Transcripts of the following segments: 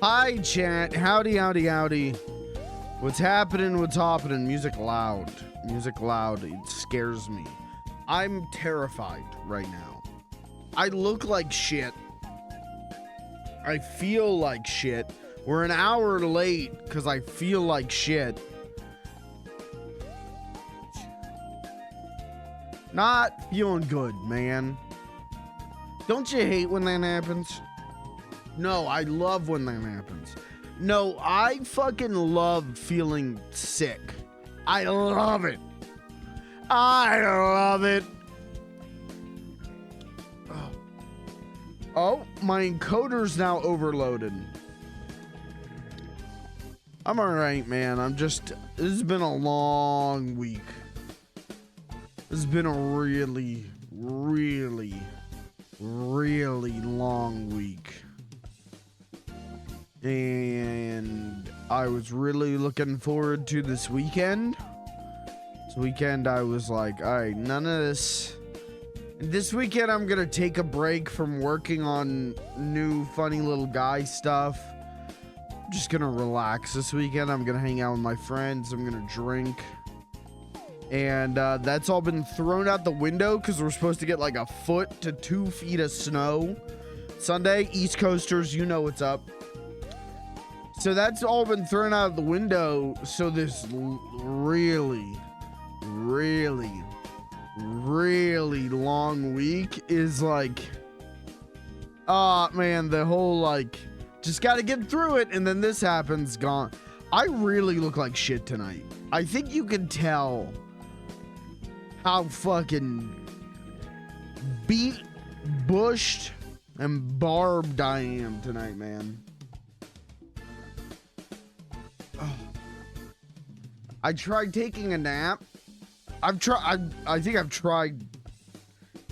Hi, chat. Howdy, howdy, howdy. What's happening? What's happening? Music loud. Music loud. It scares me. I'm terrified right now. I look like shit. I feel like shit. We're an hour late because I feel like shit. Not feeling good, man. Don't you hate when that happens? No, I love when that happens. No, I fucking love feeling sick. I love it. I love it. Oh, my encoder's now overloaded. I'm alright, man. This has been a long week. This has been a really, really, really long week. And I was really looking forward to this weekend. This weekend, I was like, all right, none of this. This weekend, I'm going to take a break from working on new funny little guy stuff. I'm just going to relax this weekend. I'm going to hang out with my friends. I'm going to drink. And that's all been thrown out the window because we're supposed to get like 1 foot to 2 feet of snow. Sunday, East Coasters, you know what's up. So that's all been thrown out of the window. So this really, really, really long week is like, man, the whole like, just got to get through it. And then this happens, gone. I really look like shit tonight. I think you can tell how fucking beat, bushed, and barbed I am tonight, man. I tried taking a nap. I think I've tried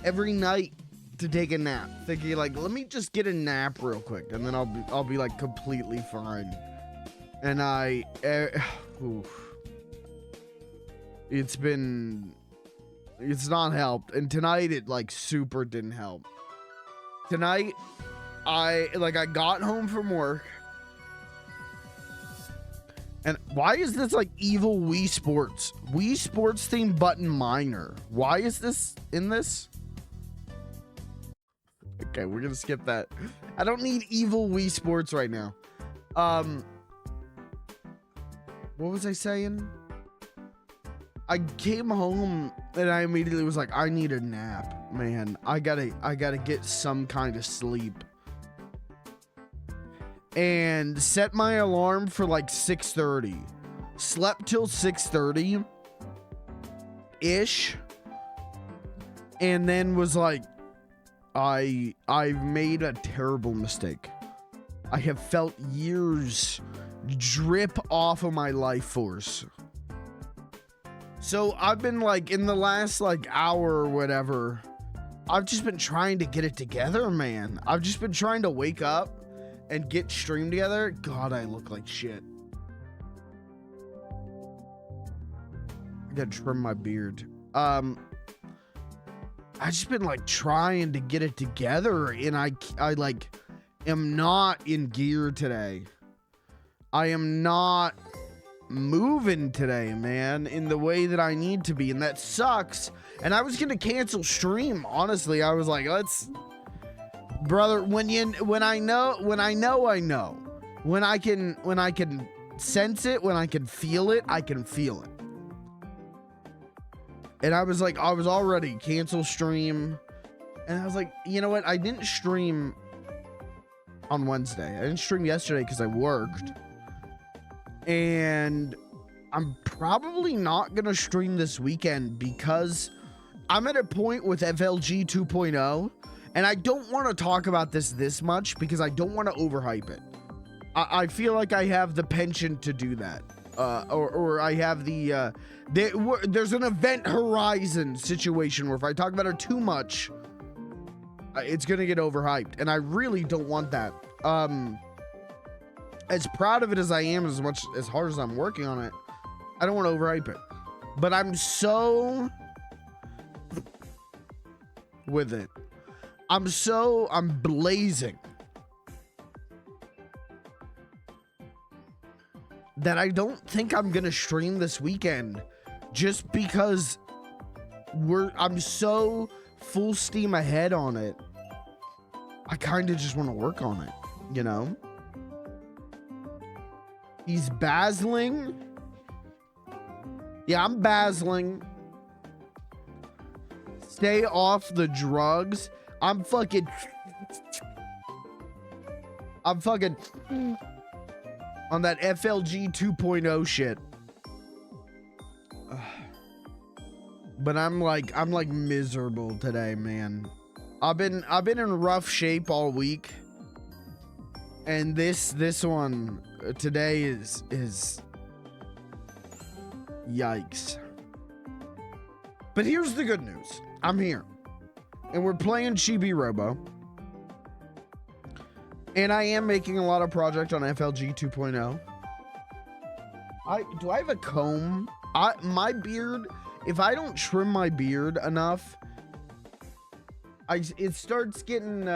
every night to take a nap, thinking like, let me just get a nap real quick, and then I'll be like completely fine. And it's not helped. And tonight it like super didn't help. Tonight I got home from work. And why is this like evil Wii Sports? Wii Sports theme button minor. Why is this in this? Okay, we're gonna skip that. I don't need evil Wii Sports right now. What was I saying? I came home and I immediately was like, I need a nap, man. I gotta get some kind of sleep. And set my alarm for like 6:30. Slept till 6:30 ish, and then was like, I've made a terrible mistake. I have felt years drip off of my life force. So I've been like, in the last like hour or whatever, I've just been trying to get it together, man. I've just been trying to wake up and get stream together. God, I look like shit. I gotta trim my beard. I just been like trying to get it together, and I like am not in gear today. I am not moving today, man, in the way that I need to be, and that sucks. And I was gonna cancel stream, honestly. I was like, brother, when I know. When I can sense it, when I can feel it, I can feel it. And I was like, I was already cancel stream. And I was like, you know what? I didn't stream on Wednesday. I didn't stream yesterday because I worked. And I'm probably not going to stream this weekend because I'm at a point with FLG 2.0. And I don't want to talk about this much because I don't want to overhype it. I feel like I have the penchant to do that. Or I have there's an event horizon situation where if I talk about it too much, it's going to get overhyped. And I really don't want that. As proud of it as I am, as hard as I'm working on it, I don't want to overhype it. But I'm so with it. I'm blazing that I don't think I'm gonna stream this weekend, just because I'm so full steam ahead on it. I kind of just want to work on it, you know? He's bazzling. Yeah, I'm bazzling. Stay off the drugs. I'm fucking on that FLG 2.0 shit. But I'm like miserable today, man. I've been in rough shape all week. And this one today is yikes. But here's the good news. I'm here. And we're playing Chibi-Robo. And I am making a lot of project on FLG 2.0. Do I have a comb? My beard, if I don't trim my beard enough, it starts getting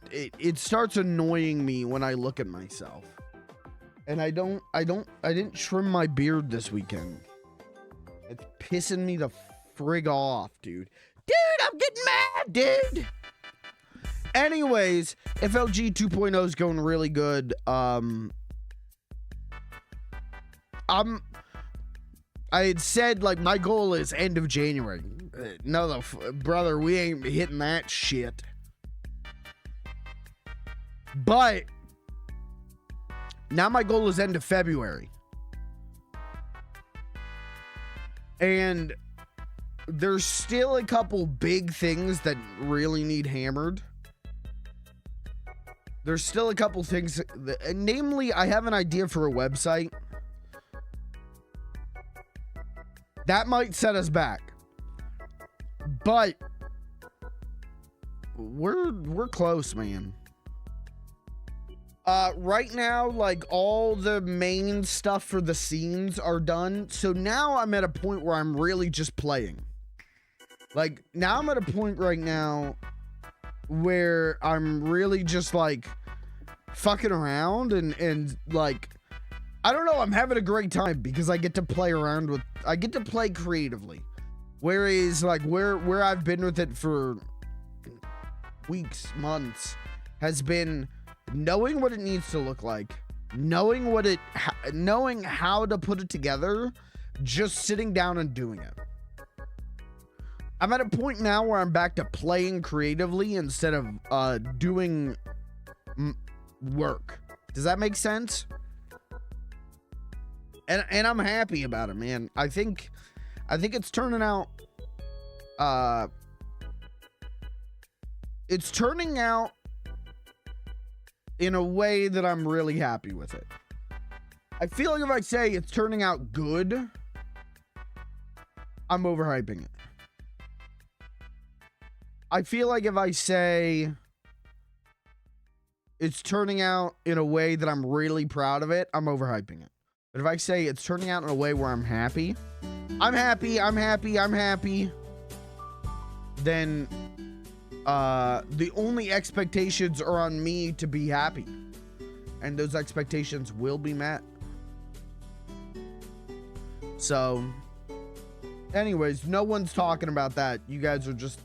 it starts annoying me when I look at myself. And I didn't trim my beard this weekend. It's pissing me the frig off, dude. Dude, I'm getting mad, dude. Anyways, FLG 2.0 is going really good. I had said, like, my goal is end of January. No, brother, we ain't hitting that shit. But now my goal is end of February. And there's still a couple big things that really need hammered. There's still a couple things, namely, I have an idea for a website. That might set us back. But we're close, man. Right now, like, all the main stuff for the scenes are done. So now I'm at a point where I'm really just playing. Like, now I'm at a point right now where I'm really just, like, fucking around and like, I don't know, I'm having a great time because I get to play around with, I get to play creatively. Whereas, like, where I've been with it for weeks, months, has been knowing what it needs to look like, knowing how to put it together, just sitting down and doing it. I'm at a point now where I'm back to playing creatively instead of doing work. Does that make sense? And I'm happy about it, man. I think it's turning out in a way that I'm really happy with it. I feel like if I say it's turning out good, I'm overhyping it. I feel like if I say it's turning out in a way that I'm really proud of it, I'm overhyping it. But if I say it's turning out in a way where I'm happy, then the only expectations are on me to be happy. And those expectations will be met. So, anyways, no one's talking about that. You guys are just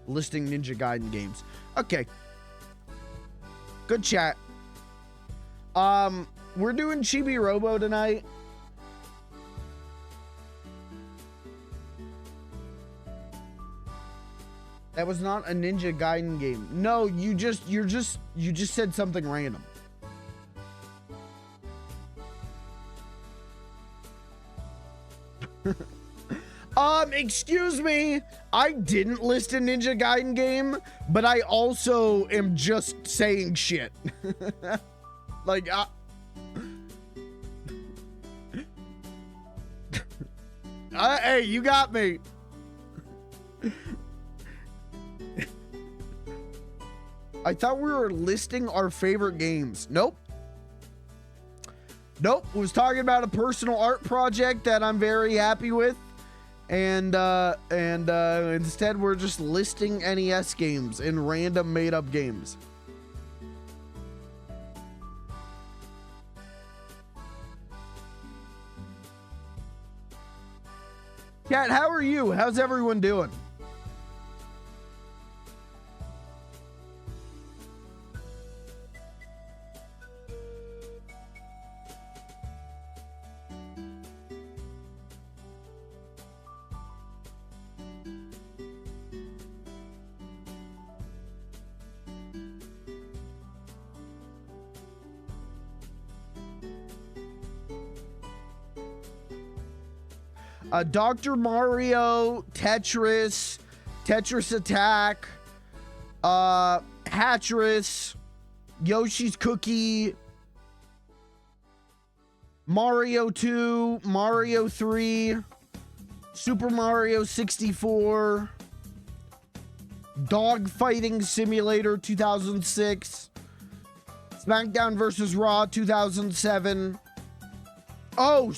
listing Ninja Gaiden games. Okay. Good chat. We're doing Chibi-Robo tonight. That was not a Ninja Gaiden game. No, you just said something random. Excuse me. I didn't list a Ninja Gaiden game, but I also am just saying shit. Like, hey, you got me. I thought we were listing our favorite games. Nope. Was talking about a personal art project that I'm very happy with. And instead we're just listing NES games and random made up games. Cat, how are you? How's everyone doing? Dr. Mario, Tetris, Tetris Attack, Hatris, Yoshi's Cookie, Mario 2, Mario 3, Super Mario 64, Dog Fighting Simulator 2006, SmackDown vs. Raw 2007. Oh,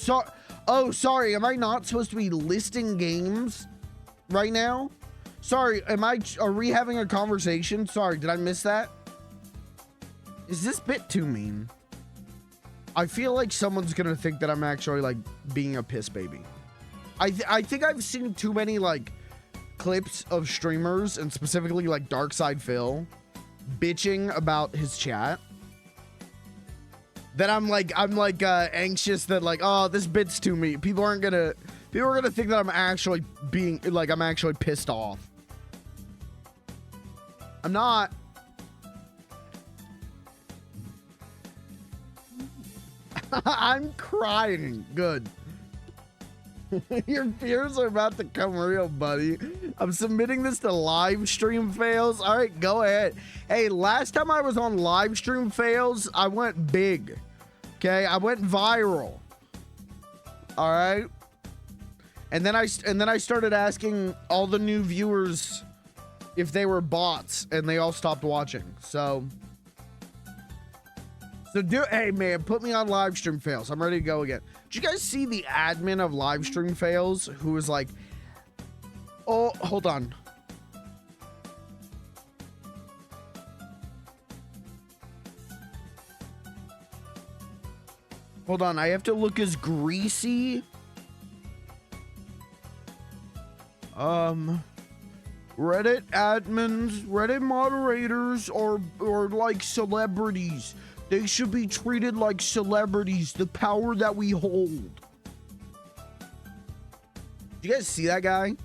sorry. Am I not supposed to be listing games right now? Sorry, are we having a conversation? Sorry, did I miss that? Is this bit too mean? I feel like someone's gonna think that I'm actually like being a piss baby. I think I've seen too many like clips of streamers, and specifically like Darkside Phil, bitching about his chat, that I'm anxious that like, oh, this bit's too mean. People are gonna think that I'm actually being like, I'm actually pissed off. I'm not. I'm crying. Good. Your fears are about to come real, buddy. I'm submitting this to live stream fails. All right, go ahead. Hey, last time I was on live stream fails, I went big. Okay, I went viral. All right. And then I started asking all the new viewers if they were bots, and they all stopped watching. So hey man, put me on live stream fails. I'm ready to go again. Did you guys see the admin of live stream fails who was like, oh, hold on. Hold on, I have to look as greasy. Reddit admins, Reddit moderators are like celebrities. They should be treated like celebrities, the power that we hold. Did you guys see that guy?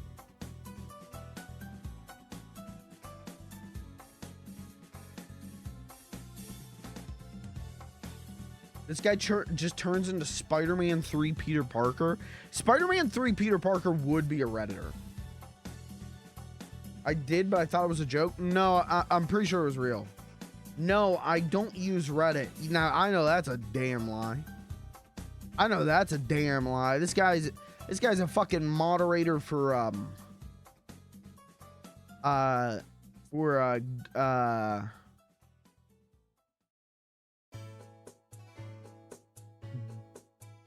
This guy just turns into Spider-Man 3 Peter Parker. Spider-Man 3 Peter Parker would be a Redditor. I did, but I thought it was a joke. No, I'm pretty sure it was real. No, I don't use Reddit. Now, I know that's a damn lie. I know that's a damn lie. This guy's a fucking moderator for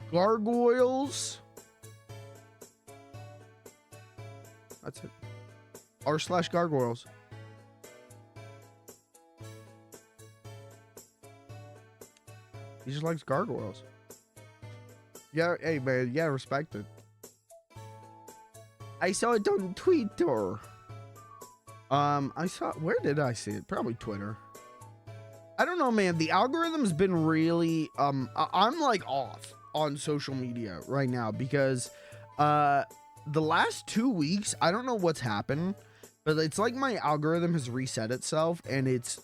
Gargoyles. That's it. r/gargoyles. He just likes gargoyles. Yeah, hey man, yeah, respect it. I saw it on Twitter. Where did I see it? Probably Twitter. I don't know, man. The algorithm's been really, I'm like off on social media right now because, the last 2 weeks, I don't know what's happened, but it's like my algorithm has reset itself, and it's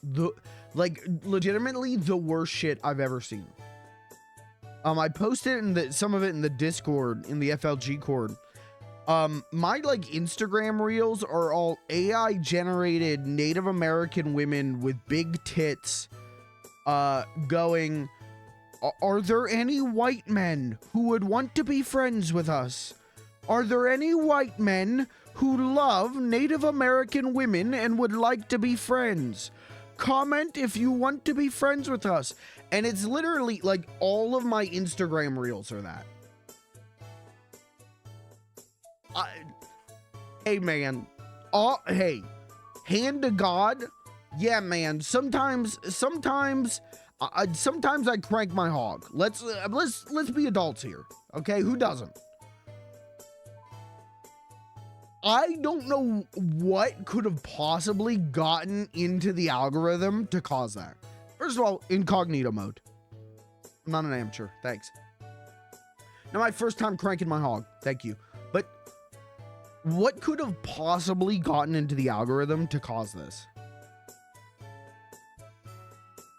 legitimately the worst shit I've ever seen. I posted some of it in the Discord, in the FLG cord. My like Instagram reels are all AI generated Native American women with big tits, going, are there any white men who would want to be friends with us? Are there any white men who love Native American women and would like to be friends? Comment if you want to be friends with us. And it's literally like all of my Instagram reels are that. Hey man, hey, hand to God. Yeah, man. Sometimes I crank my hog. Let's be adults here, okay? Who doesn't? I don't know what could have possibly gotten into the algorithm to cause that. First of all, incognito mode. I'm not an amateur. Thanks. Now, my first time cranking my hog. Thank you. But what could have possibly gotten into the algorithm to cause this?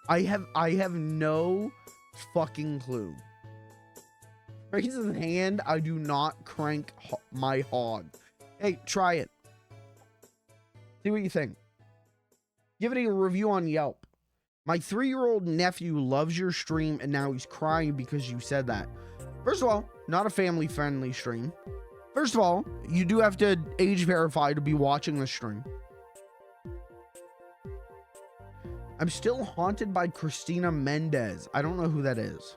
I have no fucking clue. Raise his hand. I do not crank my hog. Hey, try it. See what you think. Give it a review on Yelp. My 3-year-old nephew loves your stream and now he's crying because you said that. First of all, not a family-friendly stream. First of all, you do have to age verify to be watching the stream. I'm still haunted by Christina Mendez. I don't know who that is.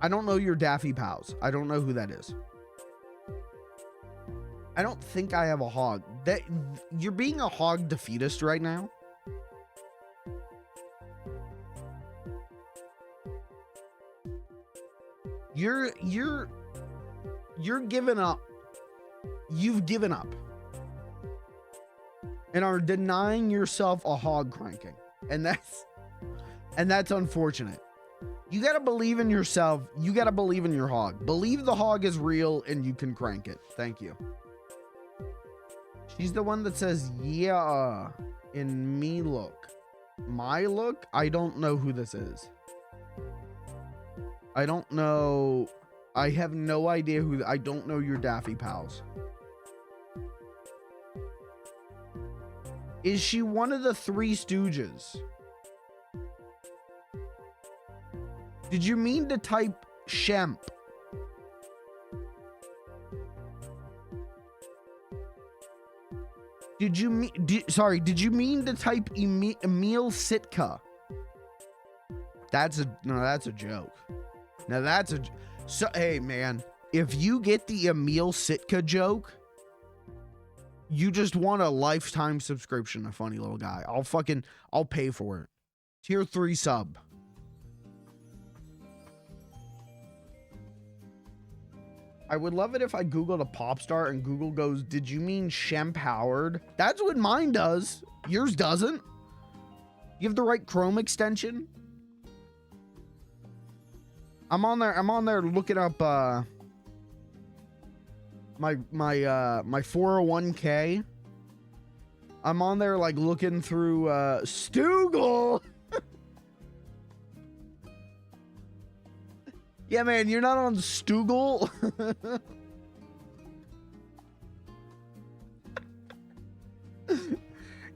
I don't know your Daffy Pals. I don't know who that is. I don't think I have a hog. You're being a hog defeatist right now. You're giving up. You've given up. And are denying yourself a hog cranking. And that's unfortunate. You gotta believe in yourself. You gotta believe in your hog. Believe the hog is real and you can crank it. Thank you. She's the one that says, yeah, in me look. My look? I don't know who this is. I don't know. I have no idea who. I don't know your Daffy Pals. Is she one of the Three Stooges? Did you mean to type Shemp? Did you mean? Did you mean to type Emil Sitka? That's a joke. Now that's a. So hey man, if you get the Emil Sitka joke, you just want a lifetime subscription. A funny little guy. I'll pay for it. Tier 3 sub. I would love it if I Googled a pop star and Google goes, did you mean Shemp Howard? That's what mine does. Yours doesn't. You have the right Chrome extension. I'm on there looking up my 401k. I'm on there like looking through Stoogle. Yeah, man, you're not on Stoogle.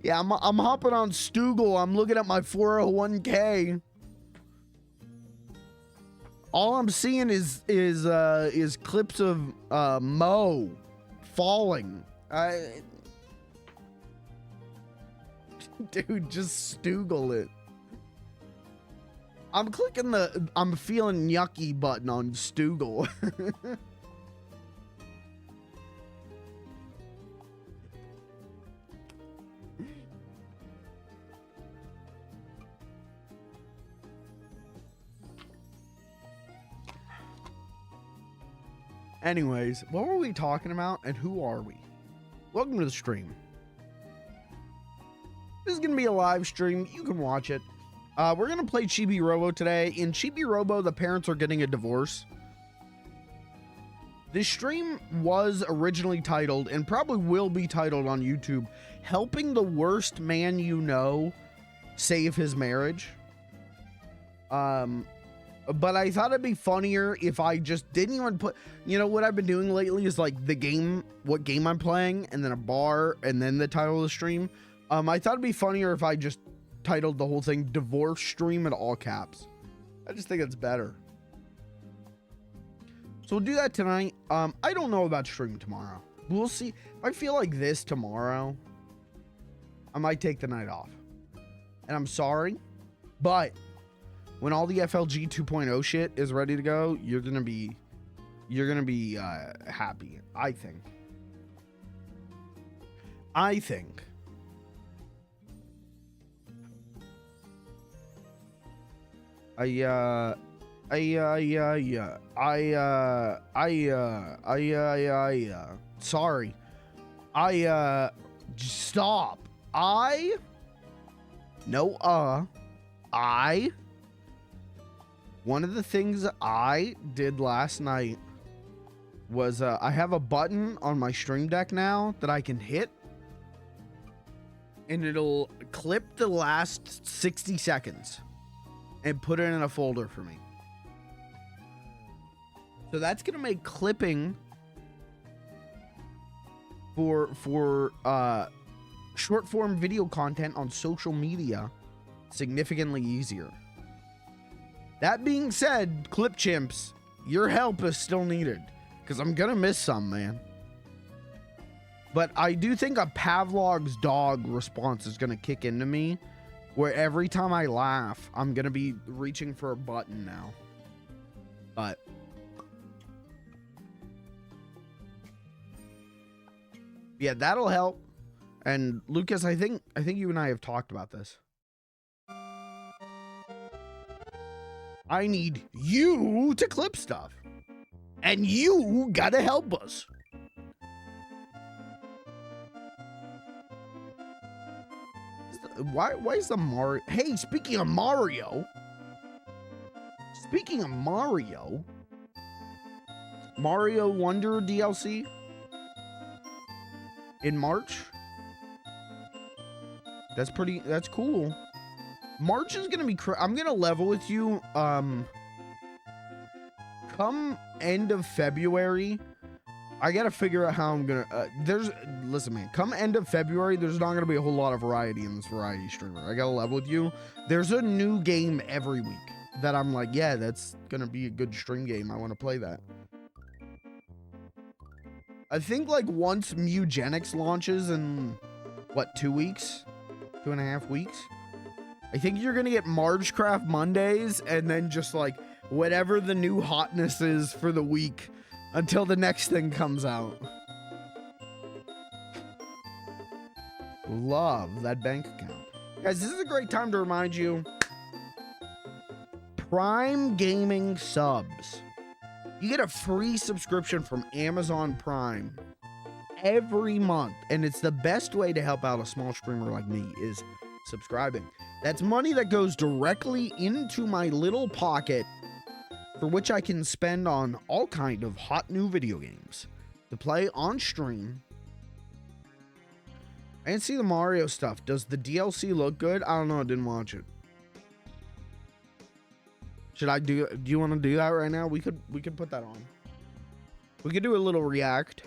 Yeah, I'm hopping on Stoogle. I'm looking at my 401k. All I'm seeing is clips of Mo falling. Dude, just Stoogle it. I'm clicking the I'm feeling yucky button on Stoogle. Anyways, what were we talking about and who are we? Welcome to the stream. This is going to be a live stream. You can watch it. We're going to play Chibi-Robo today. In Chibi-Robo, the parents are getting a divorce. This stream was originally titled, and probably will be titled on YouTube, Helping the Worst Man You Know Save His Marriage. But I thought it'd be funnier if I just didn't even put, you know, what I've been doing lately is like the game, what game I'm playing, and then a bar, and then the title of the stream. I thought it'd be funnier if I just titled the whole thing Divorce Stream in all caps. I just think it's better. So we'll do that tonight. I don't know about stream tomorrow. We'll see. If I feel like this tomorrow, I might take the night off. And I'm sorry, but when all the FLG 2.0 shit is ready to go, you're gonna be happy. I think. Sorry. Stop. One of the things I did last night was I have a button on my Stream Deck now that I can hit, and it'll clip the last 60 seconds and put it in a folder for me. So that's gonna make clipping for short form video content on social media significantly easier. That being said, Clip Chimps, your help is still needed, because I'm gonna miss some, man. But I do think a Pavlov's dog response is gonna kick into me, where every time I laugh, I'm gonna be reaching for a button now. But yeah, that'll help. And Lucas, I think you and I have talked about this. I need you to clip stuff, and you gotta help us. Why is the Mario? Hey, speaking of Mario, Mario Wonder DLC in March. That's cool. March is gonna be I'm gonna level with you. Come end of February, I gotta figure out how I'm gonna. Listen, man. Come end of February, there's not gonna be a whole lot of variety in this variety streamer. I gotta level with you. There's a new game every week that I'm like, yeah, that's gonna be a good stream game. I want to play that. I think like once Mugenics launches in what, 2 weeks, 2.5 weeks. I think you're gonna get Margecraft Mondays, and then just like whatever the new hotness is for the week until the next thing comes out. Love that bank account. Guys, this is a great time to remind you, Prime Gaming subs. You get a free subscription from Amazon Prime every month, and it's the best way to help out a small streamer like me is subscribing. That's money that goes directly into my little pocket, for which I can spend on all kind of hot new video games to play on stream. I didn't see the Mario stuff. Does the DLC look good? I don't know. I didn't watch it. Should I do you want to do that right now? We could put that on. We could do a little react.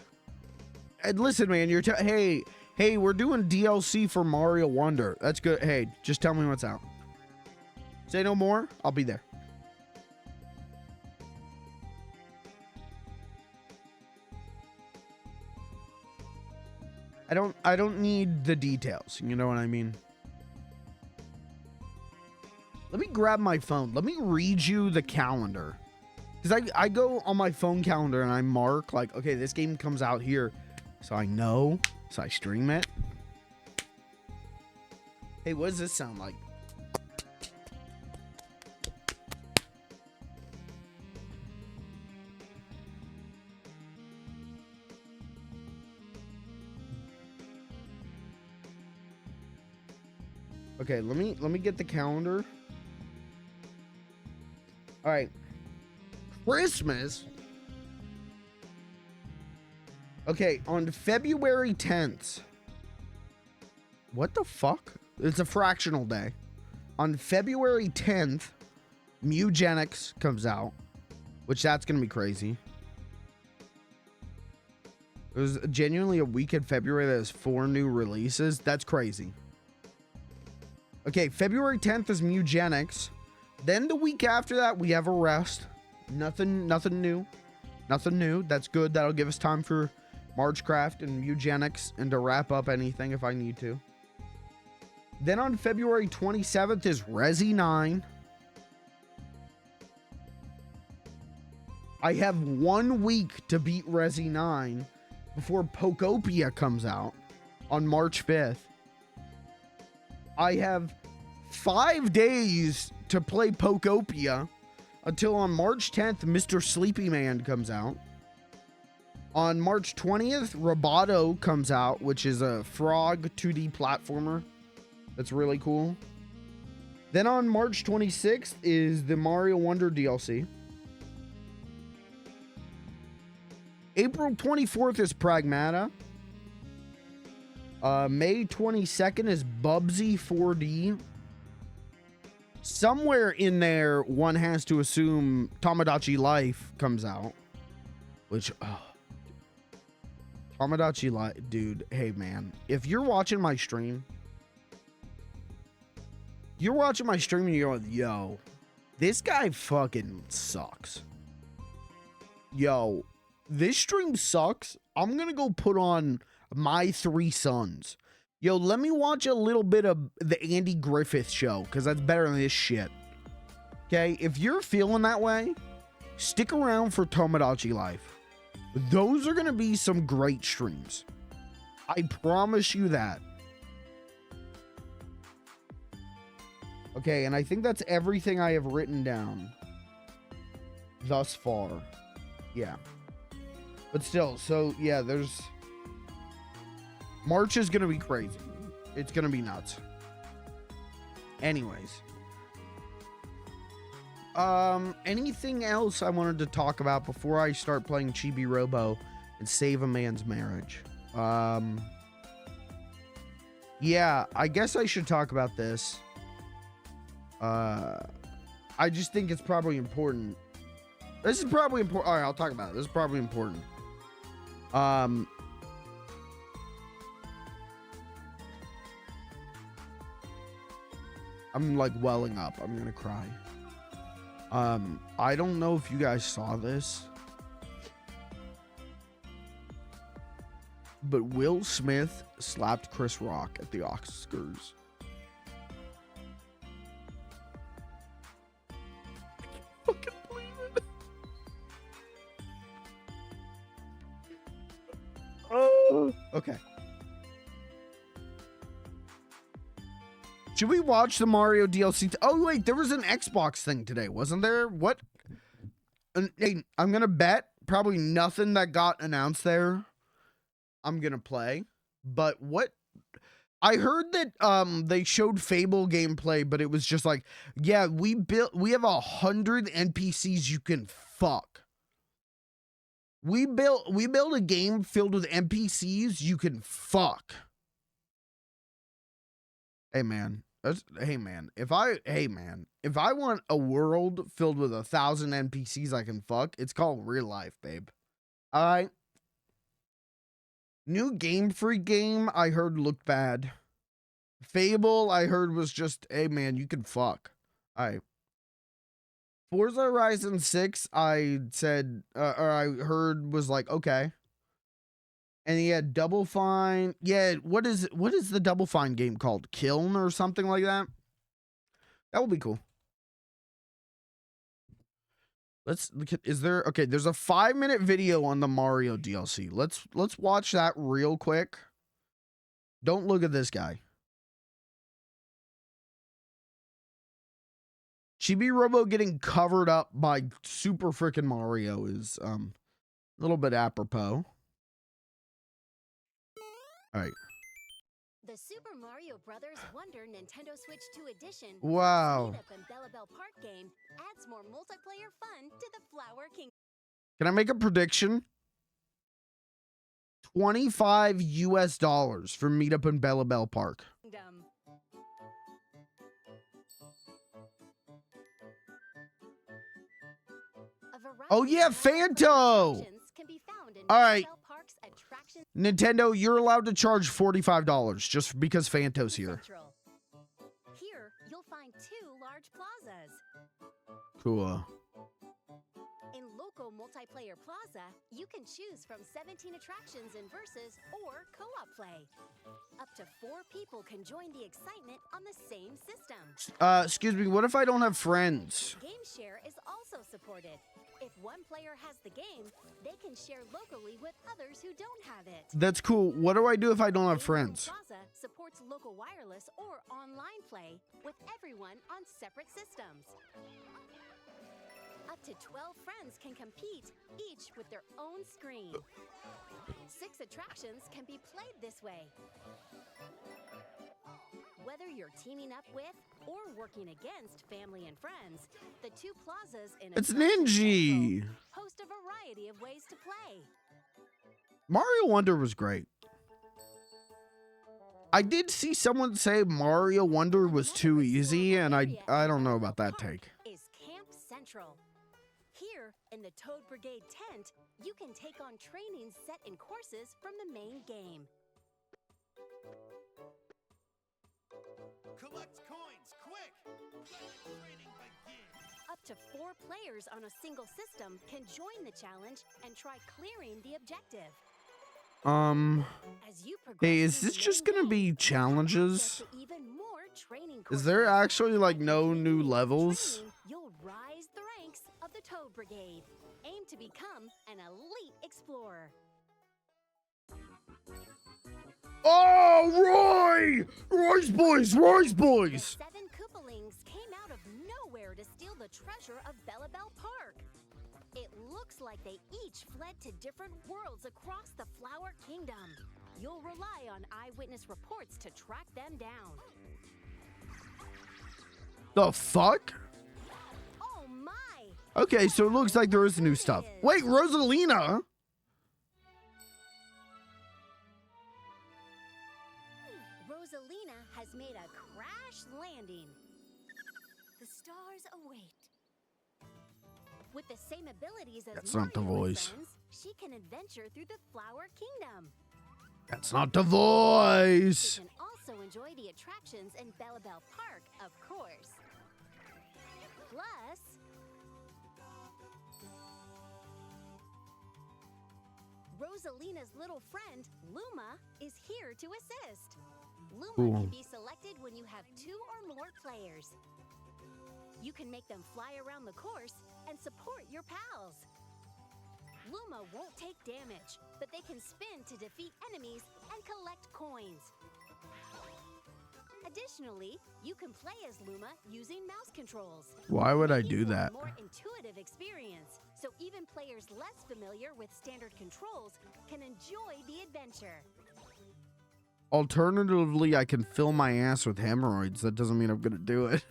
And listen, man, hey, we're doing DLC for Mario Wonder. That's good. Hey, just tell me what's out. Say no more. I'll be there. I don't need the details. You know what I mean? Let me grab my phone. Let me read you the calendar. Because I go on my phone calendar and I mark like, okay, this game comes out here. So I know. So I stream it. Hey, what does this sound like? Okay, let me get the calendar. All right. Christmas. Okay, on February 10th. What the fuck? It's a fractional day. On February 10th, Mugenics comes out, which that's going to be crazy. It was genuinely a week in February that has 4 new releases. That's crazy. Okay, February 10th is Mugenics. Then the week after that, we have Arrest. Nothing new. Nothing new. That's good. That'll give us time for Margecraft and Mugenics and to wrap up anything if I need to. Then on February 27th is Resi 9. I have 1 week to beat Resi 9 before Pokopia comes out on March 5th. I have 5 days to play Pokopia until on March 10th, Mr. Sleepy Man comes out. On March 20th, Roboto comes out, which is a frog 2D platformer. That's really cool. Then on March 26th is the Mario Wonder DLC. April 24th is Pragmata. May 22nd is Bubsy 4D. Somewhere in there, one has to assume Tomodachi Life comes out. Which, Tomodachi Life, dude, hey man. If you're watching my stream, and you're going, yo, this guy fucking sucks. Yo, this stream sucks. I'm gonna go put on My Three Sons. Yo, let me watch a little bit of the Andy Griffith Show, because that's better than this shit. Okay, if you're feeling that way, stick around for Tomodachi Life. Those are going to be some great streams. I promise you that. Okay, and I think that's everything I have written down thus far. Yeah. But still, so yeah, there's... March is going to be crazy. It's going to be nuts. Anyways. Anything else I wanted to talk about before I start playing Chibi-Robo and save a man's marriage? Yeah, I guess I should talk about this. I just think it's probably important. This is probably important. All right, I'll talk about it. This is probably important. I'm like welling up. I'm gonna cry. I don't know if you guys saw this, but Will Smith slapped Chris Rock at the Oscars. I fucking believe it. Oh, okay. Should we watch the Mario DLC? Oh, wait, there was an Xbox thing today, wasn't there? What? Hey, I'm going to bet probably nothing that got announced there I'm going to play. But what? I heard that they showed Fable gameplay, but it was just like, yeah, we have 100 NPCs you can fuck. We built a game filled with NPCs you can fuck. Hey, man. If I want a world filled with 1,000 NPCs I can fuck, it's called real life, babe. All right. New Game Freak game I heard looked bad. Fable I heard was just, hey man, you can fuck. All right. Forza Horizon 6 I said, or I heard was like, okay. And he had Double Fine. Yeah, what is the Double Fine game called? Kiln or something like that? That will be cool. Let's look at, okay, there's a 5-minute video on the Mario DLC. Let's watch that real quick. Don't look at this guy. Chibi-Robo getting covered up by Super Frickin' Mario is a little bit apropos. All right. The Super Mario Brothers Wonder Nintendo Switch 2 Edition. Wow. And Bella Bell Park game adds more multiplayer fun to the Flower Kingdom. Can I make a prediction? $25 US for Meetup in Bella Bell Park. Oh yeah, Fanto. All right. Nintendo, you're allowed to charge $45 just because Fanto's here. Here, you'll find 2 large plazas. Cool. In Local Multiplayer Plaza, you can choose from 17 attractions in versus or co-op play. Up to 4 people can join the excitement on the same system. Excuse me, what if I don't have friends? Game share is also supported. If one player has the game, they can share locally with others who don't have it. That's cool. What do I do if I don't have friends? Plaza supports local wireless or online play with everyone on separate systems. Up to 12 friends can compete, each with their own screen. 6 attractions can be played this way. Whether you're teaming up with or working against family and friends, the 2 plazas in It's Attraction Ninja. Central host a variety of ways to play. Mario Wonder was great. I did see someone say Mario Wonder was too easy, and I don't know about that take. Is Camp Central. Here, in the Toad Brigade tent, you can take on training set in courses from the main game. Collect coins, quick! Let the training begin! Up to 4 players on a single system can join the challenge and try clearing the objective. As you progress Hey, is through this the just main gonna be game, challenges? you have access to even more training Is there courses. actually like By no completing new these levels? training, you'll rise the ranks of the Toad Brigade. Aim to become an elite explorer. Oh, Roy! Roy's boys, Roy's The boys! 7 Koopalings came out of nowhere to steal the treasure of Bellabelle Park. It looks like they each fled to different worlds across the Flower Kingdom. You'll rely on eyewitness reports to track them down. The fuck? Oh my! Okay, so it looks like there is new stuff. Wait, Rosalina? Rosalina has made a crash landing. The stars await. With the same abilities as That's not the Mario and voice. friends, she can adventure through the Flower Kingdom. That's not the You voice. can also enjoy the attractions in Bellabelle Park, of course. Plus, Rosalina's little friend, Luma, is here to assist. Luma Cool. can be selected when you have 2 or more players. You can make them fly around the course and support your pals. Luma won't take damage, but they can spin to defeat enemies and collect coins. Additionally, you can play as Luma using mouse controls. Why would I making do for a that? more intuitive experience, so even players less familiar with standard controls can enjoy the adventure. Alternatively, I can fill my ass with hemorrhoids. That doesn't mean I'm gonna do it.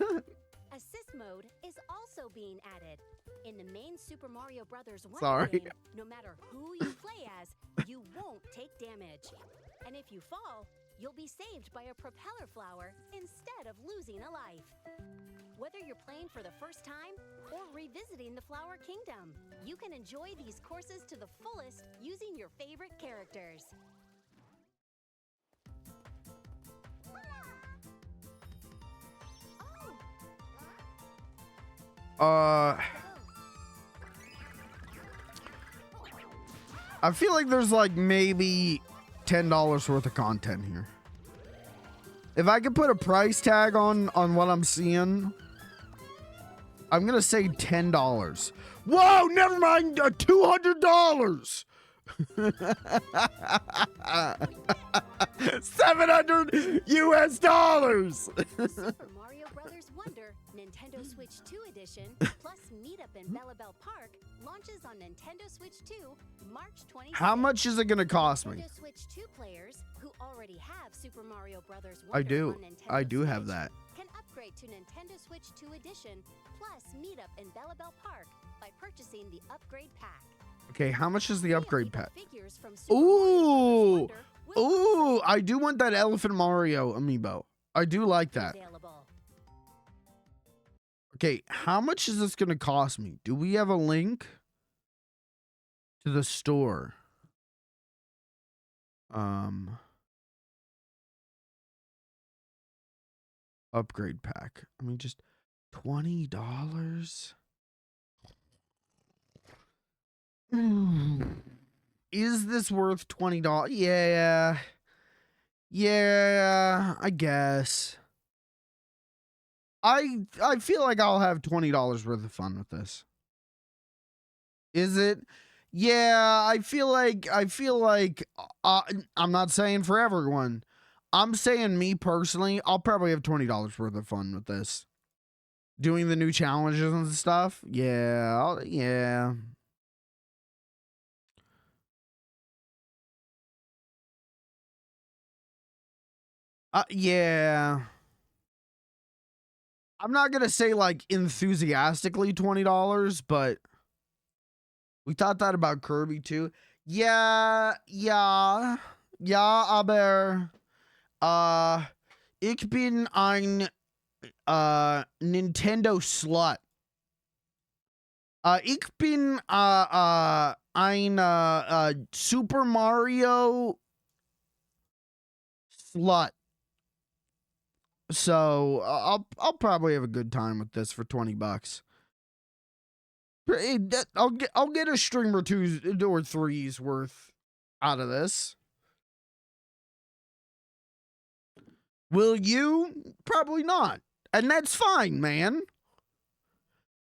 Assist mode is also being added. In the main Super Mario Bros. Wonder Sorry. game, no matter who you play as, you won't take damage. And if you fall, you'll be saved by a propeller flower instead of losing a life. Whether you're playing for the first time or revisiting the Flower Kingdom, you can enjoy these courses to the fullest using your favorite characters. I feel like there's like maybe $10 worth of content here. If I could put a price tag on what I'm seeing, I'm gonna say $10. Whoa, never mind, $200. 700 US dollars. Super Mario Bros. Wonder Nintendo Switch 2 Edition plus Meetup in Bellabelle Park launches on Nintendo Switch 2 March 26th. How much is it gonna cost me? Nintendo Switch 2 players who already have Super Mario Bros. Wonder I do. on Nintendo I do have Switch that. can upgrade to Nintendo Switch 2 Edition plus Meetup in Bellabelle Park by purchasing the upgrade pack. Okay, how much is the upgrade pack? Figures from Super Mario Bros. Ooh, Wonder will ooh, I do want that Elephant Mario amiibo. I do like be that. available. Okay, how much is this gonna cost me? Do we have a link to the store? Upgrade pack. I mean, just $20. Is this worth $20? Yeah. Yeah, I guess. I feel like I'll have $20 worth of fun with this. Is it? Yeah, I feel like I'm not saying for everyone. I'm saying me personally, I'll probably have $20 worth of fun with this. Doing the new challenges and stuff. Yeah, yeah. Yeah. I'm not gonna say like enthusiastically $20, but we thought that about Kirby too. Yeah, aber ich bin ein Nintendo Slut. Ich bin ein Super Mario Slut. So I'll probably have a good time with this for $20. I'll get a stream or two or threes worth out of this. Will you? Probably not. And that's fine, man.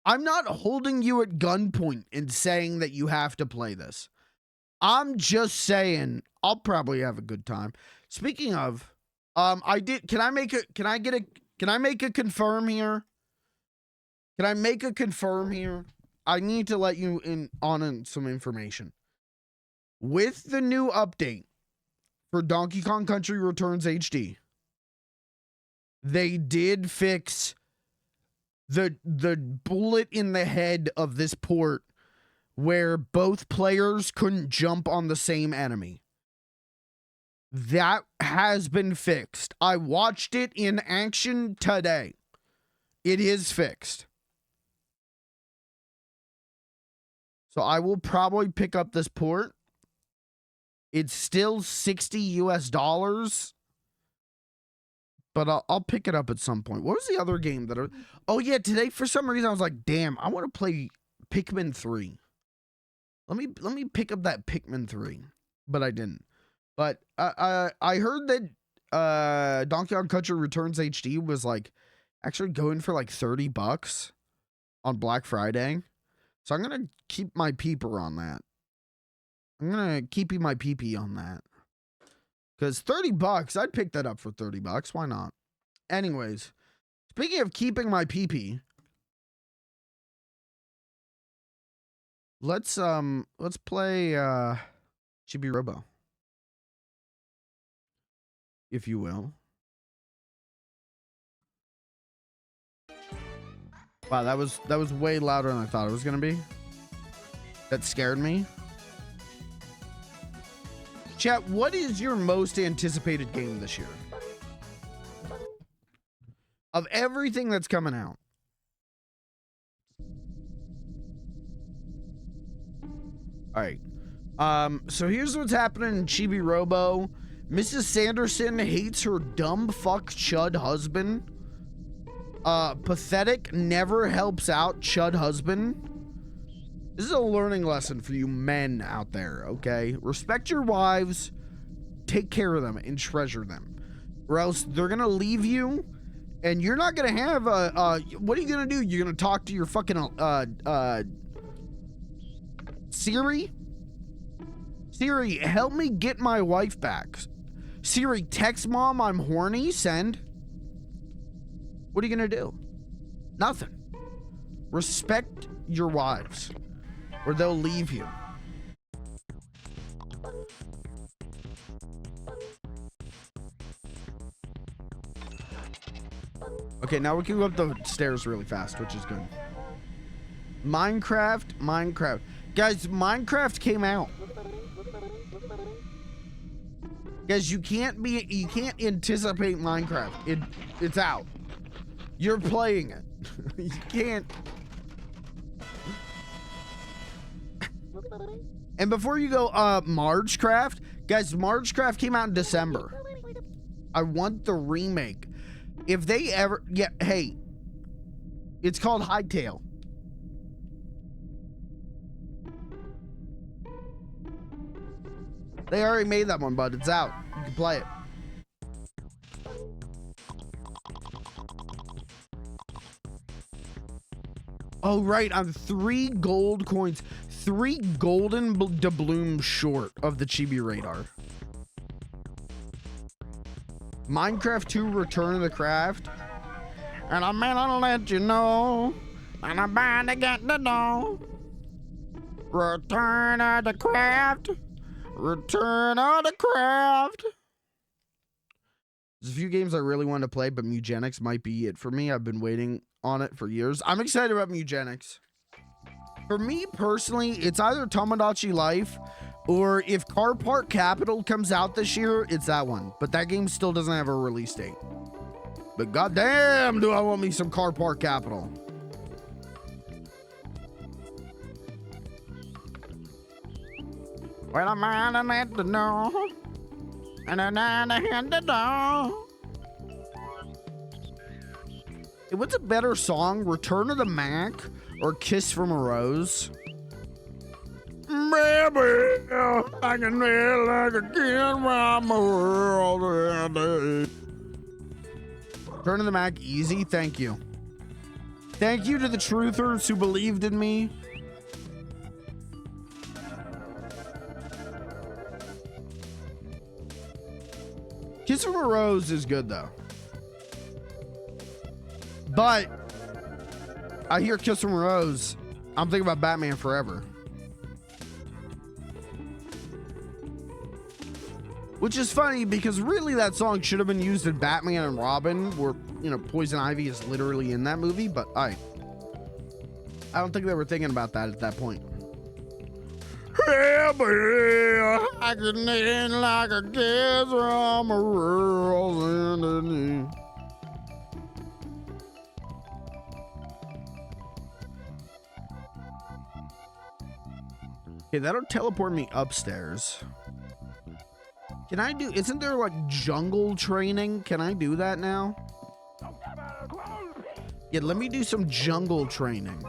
I'm not holding you at gunpoint and saying that you have to play this. I'm just saying I'll probably have a good time. Speaking of, can I make a confirm here? Can I make a confirm here? I need to let you in on some information. With the new update for Donkey Kong Country Returns HD, they did fix the bullet in the head of this port where both players couldn't jump on the same enemy. That has been fixed. I watched it in action today. It is fixed. So I will probably pick up this port. It's still $60 US, but I'll pick it up at some point. What was the other game that oh yeah, today for some reason I was like, damn, I want to play Pikmin 3. Let me pick up that Pikmin 3, but I didn't. But I heard that Donkey Kong Country Returns HD was like actually going for like $30 on Black Friday. So I'm gonna keep my peeper on that. I'm gonna keep my PP on that. Because $30, I'd pick that up for $30. Why not? Anyways, speaking of keeping my PP, let's play Chibi-Robo, if you will. Wow, that was way louder than I thought it was gonna be. That scared me. Chat, what is your most anticipated game this year? Of everything that's coming out. Alright. So here's what's happening in Chibi-Robo. Mrs. Sanderson hates her dumb fuck chud husband. Pathetic never helps out chud husband. This is a learning lesson for you men out there, okay? Respect your wives, take care of them, and treasure them. Or else they're gonna leave you, and you're not gonna have what are you gonna do? You're gonna talk to your fucking, Siri? Siri, help me get my wife back. Siri, text mom I'm horny, send. What are you gonna do? Nothing. Respect your wives, or they'll leave you. Okay, now we can go up the stairs really fast, which is good. Minecraft. Guys, Minecraft came out. Guys, you can't anticipate Minecraft. It's out. You're playing it. You can't. And before you go, Margecraft. Guys, Margecraft came out in December. I want the remake. If they ever, yeah, hey, it's called Hightail. They already made that one, bud. It's out. You can play it. Oh, right. I'm 3 gold coins. 3 golden doubloons short of the Chibi radar. Minecraft 2 Return of the Craft. And I'm gonna let you know. And I'm bound to get the dough. Return of the craft. Return of the craft. There's a few games I really want to play, but Mugenics might be it for me. I've been waiting on it for years. I'm excited about Mugenics. For me personally, it's either Tomodachi Life or if Car Park Capital comes out this year, it's that one. But that game still doesn't have a release date. But goddamn, do I want me some Car Park Capital. Well, I'm out at the door. And I'm out at the door. Hey, what's a better song? Return of the Mac or Kiss from a Rose? Baby, I can feel like a kid around the world. Return of the Mac, easy. Thank you. Thank you to the truthers who believed in me. Kiss from a Rose is good though. But I hear Kiss from a Rose, I'm thinking about Batman Forever. Which is funny because really that song should have been used in Batman and Robin, where, you know, Poison Ivy is literally in that movie, but I don't think they were thinking about that at that point. Yeah, baby, I can end like a kiss from a rose in the knee. Okay, that'll teleport me upstairs. Can I do, isn't there like jungle training? Can I do that now? Yeah, let me do some jungle training.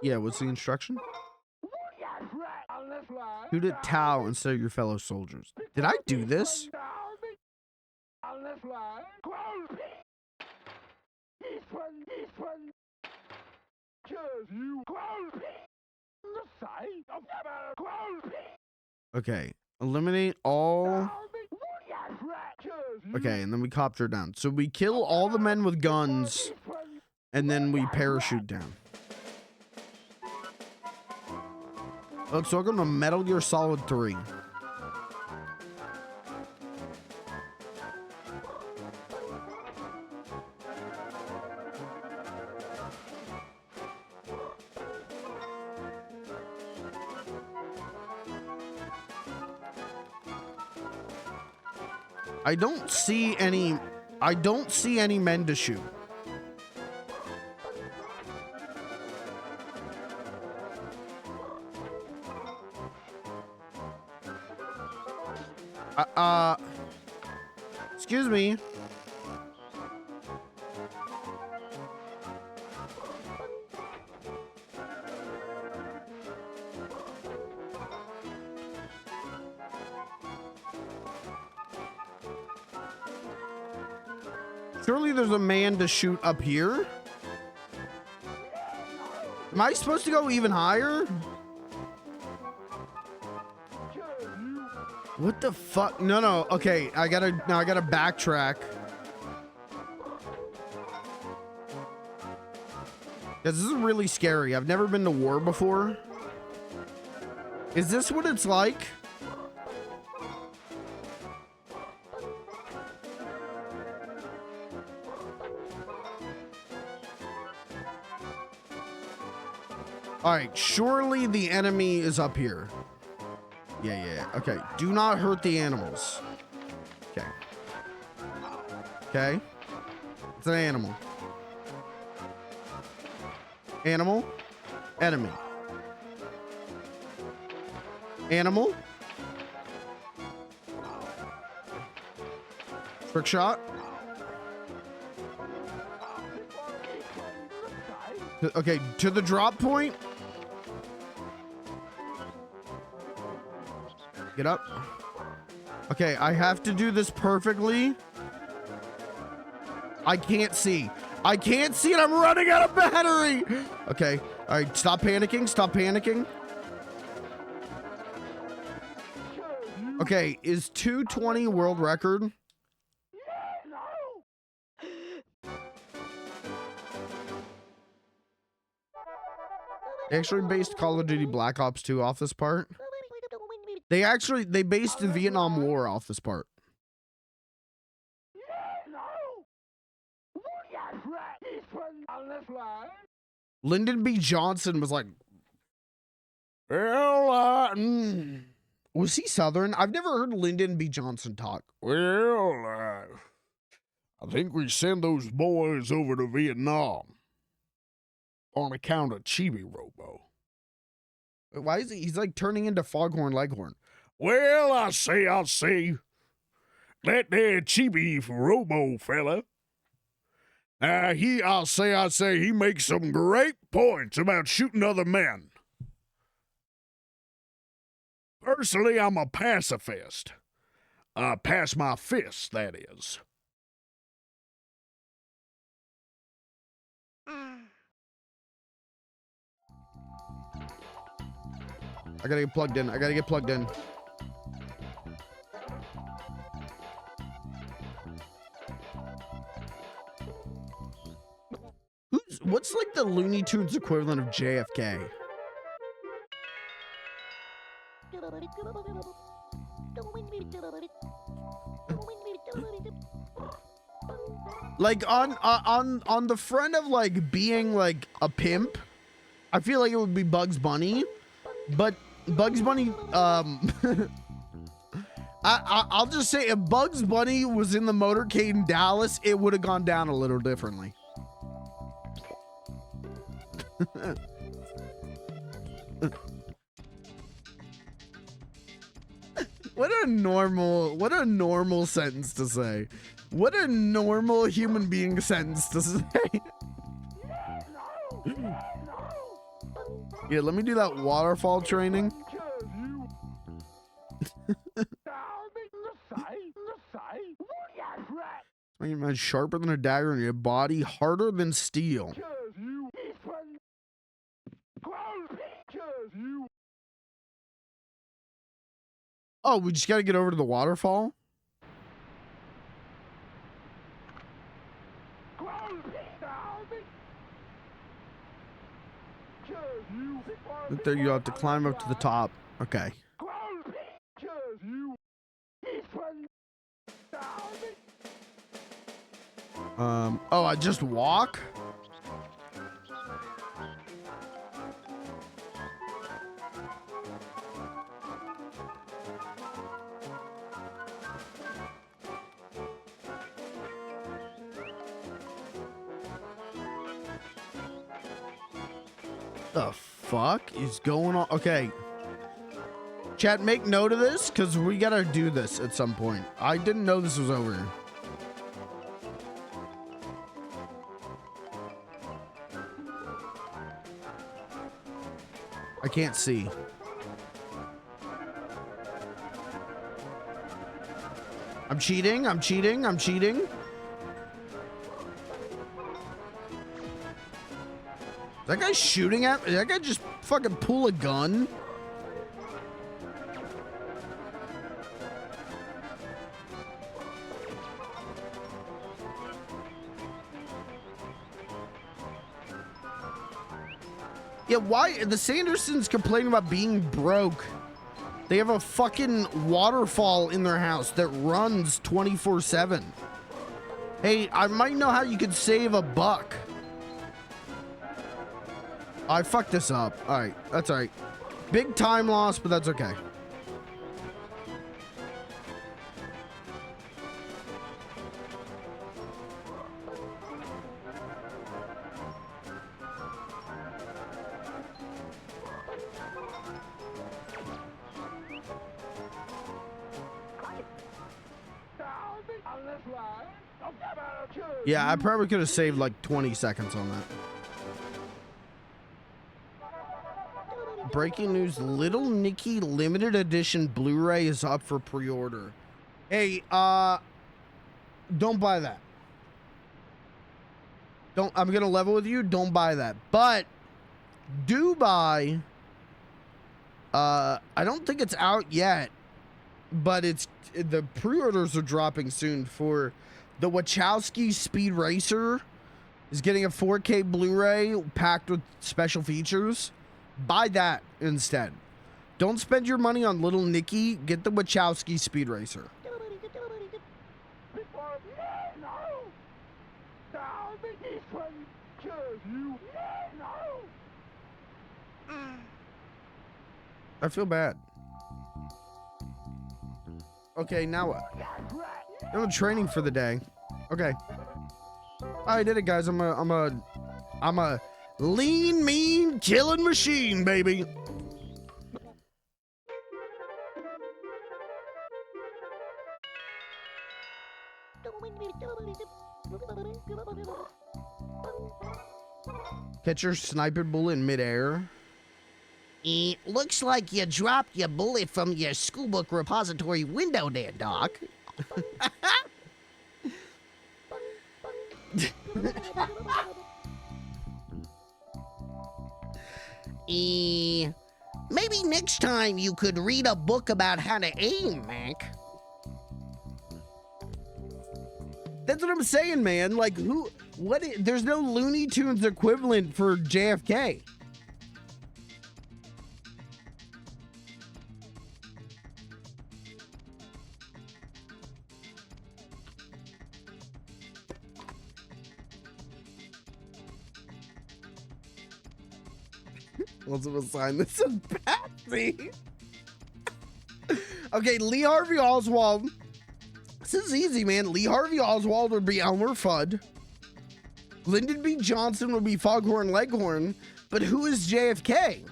Yeah, what's the instruction? Shoot at Tau instead of your fellow soldiers. Did I do this? Okay, eliminate all. Okay, and then we copter down. So we kill all the men with guns, and then we parachute down. Looks welcome to Metal Gear Solid 3. I don't see any men to shoot. Excuse me. Surely there's a man to shoot up here. Am I supposed to go even higher? What the fuck? No. Okay, I gotta backtrack. This is really scary. I've never been to war before. Is this what it's like? All right, surely the enemy is up here. Yeah. Okay, do not hurt the animals. Okay. It's an animal. Animal. Enemy. Animal. Trick shot. Okay, to the drop point. Get up. Okay, I have to do this perfectly. I can't see. I can't see and I'm running out of battery. Okay. All right, stop panicking. Stop panicking. Okay, is 220 world record? They actually based Call of Duty Black Ops 2 off this part. They based the Vietnam War off this part. Lyndon B. Johnson was like, well, was he Southern? I've never heard Lyndon B. Johnson talk. Well, I think we send those boys over to Vietnam on account of Chibi-Robo. Why is he's like turning into Foghorn Leghorn? Well, I say, that there Chibi-Robo fella. I say he makes some great points about shooting other men. Personally, I'm a pacifist. I pass my fists, that is. I gotta get plugged in. What's like the Looney Tunes equivalent of JFK? Like on the front of like being like a pimp, I feel like it would be Bugs Bunny, but Bugs Bunny, I'll just say if Bugs Bunny was in the motorcade in Dallas, it would have gone down a little differently. What a normal sentence to say. What a normal human being sentence to say. Yeah, let me do that waterfall training. You're sharper than a dagger and your body harder than steel. Oh, we just gotta get over to the waterfall? There you have to climb up to the top. Okay. Oh, I just walk? The fuck is going on? Okay. Chat, make note of this, because we gotta do this at some point. I didn't know this was over here. I can't see. I'm cheating. Is that guy shooting at me? Did that guy just fucking pull a gun? Yeah, why? The Sandersons complaining about being broke. They have a fucking waterfall in their house that runs 24/7. Hey, I might know how you could save a buck. I fucked this up. All right, that's all right. Big time loss, but that's okay. Yeah, I probably could have saved like 20 seconds on that. Breaking news, Little Nicky limited edition Blu-ray is up for pre-order. Hey, don't buy that. I'm gonna level with you, don't buy that. But do buy, I don't think it's out yet, but the pre-orders are dropping soon for the Wachowski Speed Racer. Is getting a 4K Blu-ray packed with special features. Buy that instead. Don't spend your money on Little Nicky. Get the Wachowski Speed Racer. I feel bad. Okay, now what? I'm training for the day. Okay. I did it, guys. I'm a lean, mean, killing machine, baby. Catch your sniper bullet in midair. It looks like you dropped your bullet from your schoolbook repository window there, Doc. Maybe next time you could read a book about how to aim, Mac. That's what I'm saying, man. Like, there's no Looney Tunes equivalent for JFK. What's up a sign that says Patsy? Okay, Lee Harvey Oswald. This is easy, man. Lee Harvey Oswald would be Elmer Fudd. Lyndon B. Johnson would be Foghorn Leghorn. But who is JFK?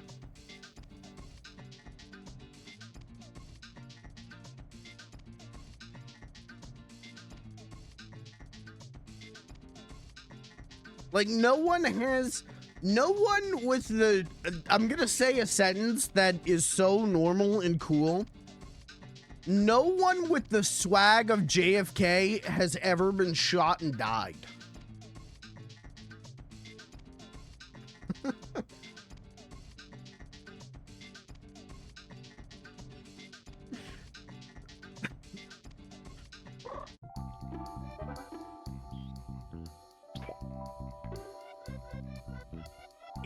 Like, no one with the, I'm gonna say a sentence that is so normal and cool. No one with the swag of JFK has ever been shot and died.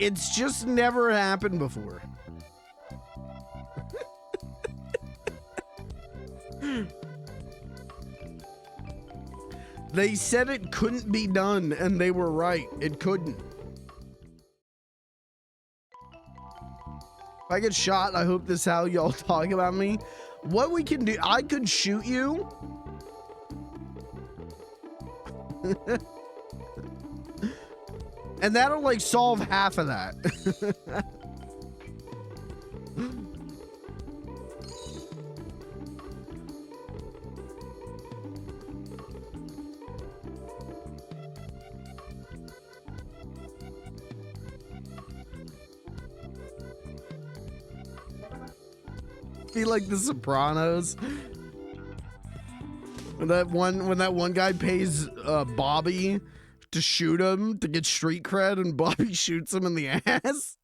It's just never happened before. They said it couldn't be done, and they were right. It couldn't. If I get shot, I hope this is how y'all talk about me. What we can do, I could shoot you. And that'll like solve half of that. Be like The Sopranos. When that one guy pays Bobby to shoot him to get street cred, and Bobby shoots him in the ass.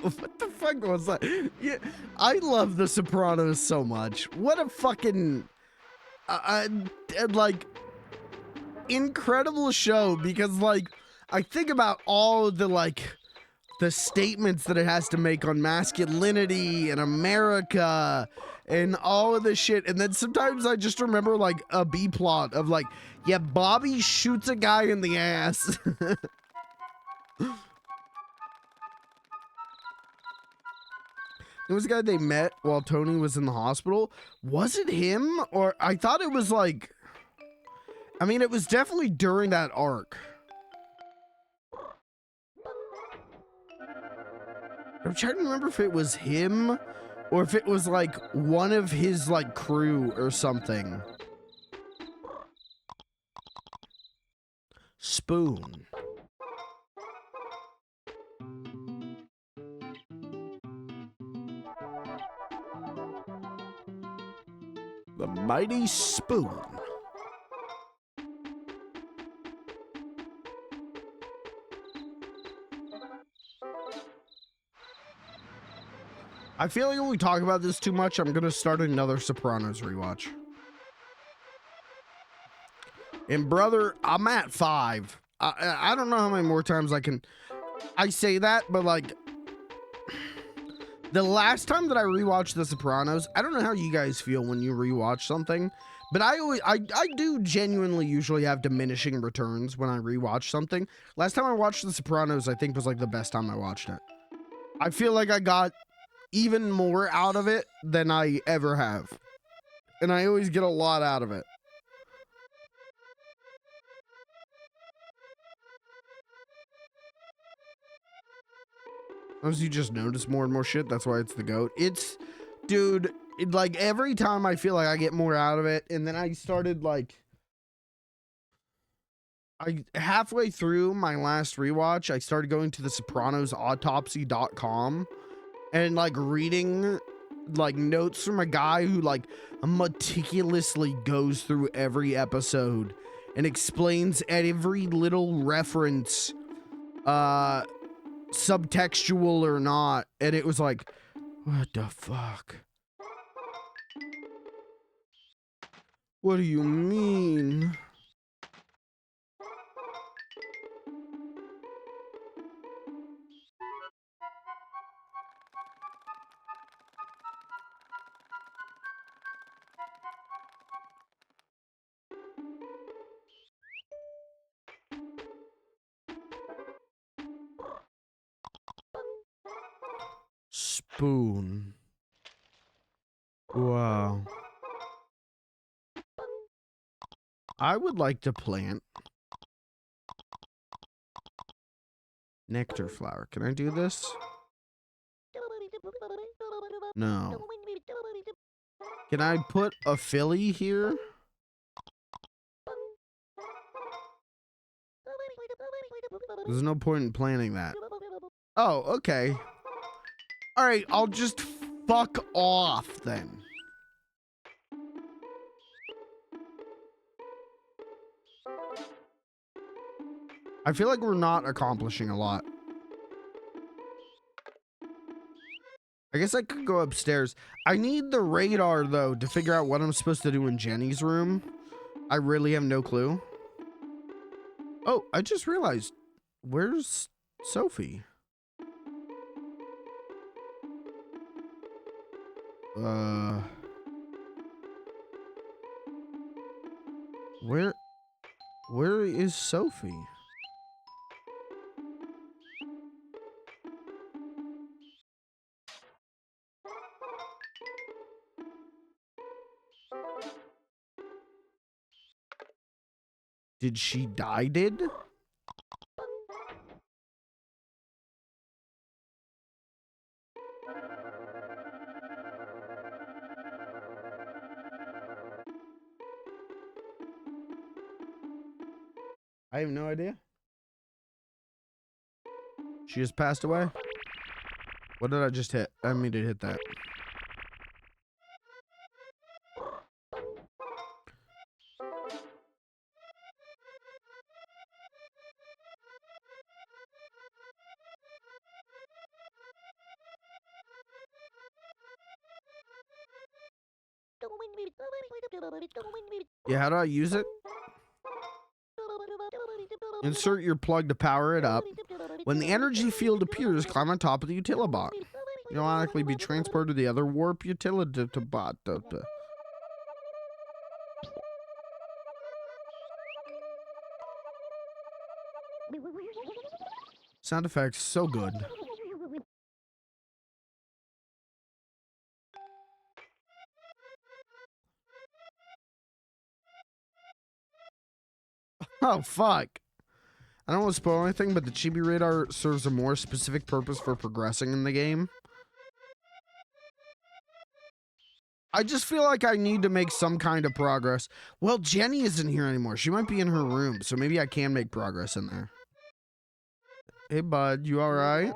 What the fuck was that? Yeah, I love The Sopranos so much. What a fucking like incredible show, because like I think about all the like the statements that it has to make on masculinity and America and all of this shit, and then sometimes I just remember like a B plot of like, yeah, Bobby shoots a guy in the ass. There was a guy they met while Tony was in the hospital. Was it him? Or I thought it was like, I mean, it was definitely during that arc. I'm trying to remember if it was him or if it was like one of his like crew or something. Spoon. The mighty spoon. I feel like if we talk about this too much, I'm gonna start another Sopranos rewatch. And brother, I'm at 5. I don't know how many more times I say that, but like the last time that I rewatched The Sopranos, I don't know how you guys feel when you rewatch something, but I do genuinely usually have diminishing returns when I rewatch something. Last time I watched The Sopranos, I think was like the best time I watched it. I feel like I got even more out of it than I ever have. And I always get a lot out of it. As you just notice more and more shit, that's why it's the GOAT. It's, dude, like every time I feel like I get more out of it, and then I started like, halfway through my last rewatch, I started going to the sopranosautopsy.com and like reading like notes from a guy who like meticulously goes through every episode and explains every little reference, subtextual or not, and it was like, what the fuck? What do you mean? Spoon. Wow. I would like to plant nectar flower. Can I do this? No. Can I put a filly here? There's no point in planting that. Oh, okay. All right, I'll just fuck off then. I feel like we're not accomplishing a lot. I guess I could go upstairs. I need the radar, though, to figure out what I'm supposed to do in Jenny's room. I really have no clue. Oh, I just realized. Where's Sophie? Where is Sophie? Did she die, I have no idea. She just passed away? What did I just hit? I didn't mean to hit that. Yeah, how do I use it? Insert your plug to power it up. When the energy field appears, climb on top of the utilibot. You'll automatically be transported to the other warp utilibot. Sound effects, so good. Oh, fuck. I don't want to spoil anything, but the Chibi Radar serves a more specific purpose for progressing in the game. I just feel like I need to make some kind of progress. Well, Jenny isn't here anymore. She might be in her room, so maybe I can make progress in there. Hey, bud, you all right?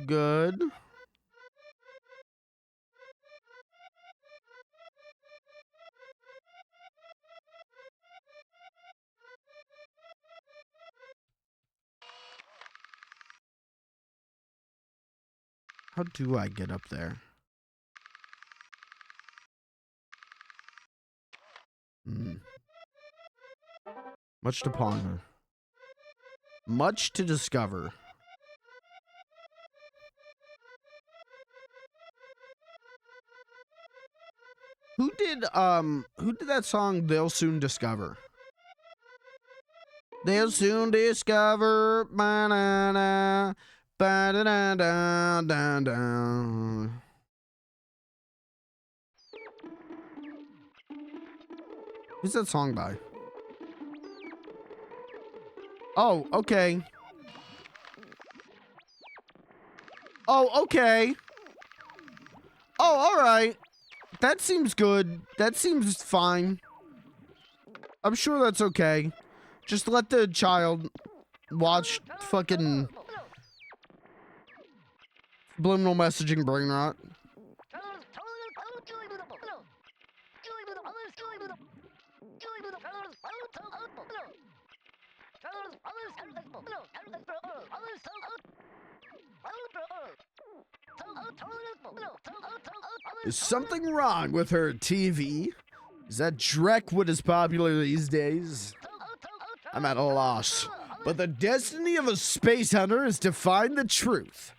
Good. How do I get up there? Much to ponder. Much to discover. Who did that song They'll Soon Discover? They'll soon discover ba-na-na, ba-da-da-da-da-da. Who's that song by? Oh, okay. Oh, okay. Oh, all right. That seems good. That seems fine. I'm sure that's okay. Just let the child watch fucking subliminal messaging brain rot. Is something wrong with her TV? Is that Drek what is popular these days? I'm at a loss. But the destiny of a space hunter is to find the truth.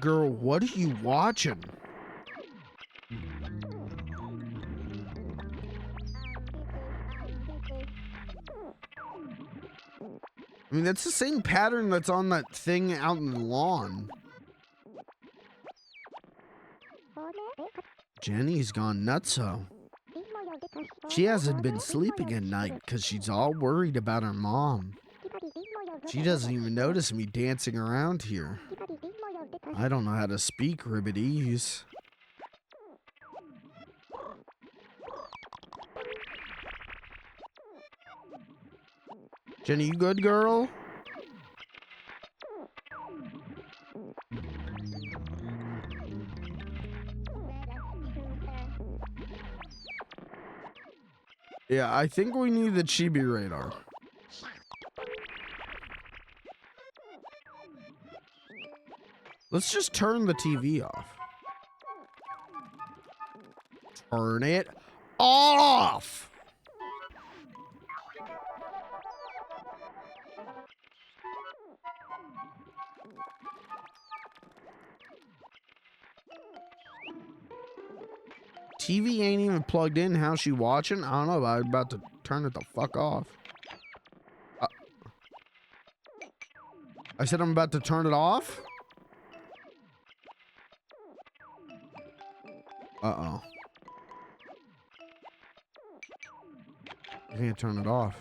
Girl, what are you watching? I mean, that's the same pattern that's on that thing out in the lawn. Jenny's gone nutso. She hasn't been sleeping at night because she's all worried about her mom. She doesn't even notice me dancing around here. I don't know how to speak Ribbitese. Jenny, you good, girl? Yeah, I think we need the Chibi radar. Let's just turn the TV off. Turn it off! TV ain't even plugged in. How's she watching? I don't know. I'm about to turn it the fuck off. I said I'm about to turn it off? Uh-oh. I can't turn it off.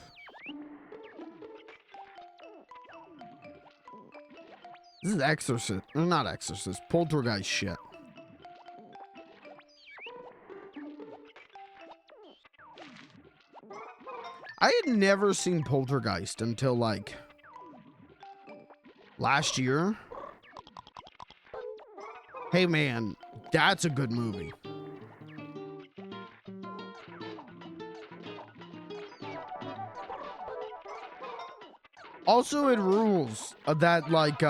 This is Exorcist. Or not Exorcist. Poltergeist shit. I had never seen Poltergeist until, like, last year. Hey, man, that's a good movie. Also, it rules that, like,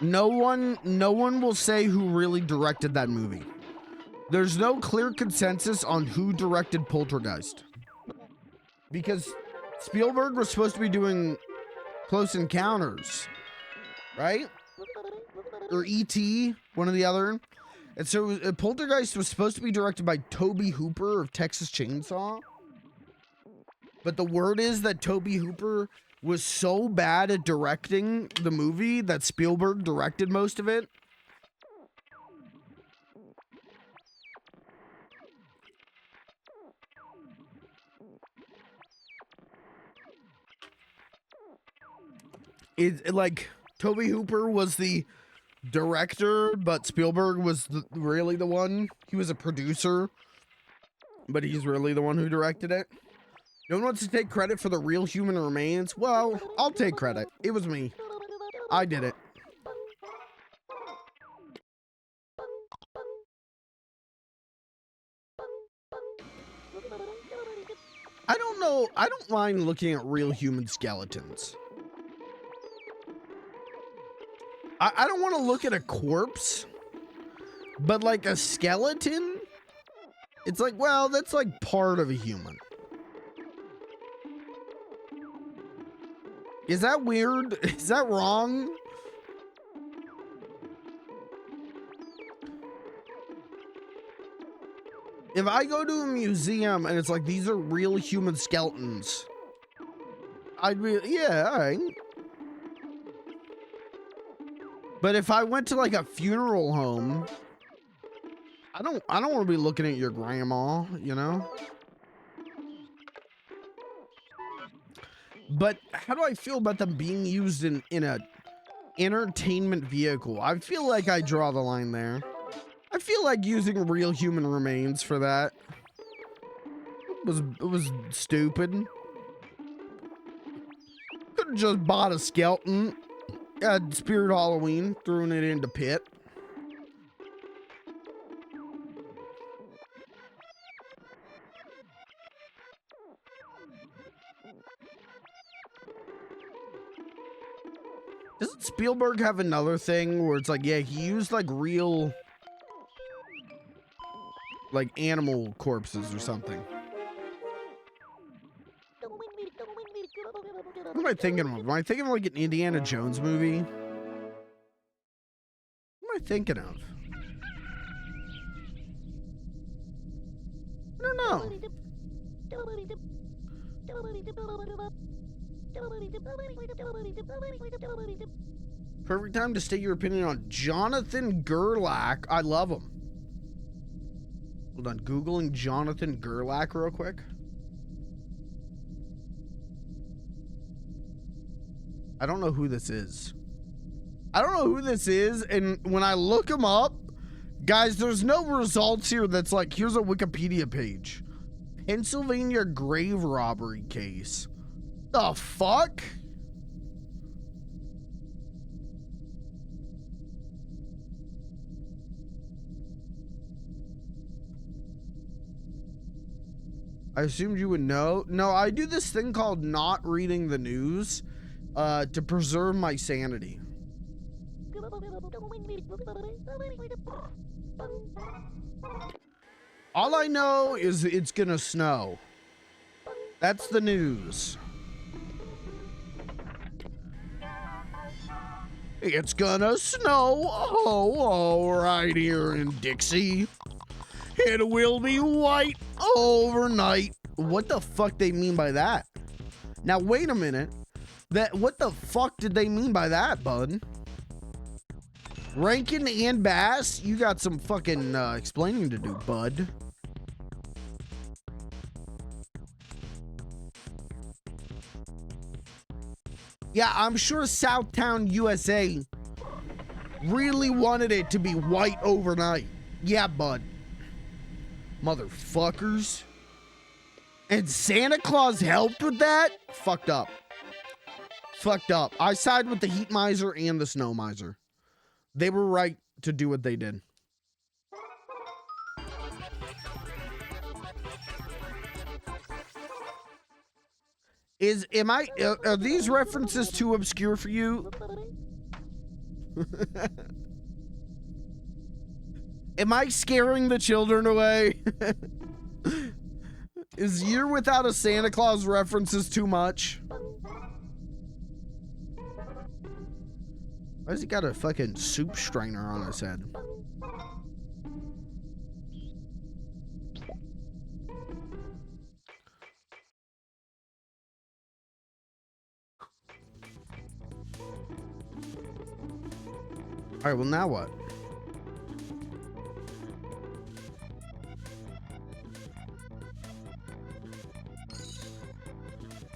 no one will say who really directed that movie. There's no clear consensus on who directed Poltergeist. Because Spielberg was supposed to be doing Close Encounters, right? Or E.T., one or the other. And so Poltergeist was supposed to be directed by Tobe Hooper of Texas Chainsaw. But the word is that Tobe Hooper was so bad at directing the movie that Spielberg directed most of it. Like, Tobe Hooper was the director, but Spielberg was really the one. He was a producer, but he's really the one who directed it. No one wants to take credit for the real human remains. Well, I'll take credit. It was me. I did it. don't mind looking at real human skeletons. I don't want to look at a corpse, but like a skeleton, it's like, well, that's like part of a human. Is that weird? Is that wrong? If I go to a museum and it's like, these are real human skeletons, I'd be, yeah, all right. But if I went to like a funeral home, I don't want to be looking at your grandma, you know? But how do I feel about them being used in a entertainment vehicle? I feel like I draw the line there. I feel like using real human remains for that it was stupid. Could have just bought a skeleton at Spirit Halloween, throwing it into pit. Doesn't Spielberg have another thing where it's like, yeah, he used like real, like animal corpses or something? What am I thinking of? Am I thinking of like an Indiana Jones movie? What am I thinking of? I don't know. Perfect time to state your opinion on Jonathan Gerlach. I love him. Hold on, Googling Jonathan Gerlach real quick. I don't know who this is. I don't know who this is, and when I look him up, guys, there's no results here that's like, here's a Wikipedia page. Pennsylvania grave robbery case. The fuck? I assumed you would know. No, I do this thing called not reading the news to preserve my sanity. All I know is it's gonna snow. That's the news. It's gonna snow, right here in Dixie. It will be white overnight. What the fuck they mean by that? Now wait a minute. What the fuck did they mean by that, bud? Rankin and Bass, you got some fucking explaining to do, bud. Yeah, I'm sure Southtown, USA really wanted it to be white overnight. Yeah, bud. Motherfuckers. And Santa Claus helped with that? Fucked up. Fucked up. I side with the heat miser and the snow miser. They were right to do what they did. Are these references too obscure for you? Am I scaring the children away? Is Year Without a Santa Claus references too much? Why has he got a fucking soup strainer on his head? All right, well, now what?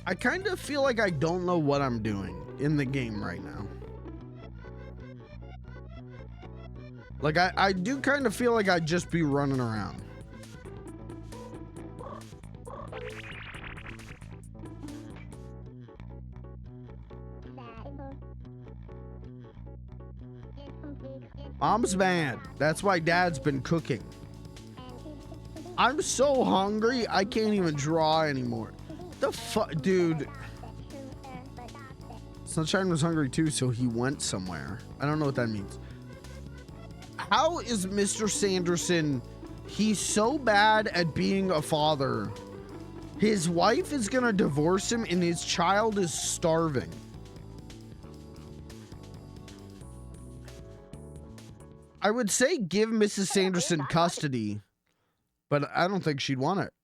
I kind of feel like I don't know what I'm doing in the game right now. Like, I do kind of feel like I'd just be running around. Mom's mad. That's why Dad's been cooking. I'm so hungry, I can't even draw anymore. The fuck, dude? Sunshine was hungry too, so he went somewhere. I don't know what that means. How is Mr. Sanderson? He's so bad at being a father. His wife is gonna divorce him and his child is starving. I would say give Mrs. Sanderson custody, but I don't think she'd want it.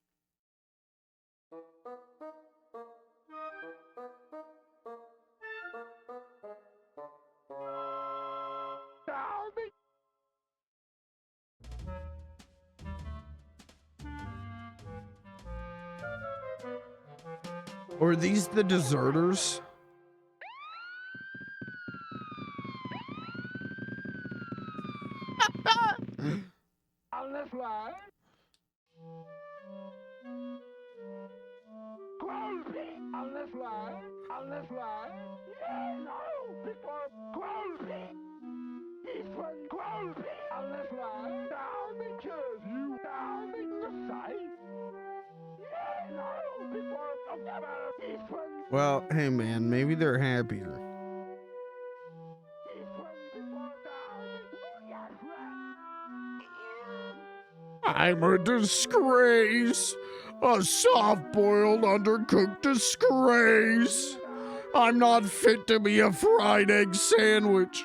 Or are these the deserters? On this line. Closing. On this line. On this line. Yeah, no. Before closing. Eastern closing. On this line. Down because you down in the site. Yeah, no. Before Eastern. Well, hey man, maybe they're happier. I'm a disgrace. A soft-boiled, undercooked disgrace. I'm not fit to be a fried egg sandwich.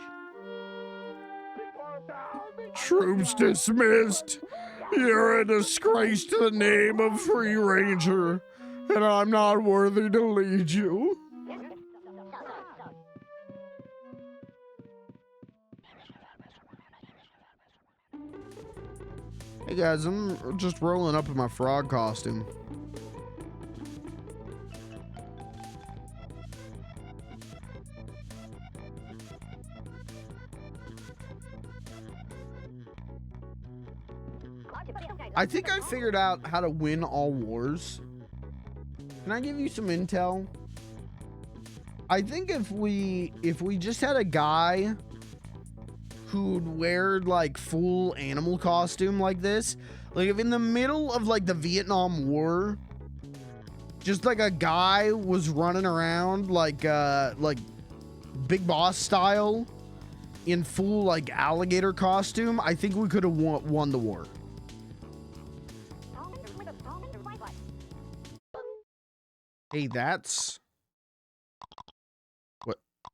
Troops dismissed. You're a disgrace to the name of Free Ranger, and I'm not worthy to lead you. Hey guys, I'm just rolling up in my frog costume. I think I figured out how to win all wars. Can I give you some intel? I think if we just had a guy who'd wear like full animal costume like this, like if in the middle of like the Vietnam War, just like a guy was running around like Big Boss style in full like alligator costume, I think we could have won the war. Hey, that's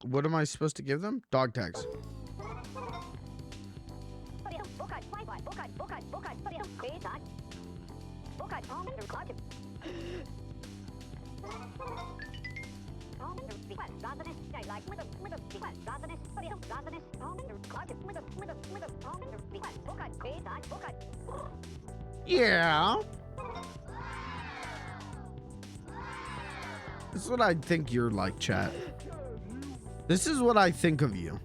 what am I supposed to give them? Dog tags. Yeah. This is what I think you're like, chat. This is what I think of you.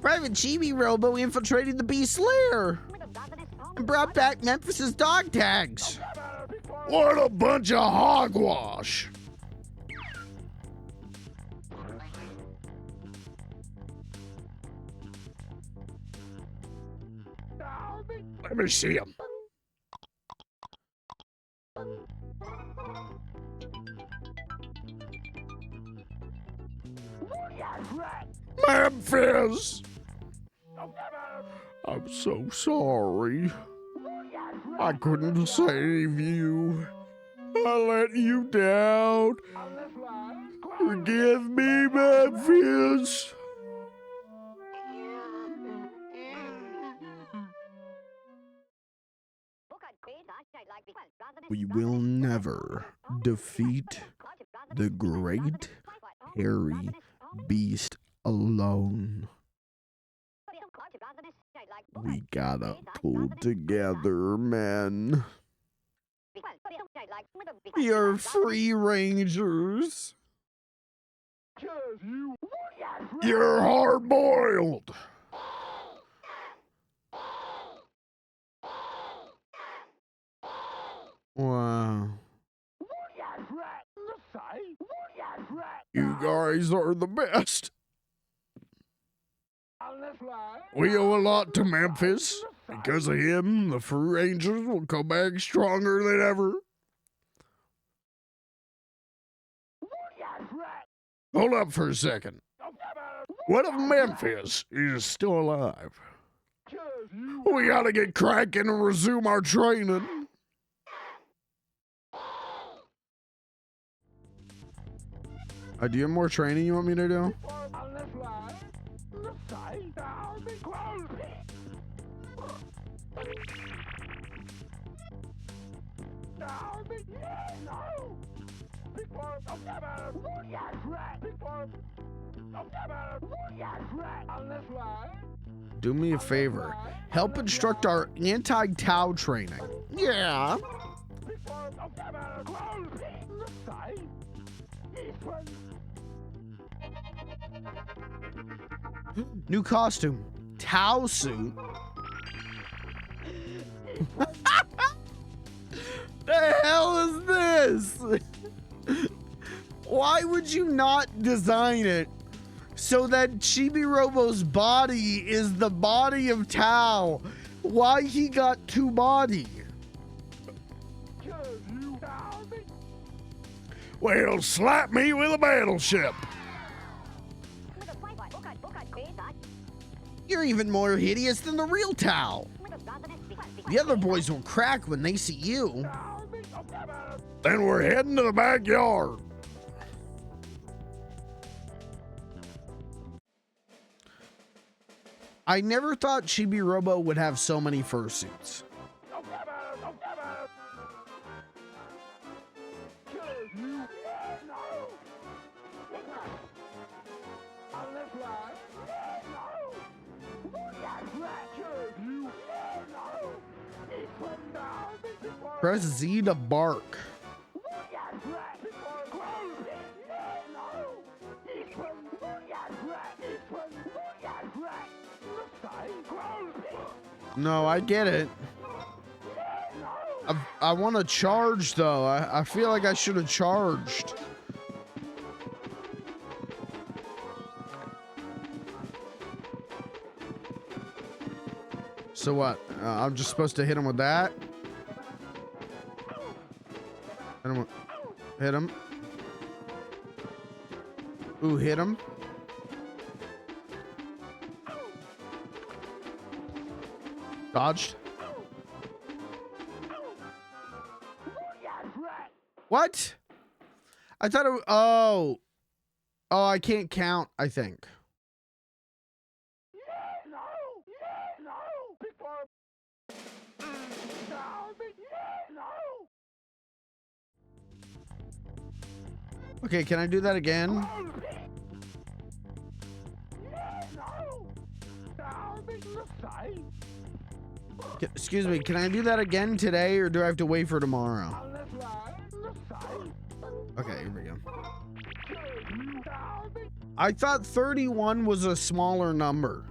Private Chibi-Robo infiltrated the Beast Lair and brought back Memphis's dog tags. What a bunch of hogwash. Let me see him. Memphis! I'm so sorry. I couldn't save you. I let you down. Forgive me, Memphis. We will never defeat the great hairy beast alone. We gotta pull together, men. You're free rangers. You're hard-boiled. Wow. You guys are the best. We owe a lot to Memphis, Because of him, the Fruit Rangers will come back stronger than ever. Hold up for a second. What if Memphis is still alive? We gotta get cracking and resume our training. Do you have more training you want me to do? Do me a favor. Help instruct our anti-Tau training. Yeah. New costume. Tau suit. The hell is this? Why would you not design it so that Chibi-Robo's body is the body of Tau? Why he got two body? Well, slap me with a battleship. You're even more hideous than the real Tau. The other boys will crack when they see you. Then we're heading to the backyard. I never thought Chibi-Robo would have so many fursuits. Press Z to bark. No, I get it. I want to charge though. I feel like I should have charged. So what? I'm just supposed to hit him with that? Hit him. Ooh, hit him. Dodged. What? I thought it. Oh, I can't count. I think. Okay, can I do that again? Excuse me, can I do that again today, or do I have to wait for tomorrow? Okay, here we go. I thought 31 was a smaller number.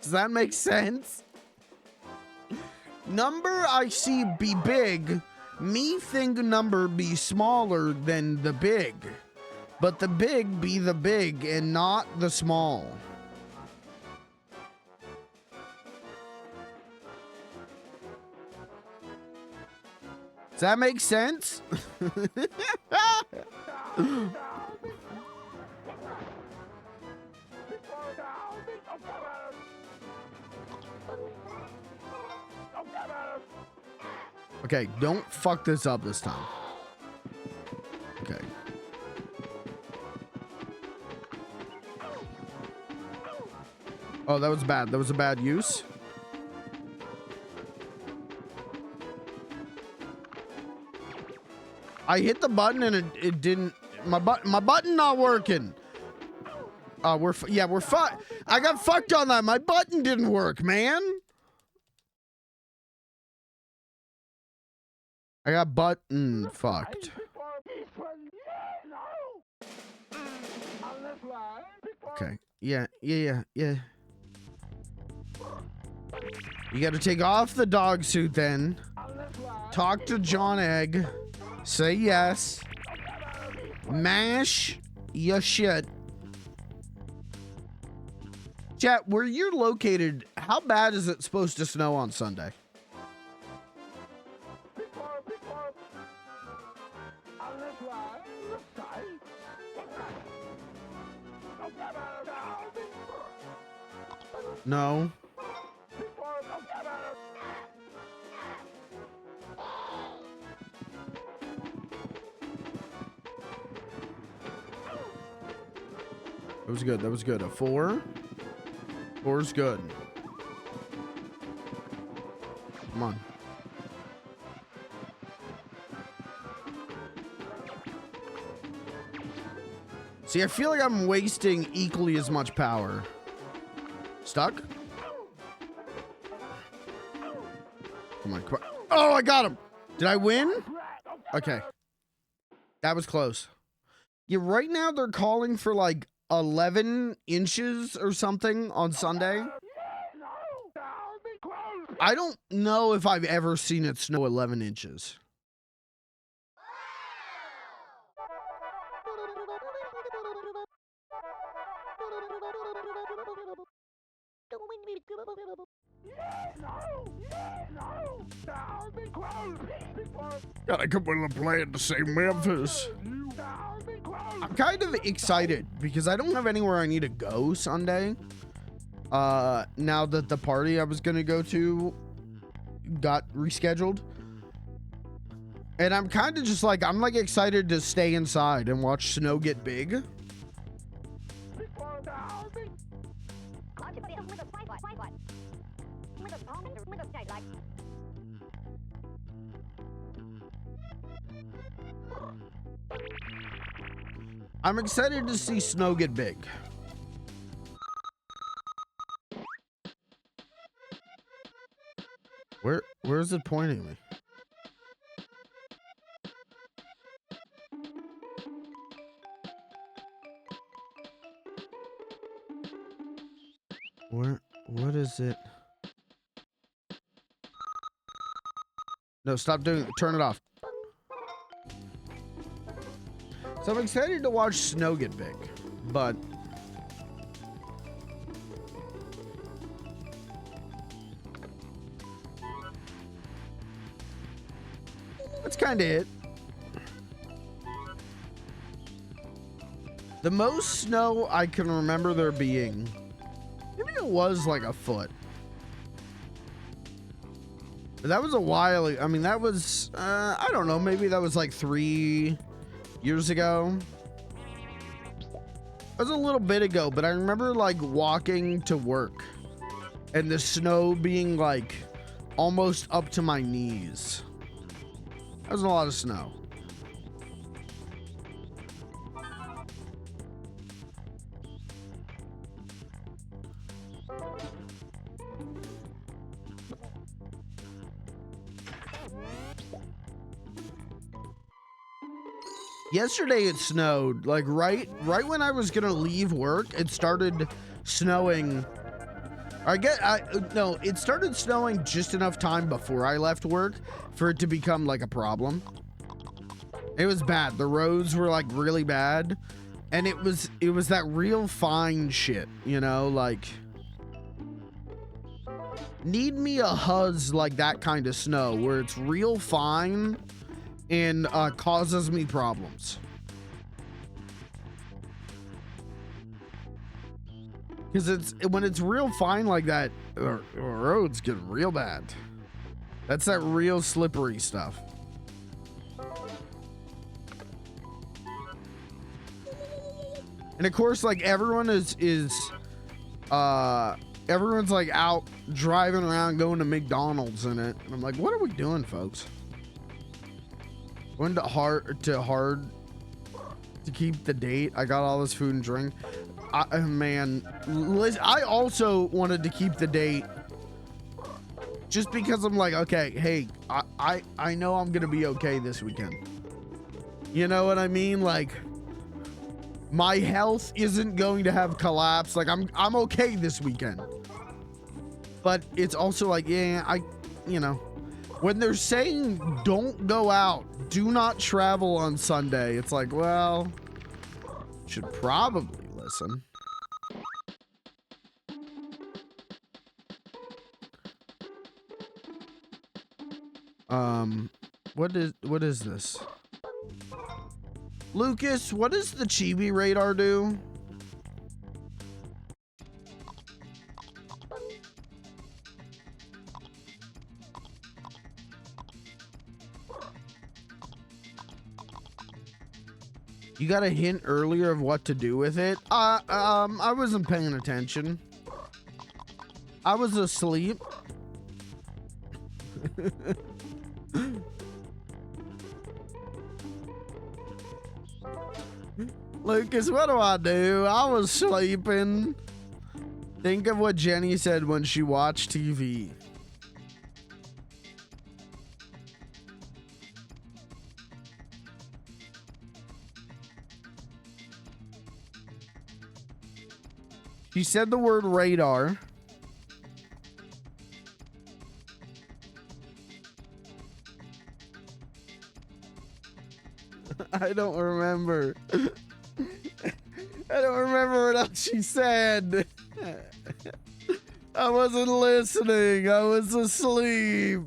Does that make sense? Number I see be big. Me think number be smaller than the big, but the big be the big and not the small. Does that make sense? Okay, don't fuck this up this time. Okay. Oh, that was bad. That was a bad use. I hit the button and it didn't. My button not working. We're fucked. I got fucked on that. My button didn't work, man. I got button fucked. Okay. Yeah. You gotta take off the dog suit then. Talk to John Egg. Say yes. Mash your shit. Chat, where you're located, how bad is it supposed to snow on Sunday? No. That was good. That was good. A 4. 4's good. Come on. See, I feel like I'm wasting equally as much power. Stuck? Come on. Oh, I got him. Did I win? Okay. That was close. Yeah, right now they're calling for like 11 inches or something on Sunday. I don't know if I've ever seen it snow 11 inches. Gotta come with a plan to save Memphis. I'm kind of excited because I don't have anywhere I need to go Sunday. Now that the party I was gonna go to got rescheduled. And I'm kind of just like, I'm like excited to stay inside and watch snow get big. I'm excited to see snow get big. Where's it pointing me? What is it? No, stop doing it. Turn it off. So I'm excited to watch snow get big, but that's kind of it. The most snow I can remember there being, maybe it was like a foot. But that was a while. I mean, that was, I don't know, maybe that was like 3 years ago. It was a little bit ago, but I remember like walking to work and the snow being like almost up to my knees. That was a lot of snow. Yesterday it snowed, like right when I was gonna leave work, it started snowing. No, it started snowing just enough time before I left work for it to become like a problem. It was bad. The roads were like really bad, and it was that real fine shit, you know, like need me a huzz like that kind of snow where it's real fine and causes me problems. Because when it's real fine like that, roads get real bad. That's that real slippery stuff. And of course, like everyone is everyone's like out driving around going to McDonald's in it. And I'm like, what are we doing, folks? Went to hard to keep the date. I got all this food and drink. Man, I also wanted to keep the date just because I'm like, okay, hey, I know I'm gonna be okay this weekend. You know what I mean? Like, my health isn't going to have collapse. Like, I'm okay this weekend. But it's also like, yeah, you know. When they're saying don't go out, do not travel on Sunday, it's like, well, should probably listen. What is this? Lucas, what does the Chibi radar do? You got a hint earlier of what to do with it? I wasn't paying attention. I was asleep. Lucas, what do I do? I was sleeping. Think of what Jenny said when she watched TV. She said the word radar. I don't remember. I don't remember what else she said. I wasn't listening. I was asleep.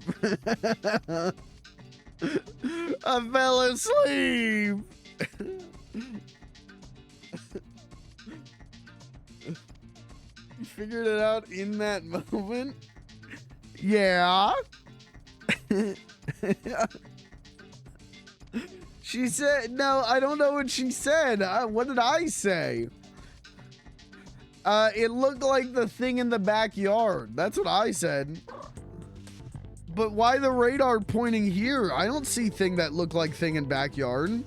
I fell asleep. You figured it out in that moment? Yeah. She said, no, I don't know what she said. What did I say? It looked like the thing in the backyard. That's what I said. But why the radar pointing here? I don't see thing that looked like thing in backyard.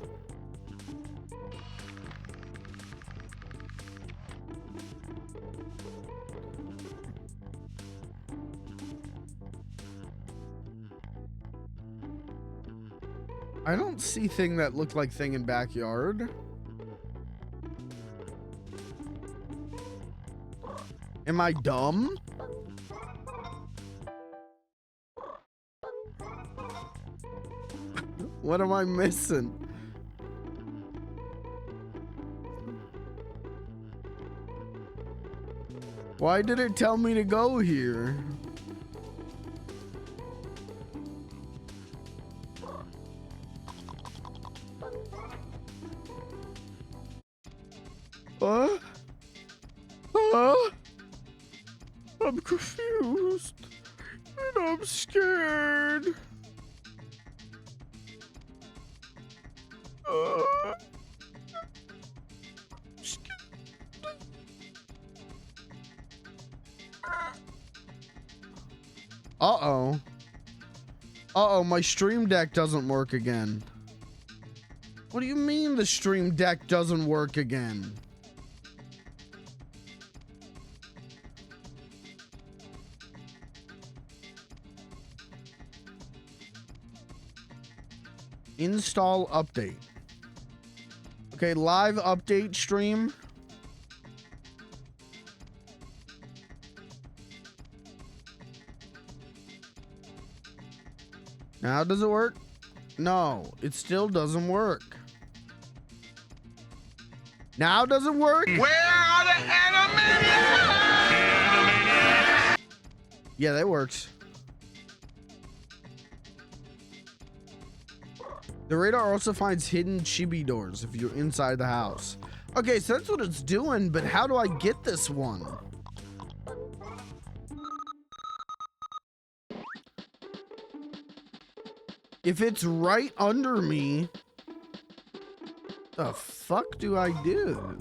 I don't see thing that looked like thing in backyard. Am I dumb? What am I missing? Why did it tell me to go here? I'm confused and I'm scared. Uh-oh. Uh-oh, my stream deck doesn't work again. What do you mean the stream deck doesn't work again? Install update. Okay, live update stream. Now does it work? No, it still doesn't work. Now does it work? Where are the Animaniacs? Yeah, that works. The radar also finds hidden chibi doors if you're inside the house. Okay, so that's what it's doing, but how do I get this one? If it's right under me, the fuck do I do?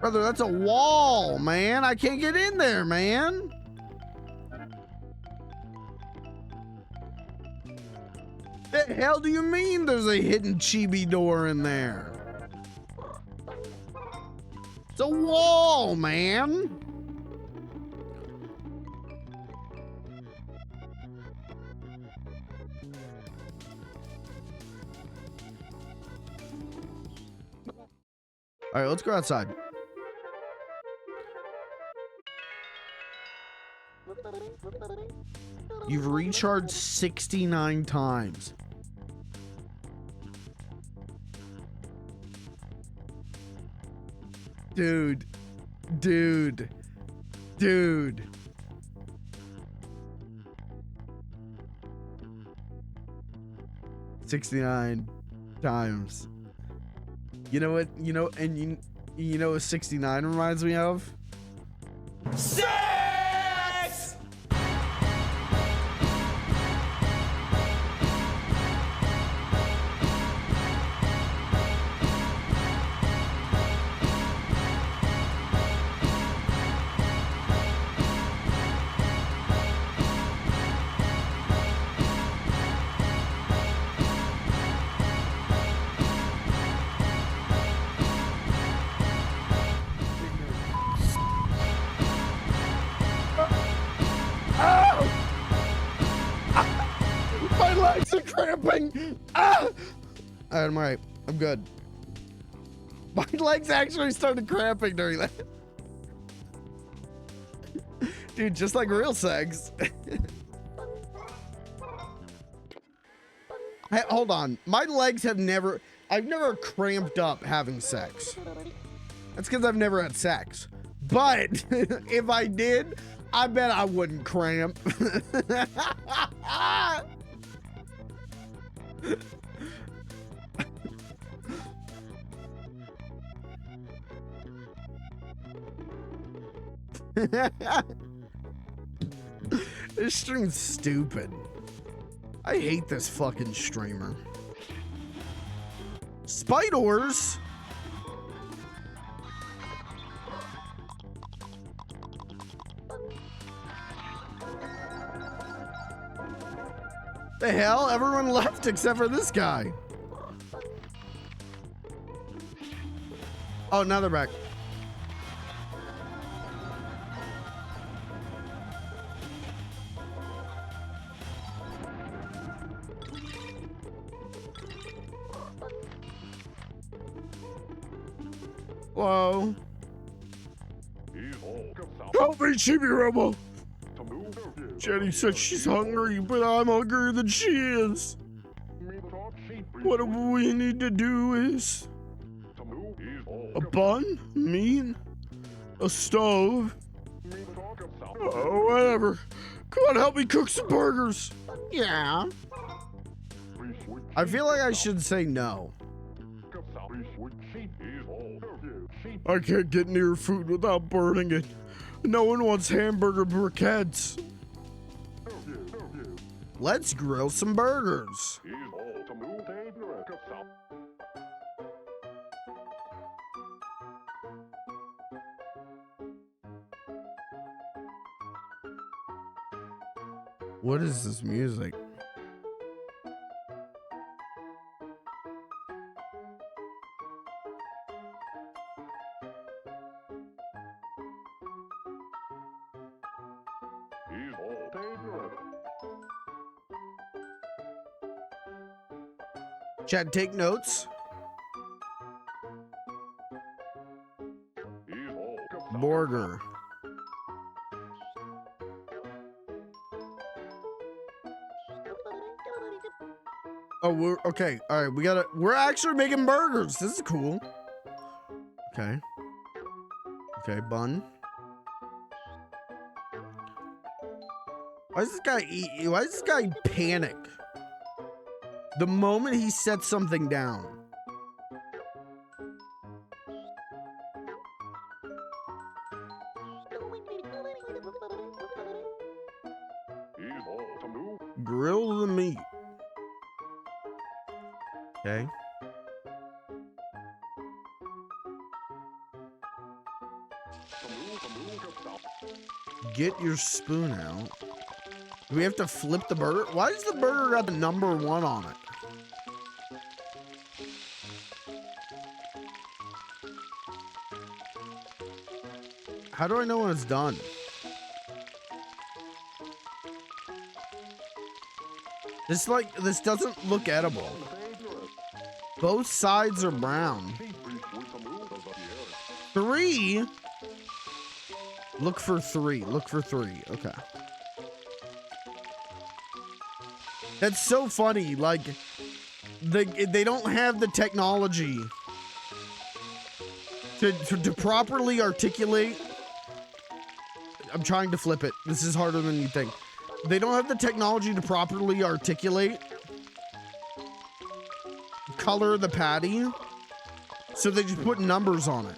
Brother, that's a wall, man. I can't get in there, man. The hell do you mean there's a hidden chibi door in there? It's a wall, man. All right, let's go outside. You've recharged 69 times. Dude. Dude. $69 times. You know what? You know, and you know what 69 reminds me of? Sex! My legs are cramping. Ah! All right, I'm all right. I'm good. My legs actually started cramping during that. Dude, just like real sex. Hey, hold on. My legs have never, I've never cramped up having sex. That's because I've never had sex. But if I did, I bet I wouldn't cramp. This stream's stupid. I hate this fucking streamer. Spiders? The hell? Everyone left except for this guy. Oh, now they're back. Whoa. Help me, Chibi-Robo. Jenny said she's hungry, but I'm hungrier than she is. What we need to do is a bun, meat, a stove. Oh, whatever. Come on, help me cook some burgers. Yeah. I feel like I should say no. I can't get near food without burning it. No one wants hamburger briquettes. Let's grill some burgers. What is this music? Chat, take notes. Burger. Oh, we're okay. All right, we're actually making burgers. This is cool. Okay. Okay, bun. Why does this guy panic the moment he sets something down? Grill the meat. Okay. Get your spoon out. Do we have to flip the burger? Why does the burger got the number 1 on it? How do I know when it's done? This doesn't look edible. Both sides are brown. 3? Look for 3. Look for 3. Okay. That's so funny. Like, they don't have the technology to properly articulate I'm trying to flip it. This is harder than you think. They don't have the technology to properly articulate color of the patty, so they just put numbers on it.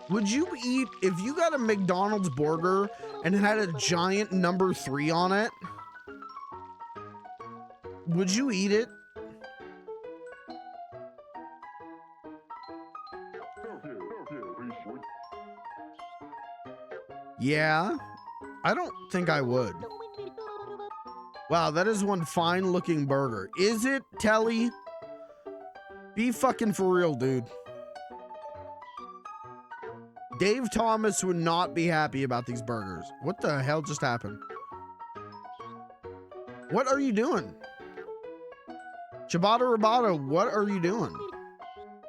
Would you eat, if you got a McDonald's burger and it had a giant number 3 on it, would you eat it? Yeah, I don't think I would. Wow, that is one fine looking burger. Is it, Telly? Be fucking for real, dude. Dave Thomas would not be happy about these burgers. What the hell just happened? What are you doing? Ciabatta Rabata, what are you doing?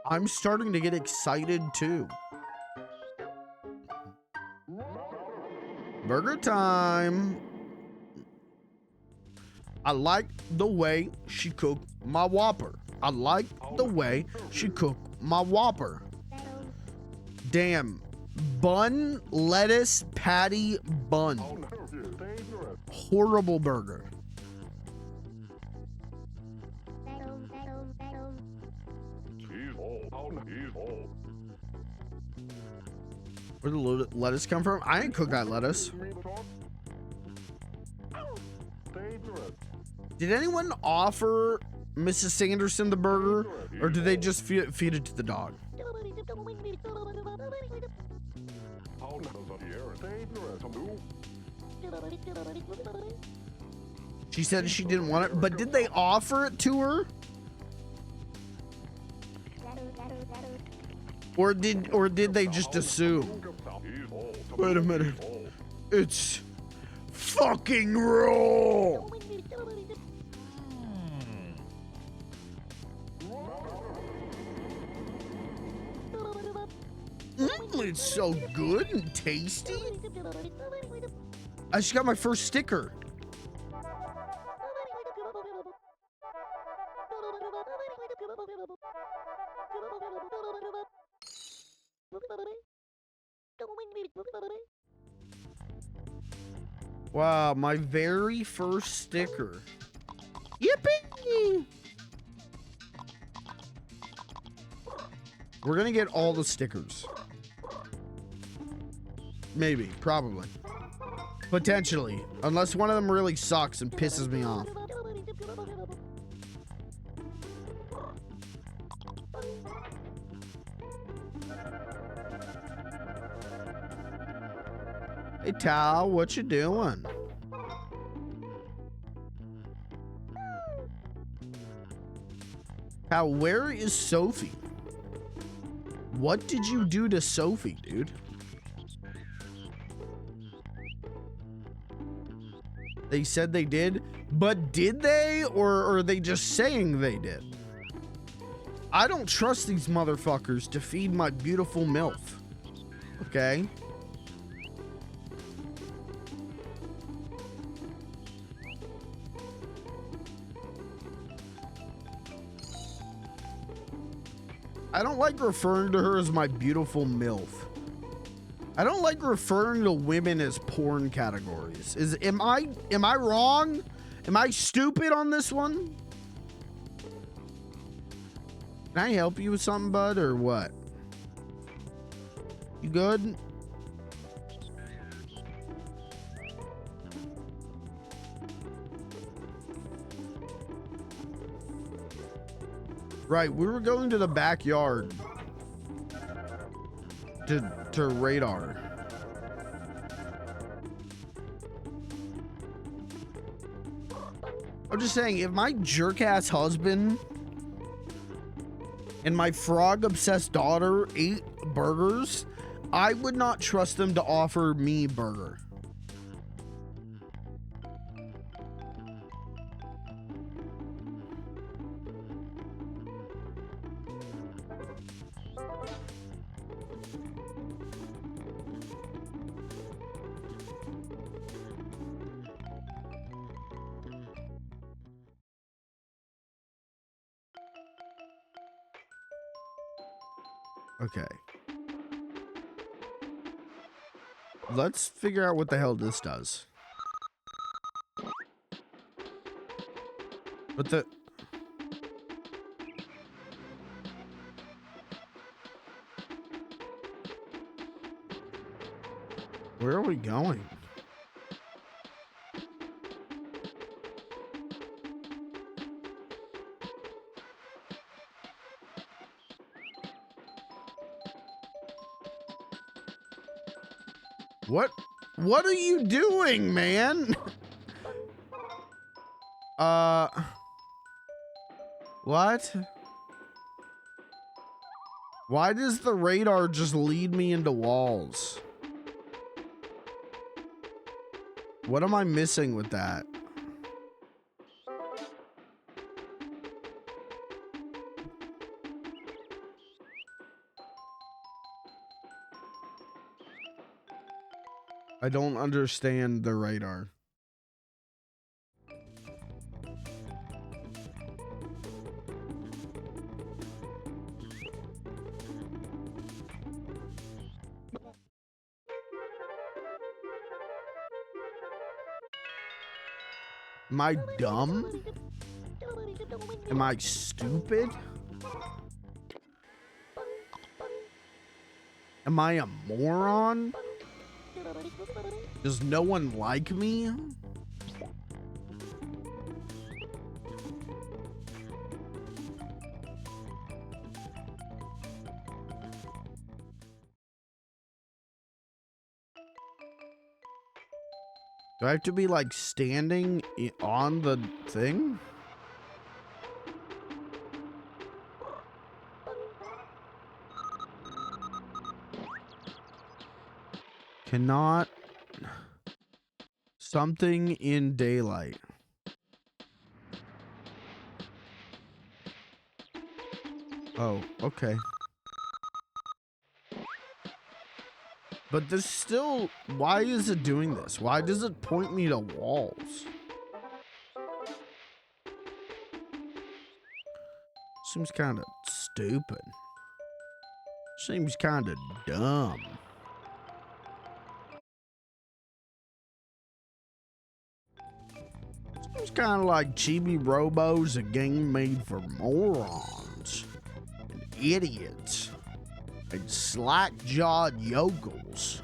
I'm starting to get excited too. Burger time. I like the way she cooked my Whopper. I like the way she cooked my Whopper. Damn. Bun, lettuce, patty, bun. Horrible burger. Where did the lettuce come from? I ain't cooked that lettuce. Did anyone offer Mrs. Sanderson the burger, or did they just feed it to the dog? She said she didn't want it, but did they offer it to her? Or did they just assume? Wait a minute. It's fucking raw. It's so good and tasty. I just got my first sticker. Wow, my very first sticker. Yippee! We're gonna get all the stickers. Maybe, probably. Potentially. Unless one of them really sucks and pisses me off. Hey, Tal, what you doing? Tal, where is Sophie? What did you do to Sophie, dude? They said they did, but did they? Or are they just saying they did? I don't trust these motherfuckers to feed my beautiful MILF. Okay? I don't like referring to her as my beautiful MILF. I don't like referring to women as porn categories. Am I wrong? Am I stupid on this one? Can I help you with something, bud, or what? You good? Right, we were going to the backyard to radar. I'm just saying, if my jerk-ass husband and my frog-obsessed daughter ate burgers, I would not trust them to offer me burger. Okay. Let's figure out what the hell this does. What the... Where are we going? What are you doing, man? What? Why does the radar just lead me into walls? What am I missing with that? I don't understand the radar. Am I dumb? Am I stupid? Am I a moron? Does no one like me? Do I have to be like standing on the thing? Cannot. Something in daylight. Oh, okay. But there's still, why is it doing this? Why does it point me to walls? Seems kind of stupid. Seems kind of dumb. Seems kind of like Chibi-Robo's a game made for morons and idiots and slack-jawed yokels.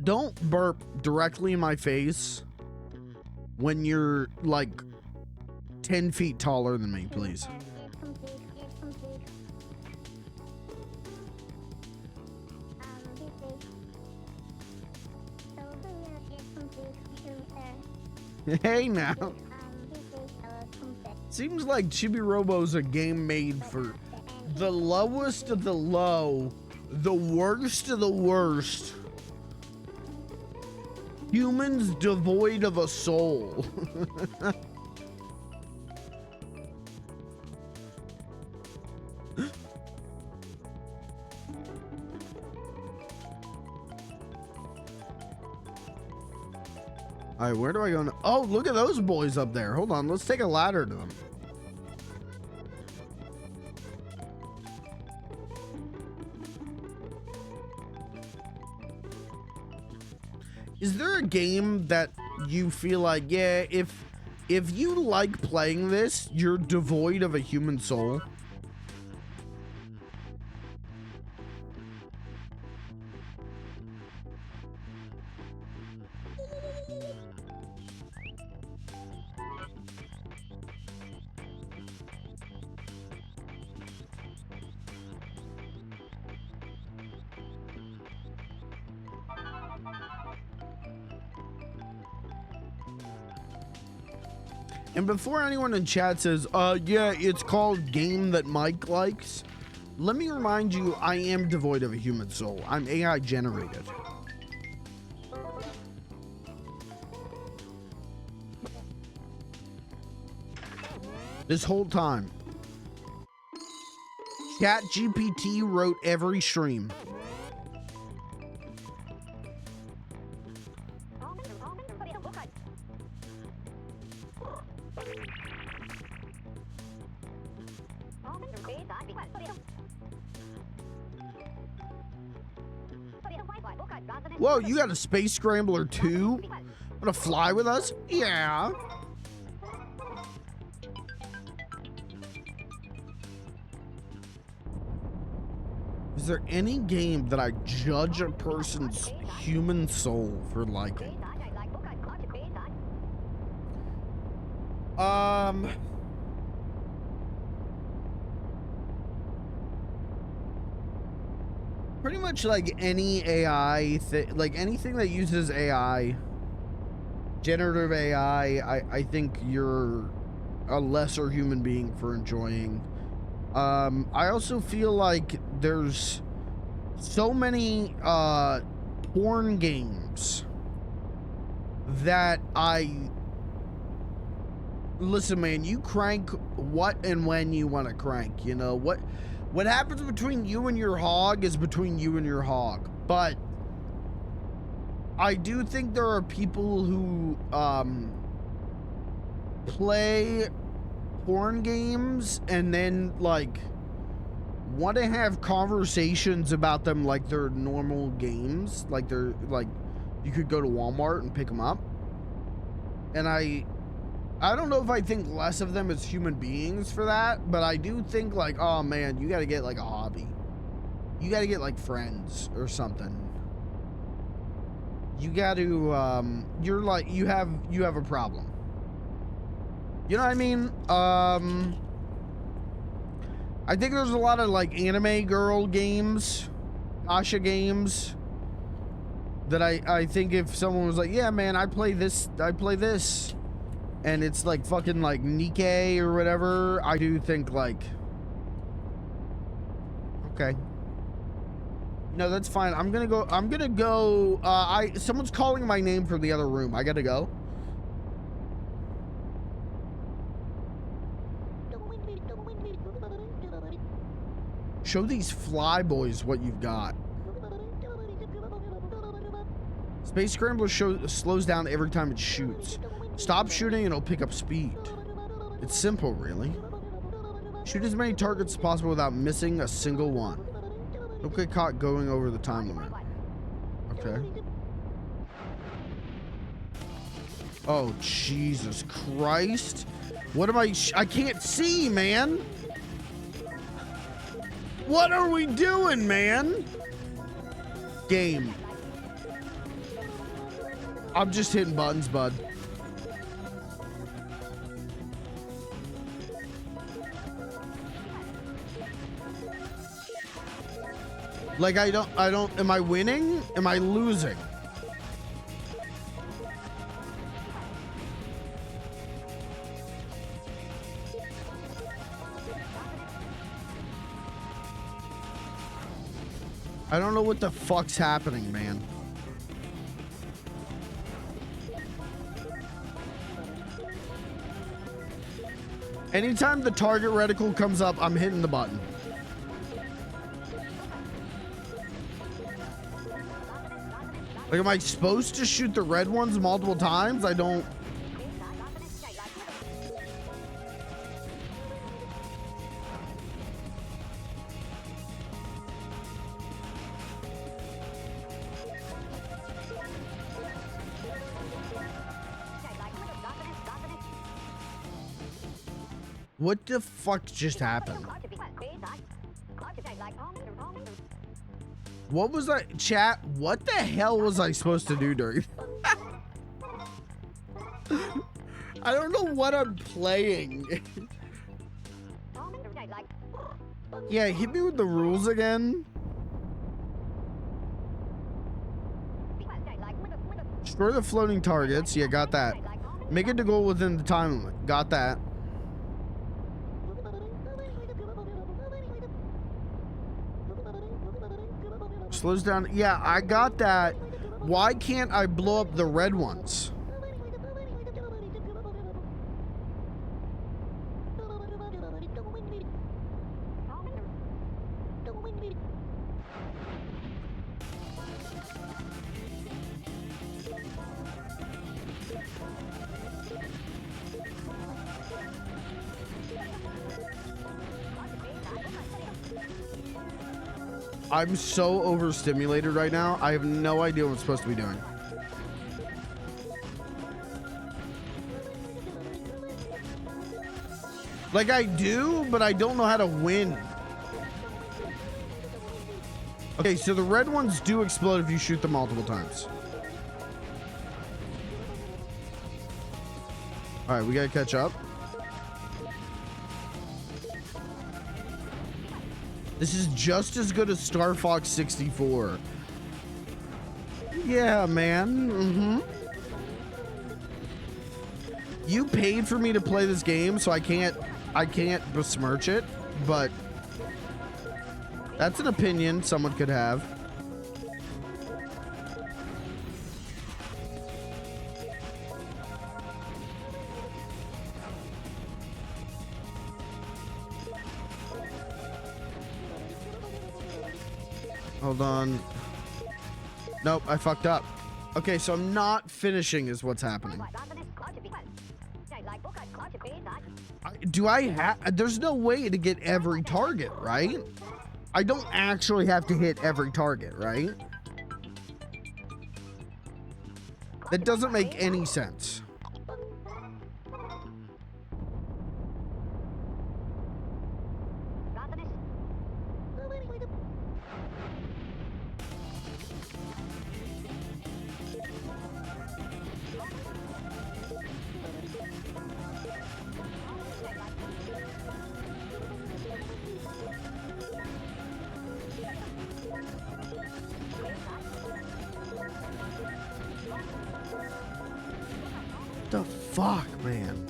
Don't burp directly in my face when you're like 10 feet taller than me, please. Hey now. Seems like Chibi-Robo's a game made for the lowest of the low, the worst of the worst. Humans devoid of a soul. All right, where do I go now? Oh, look at those boys up there. Hold on, let's take a ladder to them. Is there a game that you feel like, yeah, if you like playing this, you're devoid of a human soul? And before anyone in chat says, yeah, it's called game that Mike likes, let me remind you, I am devoid of a human soul. I'm AI generated. This whole time. ChatGPT wrote every stream. Whoa, you got a space scrambler too? Wanna fly with us? Yeah. Is there any game that I judge a person's human soul for liking? Pretty much like any AI like anything that uses AI, generative AI, I think you're a lesser human being for enjoying. I also feel like there's so many porn games that listen, man, you crank what and when you want to crank, you know what happens between you and your hog is between you and your hog. But I do think there are people who play porn games and then like want to have conversations about them like they're normal games, like they're like you could go to Walmart and pick them up. And I don't know if I think less of them as human beings for that, but I do think like, oh man, you got to get like a hobby. You got to get like friends or something. You got to you're like you have a problem. You know what I mean? I think there's a lot of like anime girl games, Asha games that I think if someone was like, yeah man, I play this, and it's like fucking like Nikkei or whatever, I do think like, okay, no, that's fine. I'm gonna go. Someone's calling my name from the other room. I gotta go. Show these fly boys what you've got. Space Scrambler slows down every time it shoots. Stop shooting and it'll pick up speed. It's simple, really. Shoot as many targets as possible without missing a single one. Don't get caught going over the time limit. Okay. Oh, Jesus Christ. What am I can't see, man. What are we doing, man? Game. I'm just hitting buttons, bud. Like, am I winning? Am I losing? I don't know what the fuck's happening, man. Anytime the target reticle comes up, I'm hitting the button. Like, am I supposed to shoot the red ones multiple times? I don't. What the fuck just happened? What was I, chat? What the hell was I supposed to do during? I don't know what I'm playing. Yeah, hit me with the rules again. Destroy the floating targets. Yeah, got that. Make it to goal within the time limit. Got that. Slows down. Yeah, I got that. Why can't I blow up the red ones? I'm so overstimulated right now. I have no idea what I'm supposed to be doing. Like I do, but I don't know how to win. Okay, so the red ones do explode if you shoot them multiple times. All right, we gotta catch up. This is just as good as Star Fox 64. Yeah, man. You paid for me to play this game, so I can't besmirch it, but that's an opinion someone could have. Hold on. Nope, I fucked up. Okay, so I'm not finishing is what's happening. Do I have... There's no way to get every target, right? I don't actually have to hit every target, right? That doesn't make any sense. The fuck, man?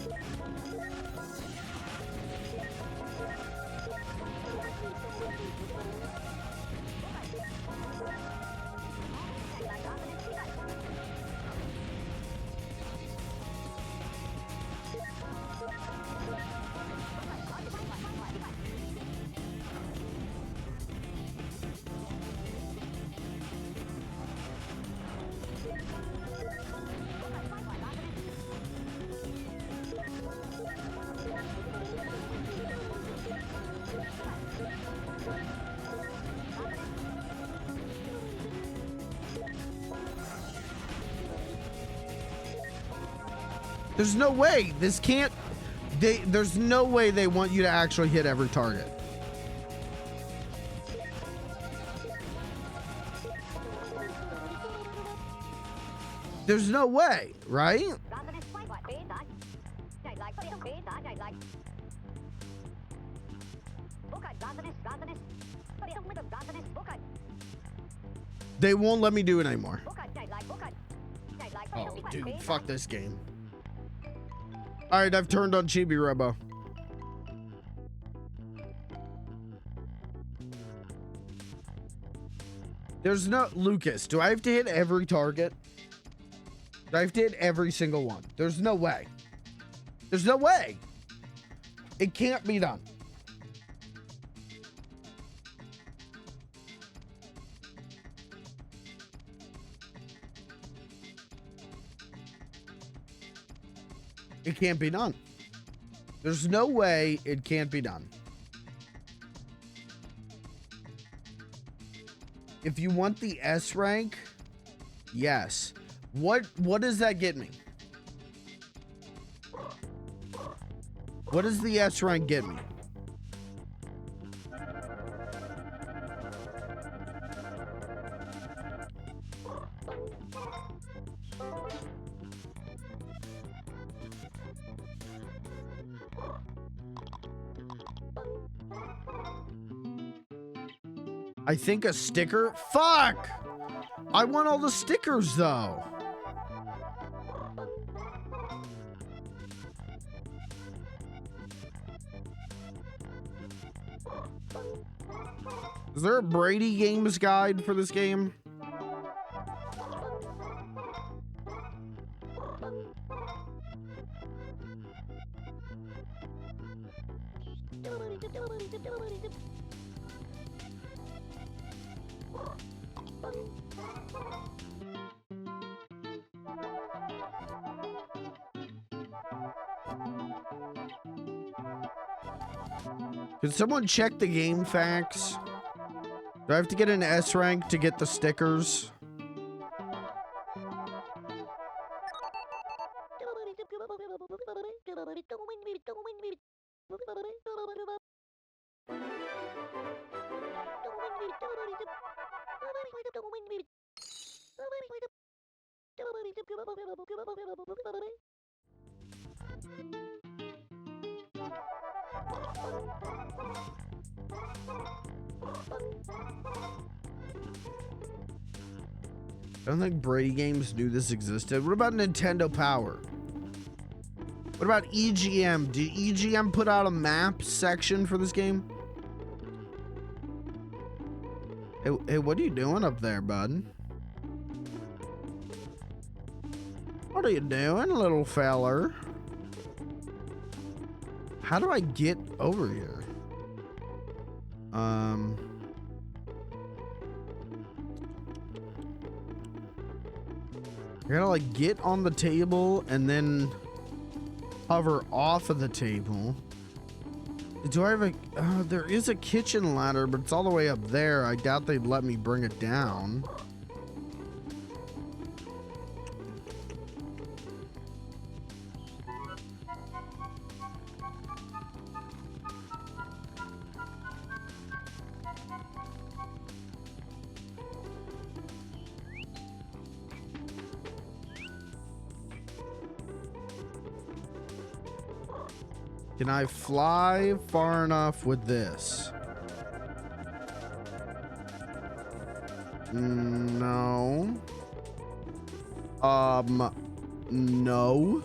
There's no way. This can't... There's no way they want you to actually hit every target. There's no way, right? They won't let me do it anymore. Oh, dude, fuck this game. All right, I've turned on Chibi-Robo. There's no... Lucas, do I have to hit every target? Do I have to hit every single one? There's no way. There's no way. It can't be done. It can't be done. There's no way it can't be done. If you want the S rank, yes. What does that get me? What does the S rank get me? I think a sticker? Fuck! I want all the stickers, though. Is there a Brady Games guide for this game? Could someone check the game facts? Do I have to get an S rank to get the stickers? I don't think Brady Games knew this existed. What about Nintendo Power? What about EGM? Did EGM put out a map section for this game? Hey, what are you doing up there, bud? What are you doing, little feller? How do I get over here? I gotta like get on the table and then hover off of the table. Do I have a, there is a kitchen ladder, but it's all the way up there. I doubt they'd let me bring it down. Can I fly far enough with this? No. No.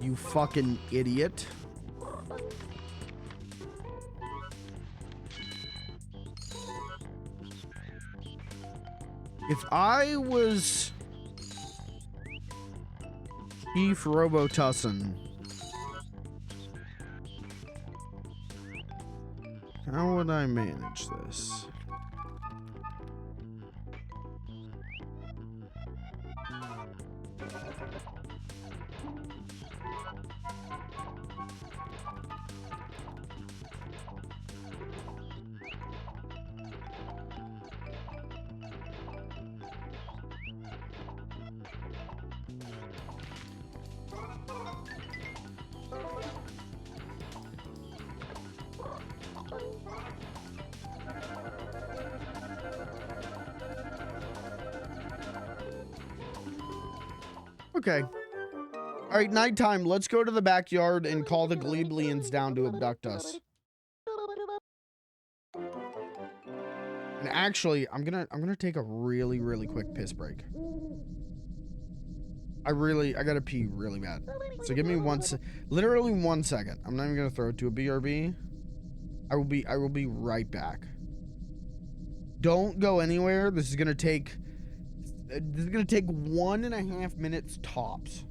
You fucking idiot. If I was Chibi-Robo, how would I manage this? Okay. All right, nighttime. Let's go to the backyard and call the Gleeblians down to abduct us. And actually, I'm gonna take a really quick piss break. I gotta pee really bad. So give me literally 1 second. I'm not even gonna throw it to a BRB. I will be right back. Don't go anywhere. This is gonna take 1.5 minutes tops.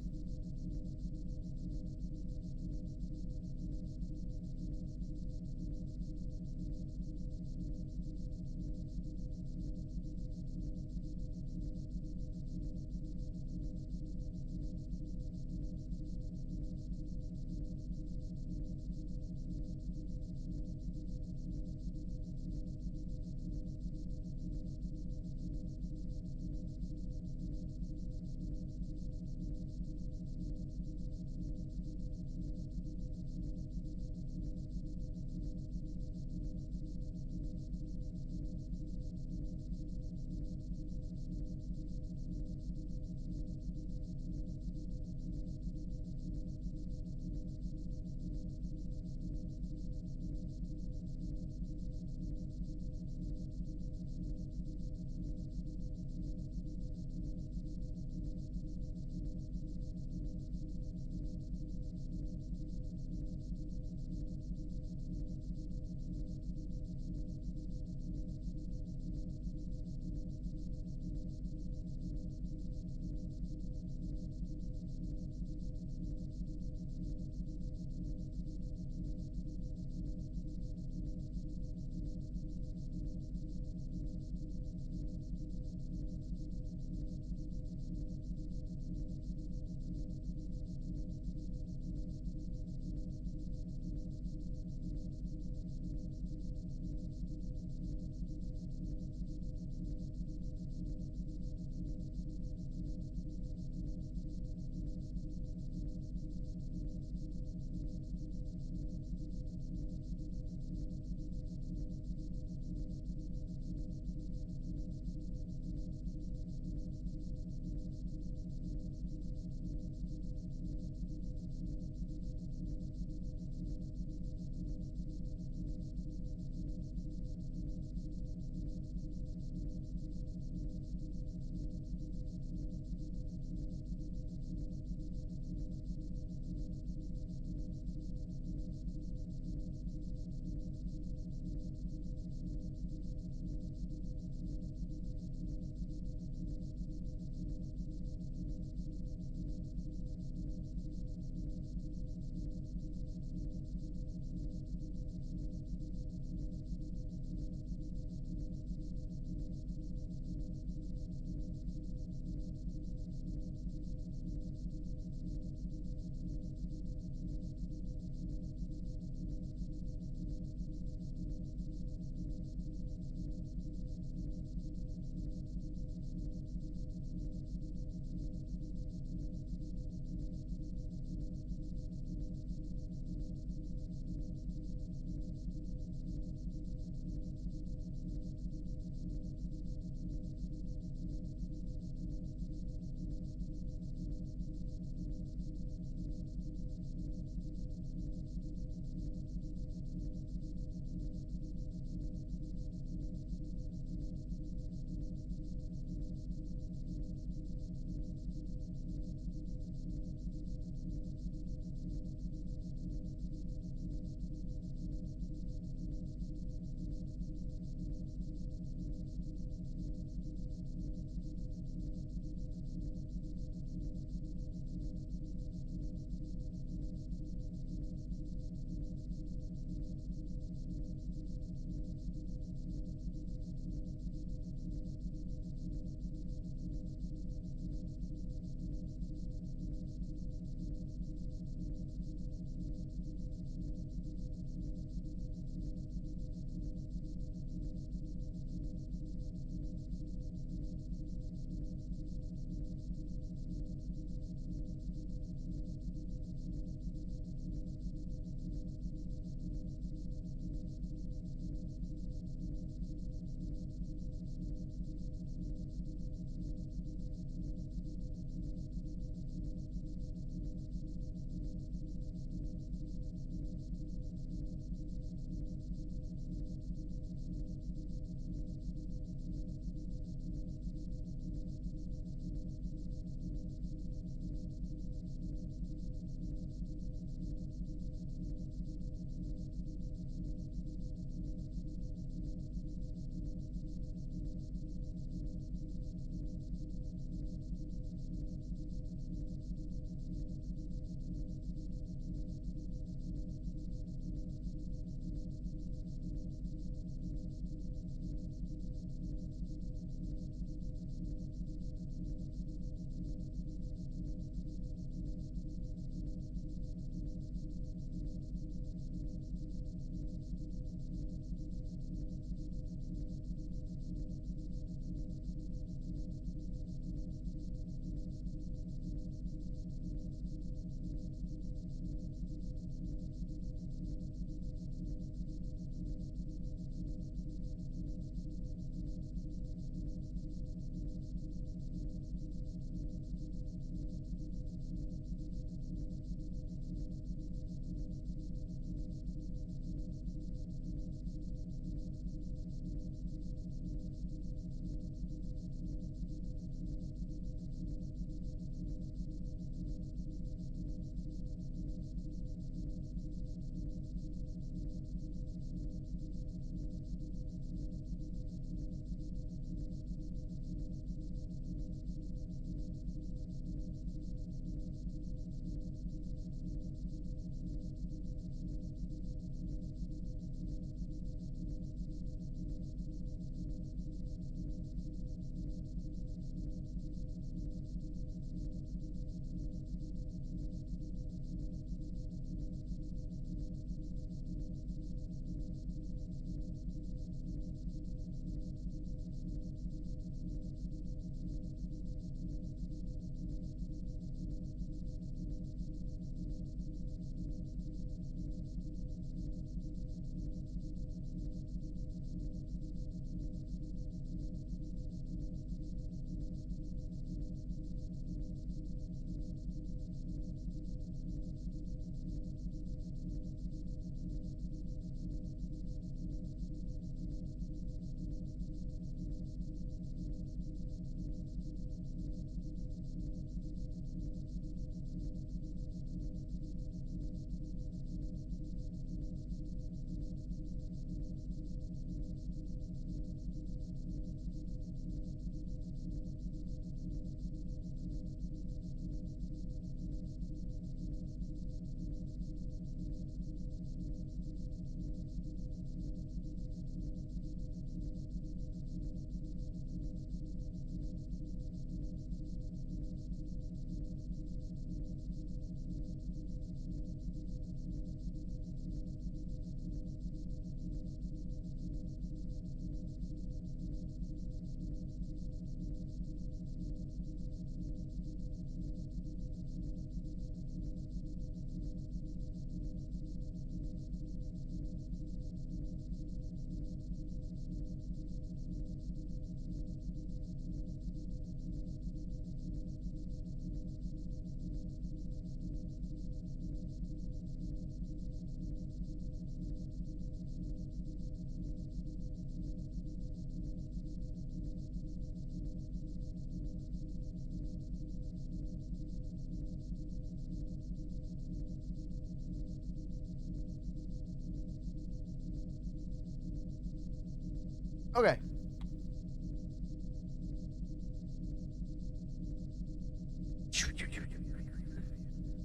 Okay.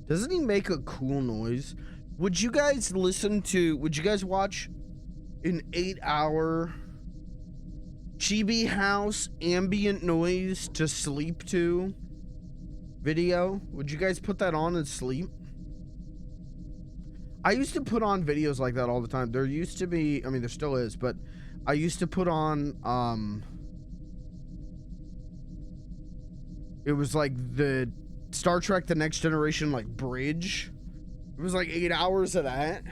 Doesn't he make a cool noise? Would you guys watch an 8-hour Chibi House ambient noise to sleep to video? Would you guys put that on and sleep? I used to put on videos like that all the time. There used to be, I mean, there still is, but I used to put on, it was like the Star Trek The Next Generation, like, bridge. It was like 8 hours of that.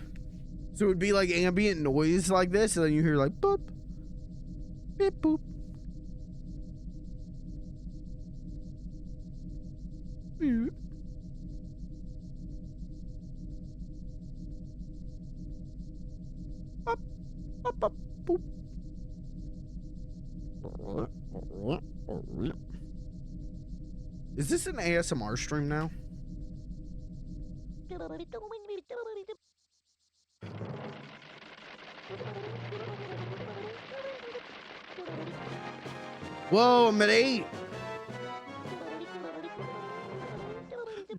So it would be like ambient noise like this, and then you hear like, boop, beep, boop. Beep. Up, up, up, boop. Is this an ASMR stream now? Whoa, I'm at 8.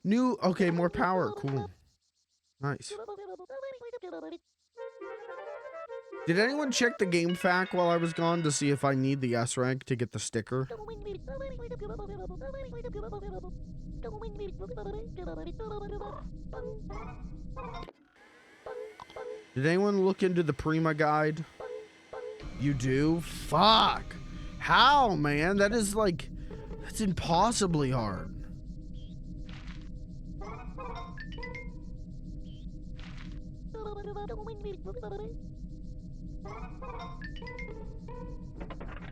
New, okay, more power, cool. Nice. Did anyone check the game fact while I was gone to see if I need the S rank to get the sticker? Did anyone look into the Prima guide? You do? Fuck. How, man? That is like, that's impossibly hard.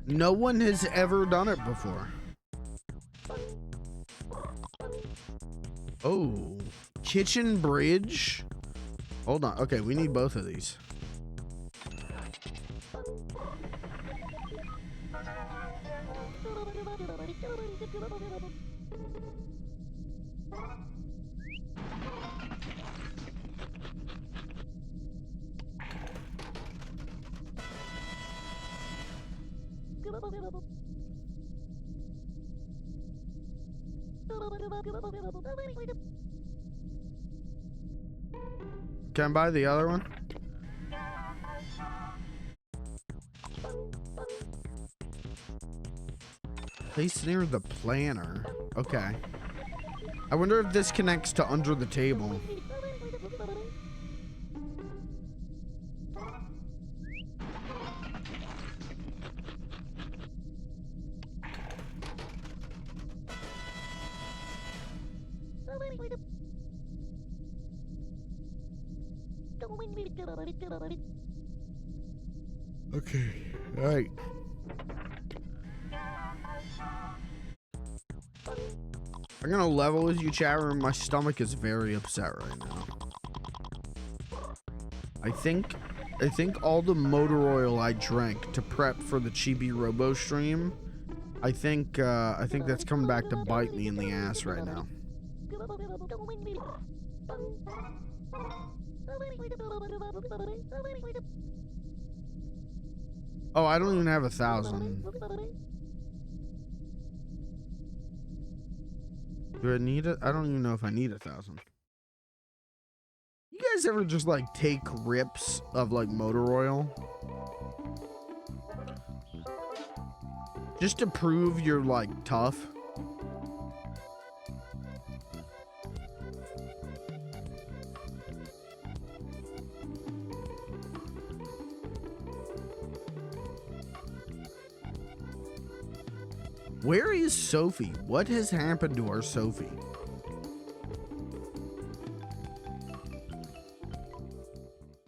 No one has ever done it before. Oh, kitchen bridge. Hold on. Okay, we need both of these. Can I buy the other one? Place near the planner. Okay. I wonder if this connects to under the table. Okay, all right. I'm gonna level with you, chat room. My stomach is very upset right now. I think all the motor oil I drank to prep for the Chibi-Robo stream, I think that's coming back to bite me in the ass right now. Oh, I don't even have 1,000. Do I need it? I don't even know if I need 1,000. You guys ever just like take rips of like motor oil? Just to prove you're like tough? Where is Sophie? What has happened to our Sophie?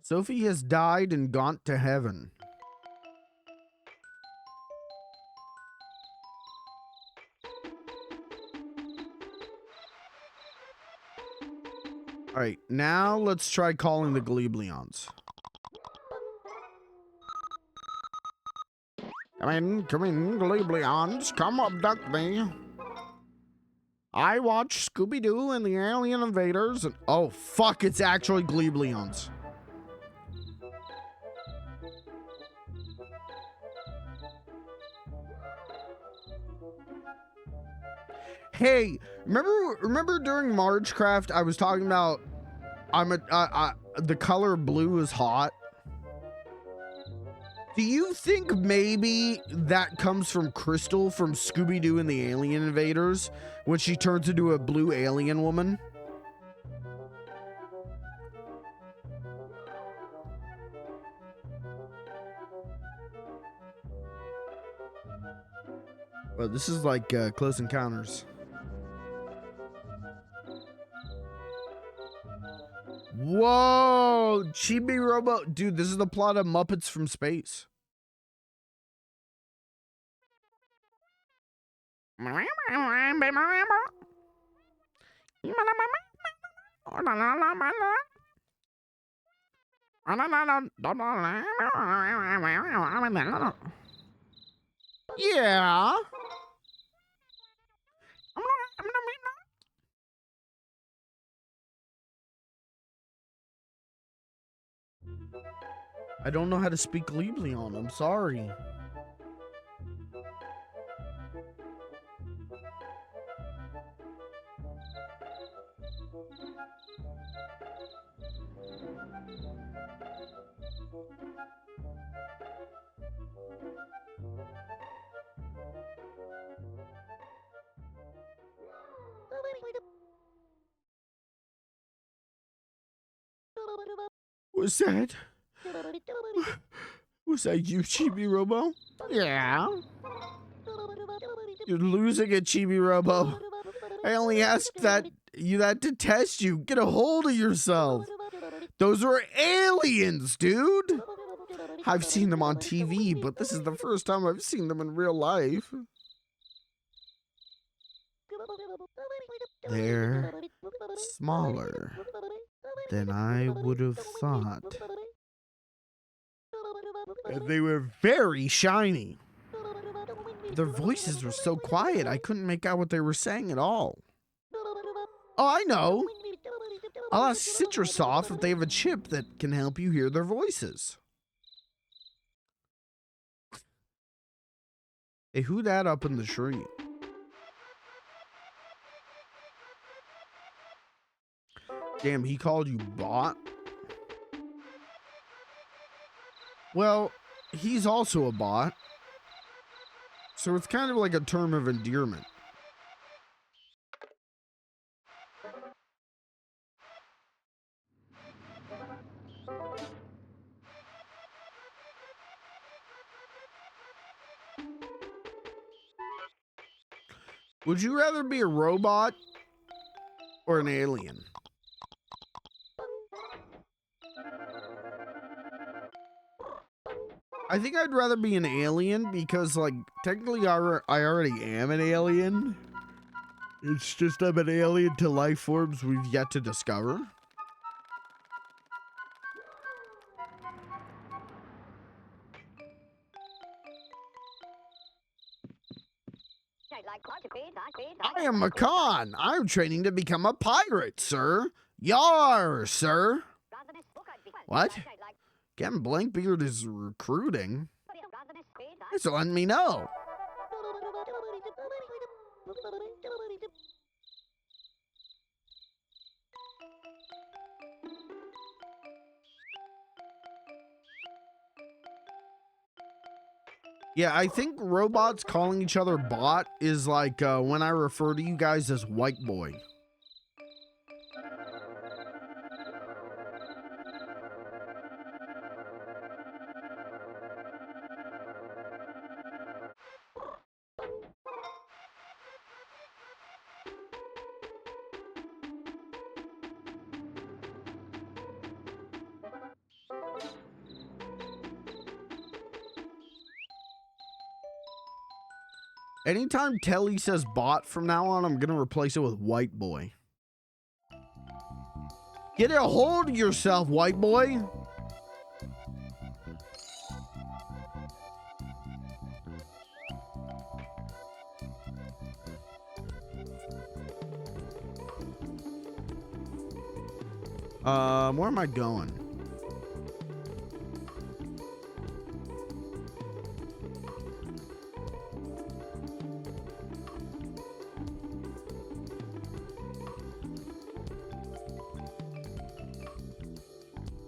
Sophie has died and gone to heaven. All right, now let's try calling the Gleebleons. Come in, Gleebleons. Come abduct me. I watch Scooby-Doo and the Alien Invaders and... Oh, fuck, it's actually Gleebleons. Hey, remember during Marchcraft I was talking about the color blue is hot? Do you think maybe that comes from Crystal from Scooby-Doo and the Alien Invaders when she turns into a blue alien woman? Well, this is like Close Encounters. Whoa, Chibi-Robo. Dude, this is the plot of Muppets from Space. Yeah. I don't know how to speak Libleon. I'm sorry. Was that? Was that you, Chibi-Robo? Yeah. You're losing it, Chibi-Robo. I only asked you that to test you. Get a hold of yourself. Those are aliens, dude. I've seen them on TV, but this is the first time I've seen them in real life. They're smaller than I would have thought. And they were very shiny. Their voices were so quiet, I couldn't make out what they were saying at all. Oh, I know. I'll ask Citrosoft if they have a chip that can help you hear their voices. Hey, who that up in the tree? Damn, he called you bot? Well, he's also a bot. So it's kind of like a term of endearment. Would you rather be a robot or an alien? I think I'd rather be an alien because, like, technically I already am an alien. It's just I'm an alien to life forms we've yet to discover. I am Macan. I'm training to become a pirate, sir. Yar, sir. What? Captain Blankbeard is recruiting. It's letting me know. Yeah, I think robots calling each other bot is like when I refer to you guys as white boy. Anytime Telly says bot from now on, I'm gonna replace it with white boy. Get a hold of yourself, white boy. Where am I going?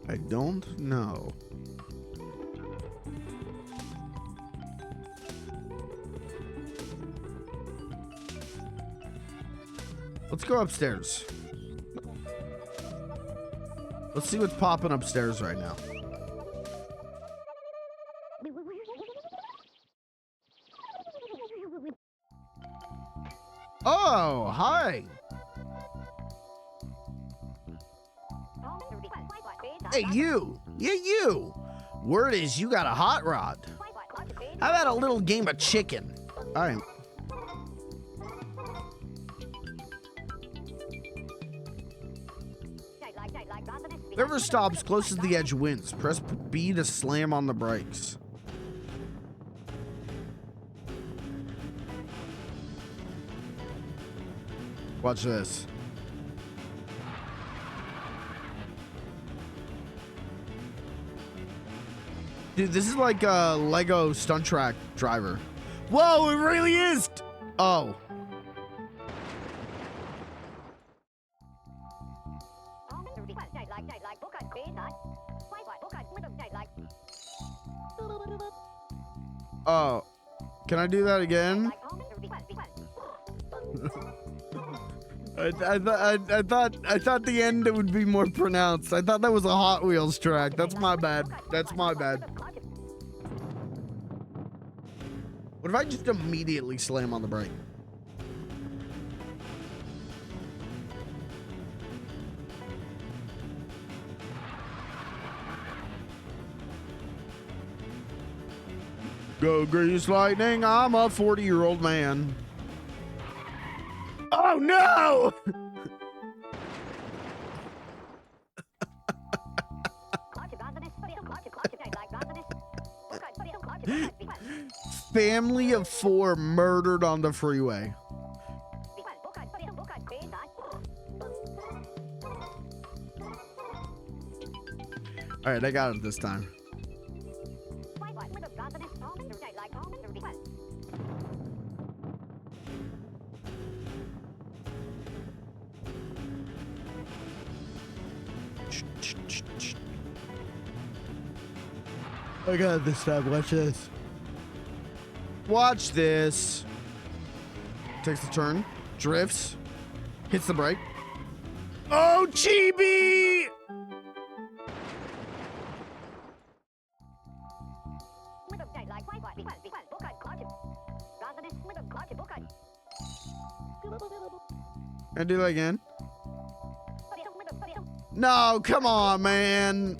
I don't know. Let's go upstairs. Let's see what's popping upstairs right now. Oh, hi. Hey, you. Yeah, you. Word is you got a hot rod. How about a little game of chicken? All right. Whoever stops closest to the edge wins. Press B to slam on the brakes. Watch this. Dude, this is like a Lego stunt track driver. Whoa, it really is. Oh. Oh. Can I do that again? I thought the end would be more pronounced. I thought that was a Hot Wheels track. That's my bad. That's my bad. What if I just immediately slam on the brake? Go grease lightning, I'm a 40-year-old man. Oh no! Family of 4 murdered on the freeway. All right, I got it this time. I got it this time. Watch this. Watch this. Takes the turn, drifts, hits the brake. Oh, Chibi! Can I do that again? No, come on, man.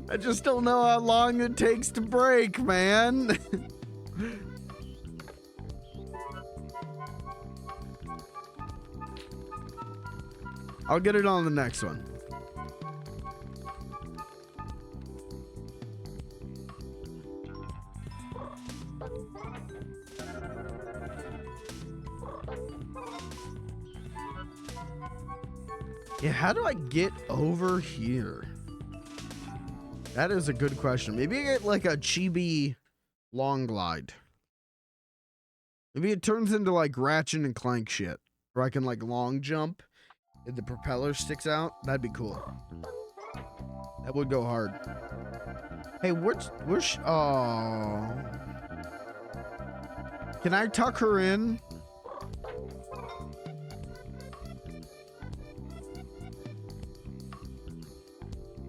I just don't know how long it takes to brake, man. I'll get it on the next one. Yeah, how do I get over here? That is a good question. Maybe I get like a Chibi long glide. Maybe it turns into like Ratchet and Clank shit. Where I can like long jump and the propeller sticks out. That'd be cool. That would go hard. Hey, where's oh. Can I tuck her in?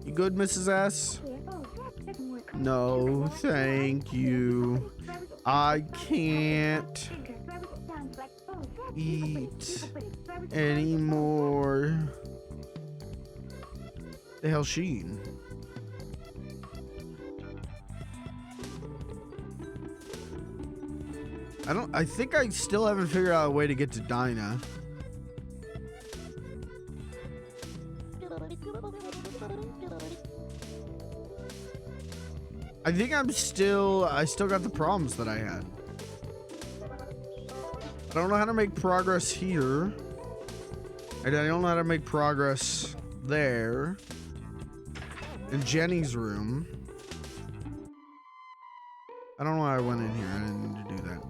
You good, Mrs. S? No, thank you. I can't eat anymore. The hell she eating? I think I still haven't figured out a way to get to Dinah. I think I still got the problems that I had. I don't know how to make progress here. And I don't know how to make progress there. In Jenny's room. I don't know why I went in here. I didn't need to do that.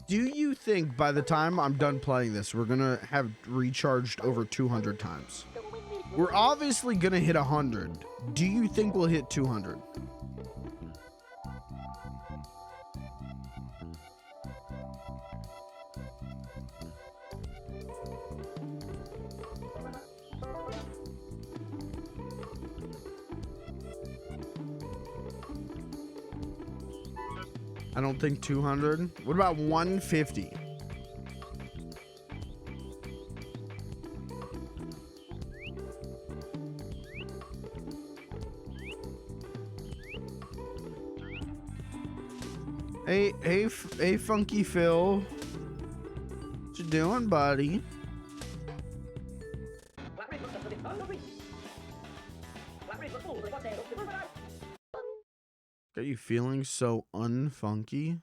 Do you think by the time I'm done playing this, we're gonna have recharged over 200 times? We're obviously gonna hit 100. Do you think we'll hit 200? I don't think 200. What about 150? Hey, Funky Phil. What you doing, buddy? Are you feeling so unfunky?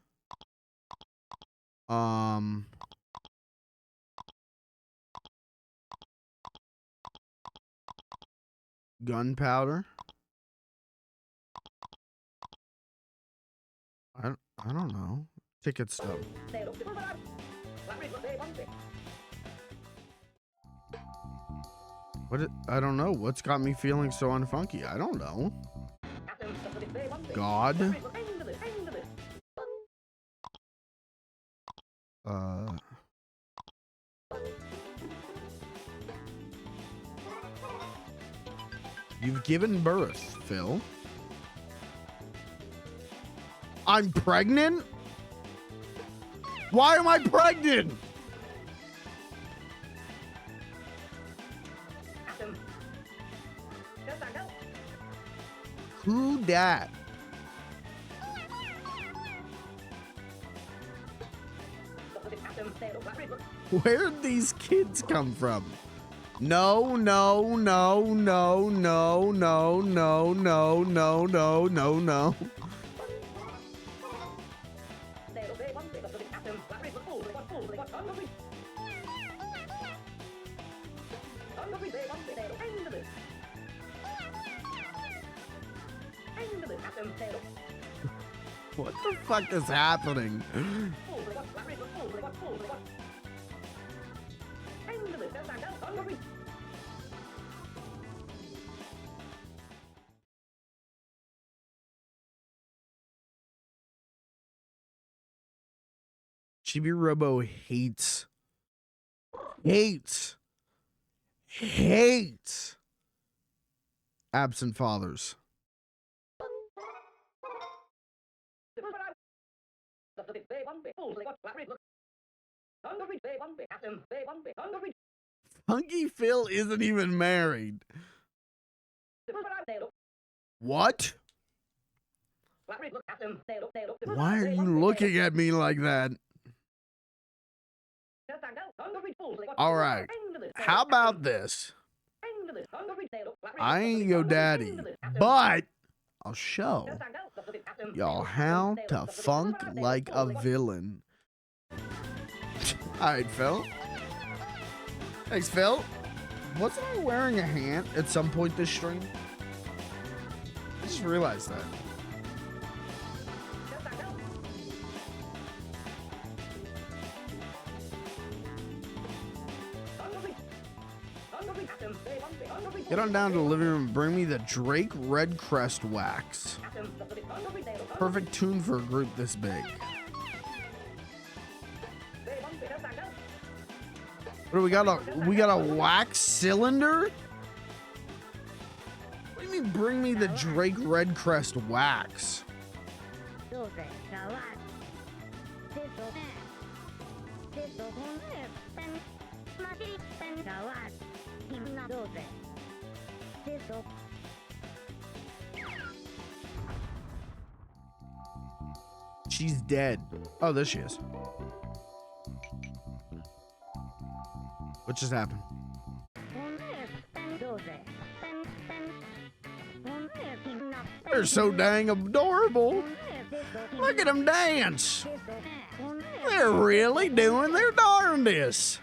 Gunpowder? I don't know. Ticket stub. I don't know. What's got me feeling so unfunky? I don't know. God. You've given birth, Phil. I'm pregnant? Why am I pregnant? Who dat? Where'd these kids come from? No, no, no, no, no, no, no, no, no, no, no, no. What the fuck is happening? Chibi-Robo hates absent fathers. Funky Phil isn't even married. What? Why are you looking at me like that? All right. How about this? I ain't your daddy, but I'll show y'all how to funk like a villain. All right, Phil. Thanks, Phil. Wasn't I wearing a hat at some point this stream? I just realized that. Get on down to the living room and bring me the Drake Red Crest wax. Perfect tune for a group this big. What do we got? We got a wax cylinder? What do you mean bring me the Drake Red Crest wax? She's dead. Oh, there she is. What just happened? They're so dang adorable. Look at them dance. They're really doing their darndest.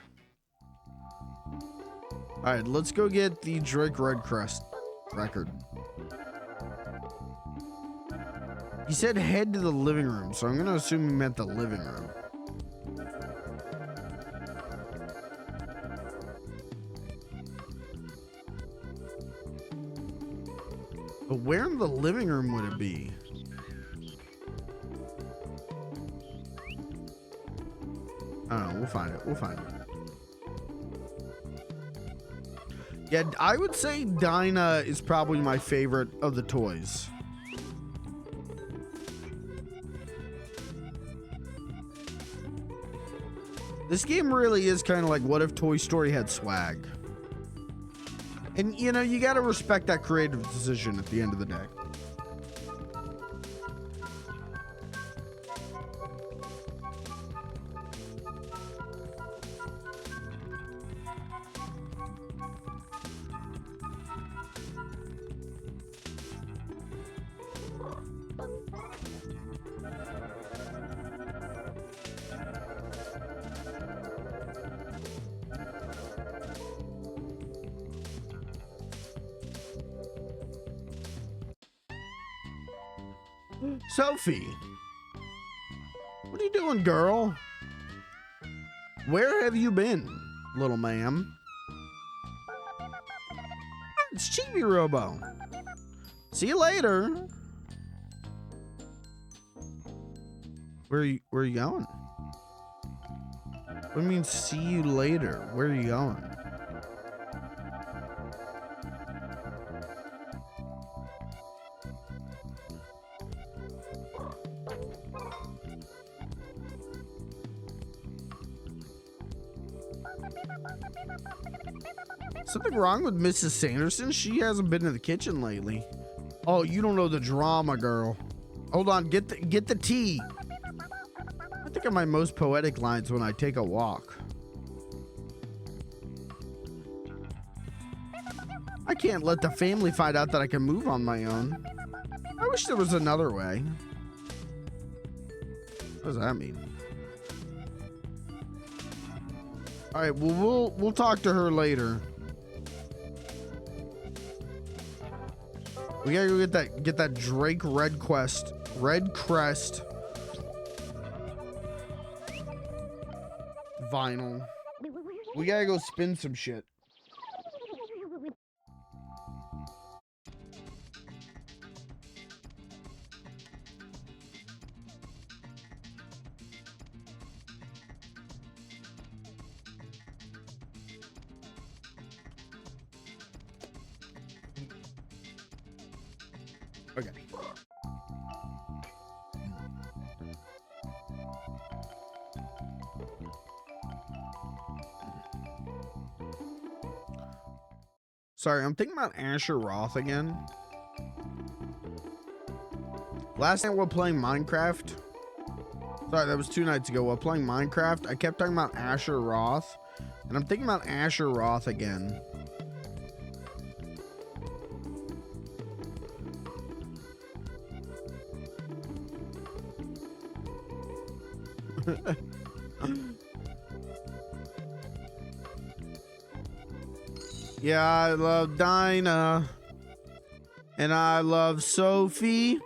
All right, let's go get the Drake Red Crest record. He said head to the living room, so I'm gonna assume he meant the living room. But where in the living room would it be? I don't know. We'll find it. We'll find it. Yeah, I would say Dinah is probably my favorite of the toys. This game really is kind of like what if Toy Story had swag. And, you know, you got to respect that creative decision at the end of the day. Sophie, what are you doing, girl? Where have you been, little ma'am? It's Chibi-Robo. See you later. Where are you going? What do you mean, see you later? Where are you going? Something wrong with Mrs. Sanderson? She hasn't been in the kitchen lately. Oh, you don't know the drama, girl. Hold on, get the tea. I think of my most poetic lines when I take a walk. I can't let the family find out that I can move on my own. I wish there was another way. What does that mean? All right, well, we'll talk to her later. We gotta go get that Drake Red Crest vinyl. We gotta go spin some shit. Okay. Sorry, I'm thinking about Asher Roth again. Last night while playing Minecraft. Sorry, that was 2 nights ago. While playing Minecraft, I kept talking about Asher Roth. And I'm thinking about Asher Roth again. Yeah, I love Dinah. And I love Sophie.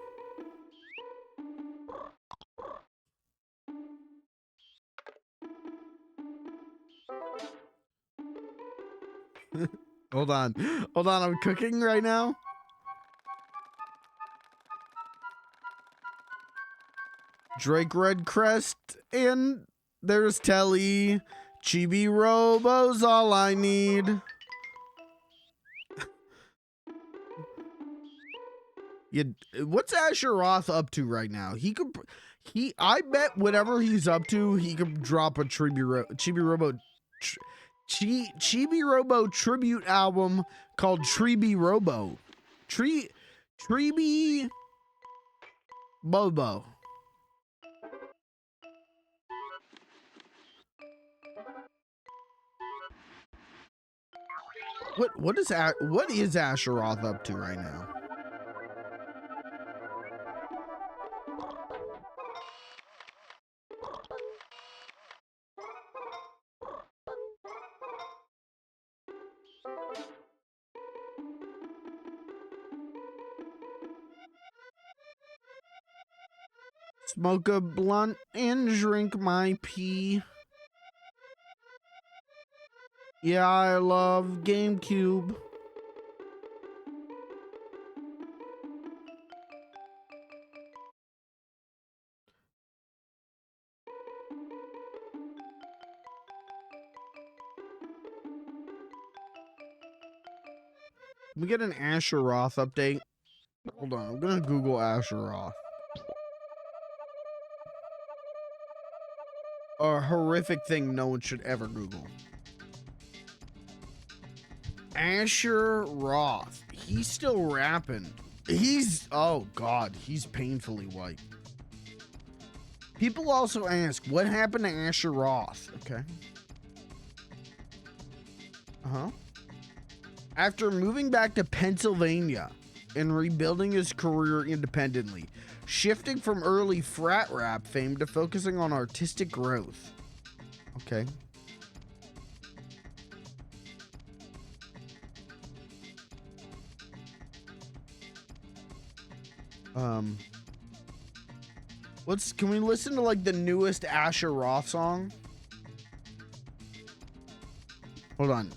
Hold on. Hold on, I'm cooking right now. Drake Red Crest, and there's Telly. Chibi-Robo's all I need. What's Asher Roth up to right now? I bet whatever he's up to, he could drop a Chibi-Robo tribute album called Chibi-Robo. Chibi-Bobo. What is Asher Roth up to right now? Smoke a blunt and drink my pee. Yeah, I love GameCube. Can we get an Asher Roth update? Hold on, I'm gonna Google Asher Roth. A horrific thing no one should ever Google. Asher Roth. He's still rapping. Oh God, he's painfully white. People also ask, what happened to Asher Roth? Okay. After moving back to Pennsylvania and rebuilding his career independently, shifting from early frat rap fame to focusing on artistic growth. Okay. Can we listen to like the newest Asher Roth song? Hold on.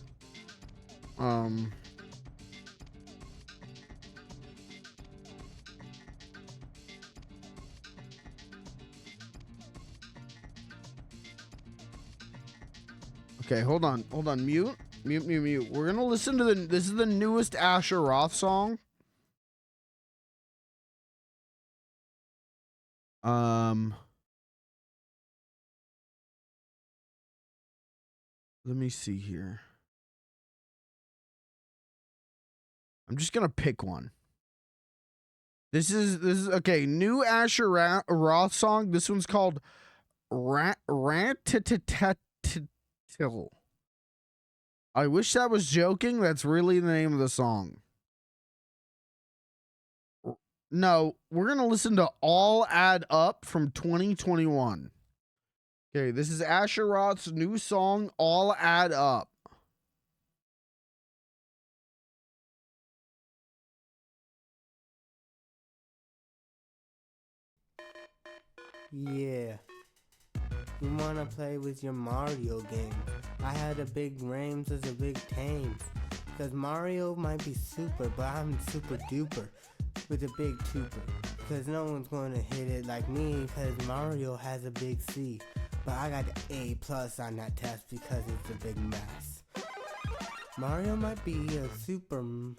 Okay, hold on. Mute. We're gonna listen to this is the newest Asher Roth song. Let me see here. I'm just gonna pick one. This is okay. New Asher Roth song. This one's called Rat-tat-tat-tat. I wish that was joking. That's really the name of the song. No, we're gonna listen to All Add Up from 2021. Okay, this is Asher Roth's new song, All Add Up. Yeah. You wanna play with your Mario game? I had a big Rames as a big Tames. Cause Mario might be super, but I'm super duper with a big tuber. Cause no one's gonna hit it like me, cause Mario has a big C. But I got the A+ on that test because it's a big mess. Mario might be a Superman,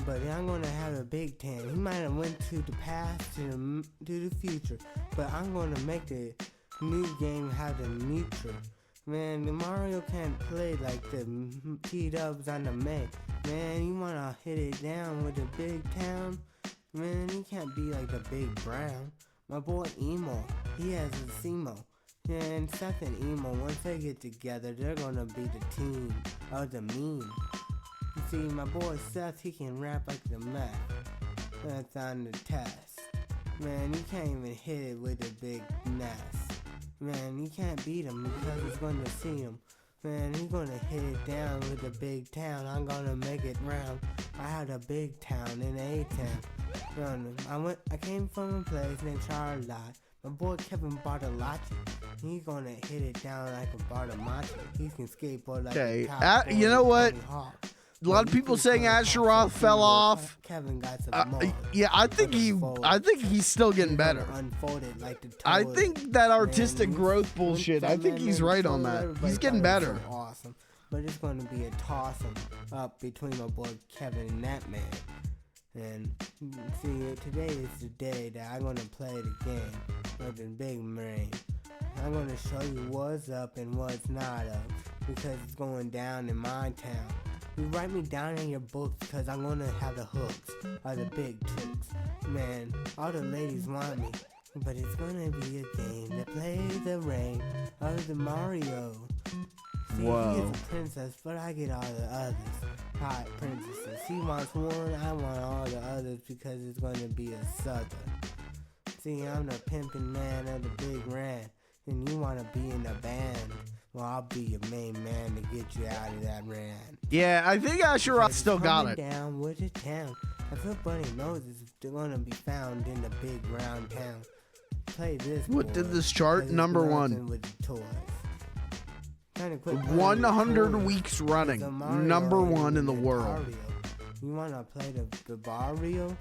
but I'm gonna have a big tan. He might have went to the past to the future, but I'm gonna make the new game have the neutral. Man, the Mario can't play like the T-dubs on the Main. Man, you wanna hit it down with the big town? Man, you can't be like the Big Brown. My boy Emo, he has a Semo. And Seth and Emo, once they get together, they're gonna be the team of the meme. You see, my boy Seth, he can rap like the meth. That's on the test. Man, you can't even hit it with a big nest. Man, you can't beat him because he's gonna see him. Man, he's gonna hit it down with a big town. I'm gonna make it round. I had a big town in A-town. I came from a place named Charlotte. My boy Kevin Bartolacci, he's gonna hit it down like a Bartolacci. He can skateboard like a top you know what? Hawk. A lot of people saying Asher Roth fell off. Kevin got some more. Yeah, I think he's still getting better. Unfolded like the I think that artistic growth bullshit. I think he's right on that. He's getting better. So awesome, but it's gonna be a toss-em up between my boy Kevin and that man. And see, today is the day that I'm gonna play the game with the big brain. I'm gonna show you what's up and what's not up, because it's going down in my town. You write me down in your books, cause I'm gonna have the hooks, or the big tricks. Man, all the ladies want me, but it's gonna be a game that plays the rain of the Mario. See, he is a princess, but I get all the others. Hot princesses. He wants one, I want all the others, because it's gonna be a southern. See, I'm the pimpin' man of the big ran, and you wanna be in the band. Well, I'll be your main man to get you out of that ran. Yeah, I think Asher Roth still got it. Down with the town. I feel bunny noses, they're gonna be found in the big round town. play this. What did this chart? 'cause it's Number nothing one. with the toys. Kinda quit playing with 100 toys. weeks running. The Mario Number ain't one in the even world. Mario. You wanna play the Mario?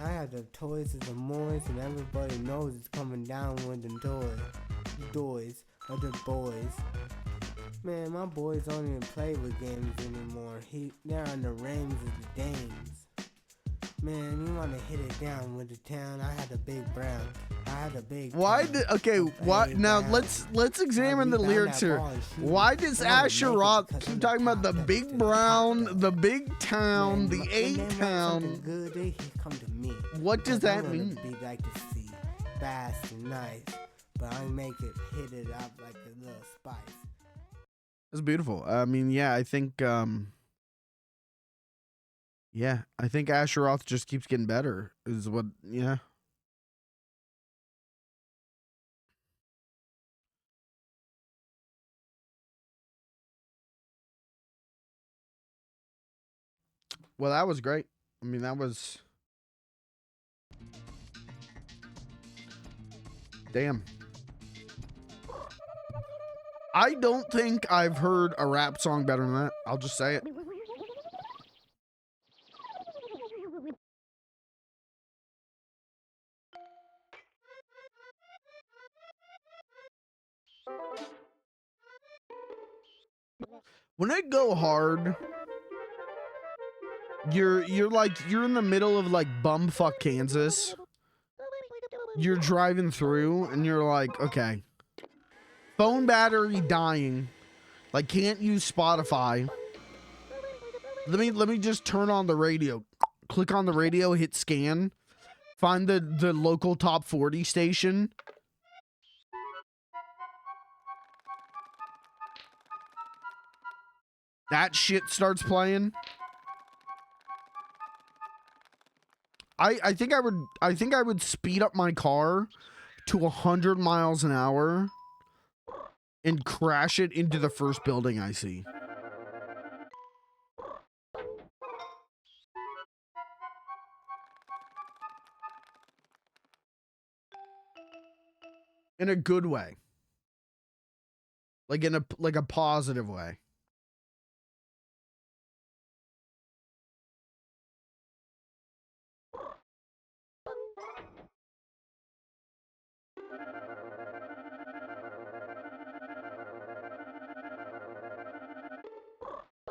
I have the toys of the Moors, and everybody knows it's coming down with the toys of the boys. Man, my boys don't even play with games anymore. They're on the reins of the dames. Man, you wanna hit it down with the town? I had a big brown. I had a big. Why town. did okay? Why now? Let's examine the lyrics here. Why does Asher Roth keep talking about the big brown, the big town, the A town? Good, they come to me. What does that mean? Be like to see, fast and nice, but I make it hit it up like a little spice. It's beautiful. I mean, yeah, I think Asheroth just keeps getting better. Is what? Yeah. Well, that was great. I mean, that was. Damn. I don't think I've heard a rap song better than that. I'll just say it. When I go hard, you're in the middle of like bumfuck Kansas. You're driving through and you're like, okay. Phone battery dying. Like can't use Spotify. Let me just turn on the radio. Click on the radio, hit scan. Find the local top 40 station. That shit starts playing. I think I would speed up my car to 100 miles an hour and crash it into the first building I see. In a good way. Like in a positive way.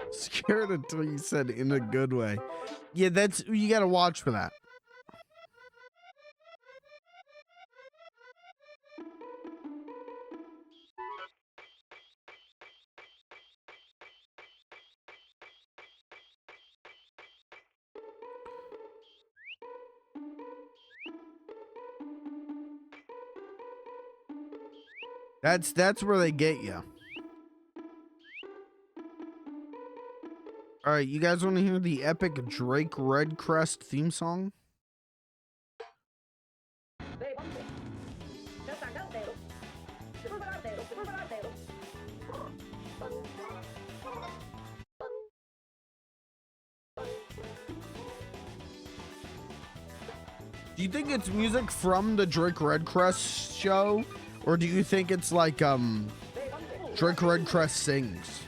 Scared until you said in a good way. Yeah, that's you gotta watch for that. That's where they get you. All right, you guys want to hear the epic Drake Redcrest theme song? Do you think it's music from the Drake Redcrest show? Or do you think it's like Drake Redcrest sings?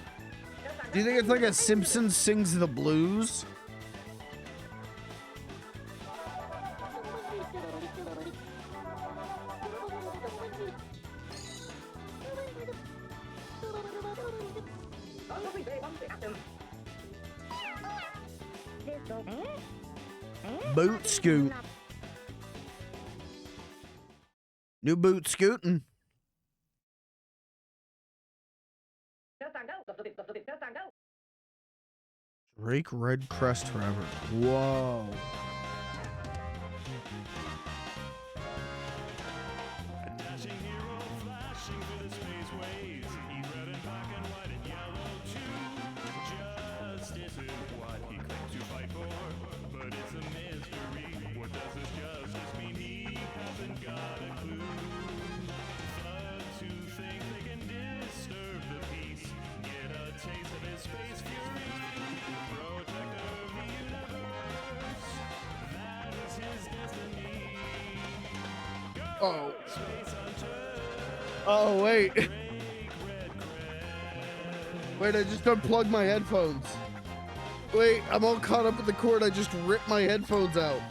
Do you think it's like a Simpsons sings the blues? Boot scoot. New boot scooting. Drake Redcrest forever. Whoa. Oh. Oh, wait. Wait, I just unplugged my headphones. Wait, I'm all caught up in the cord. I just ripped my headphones out.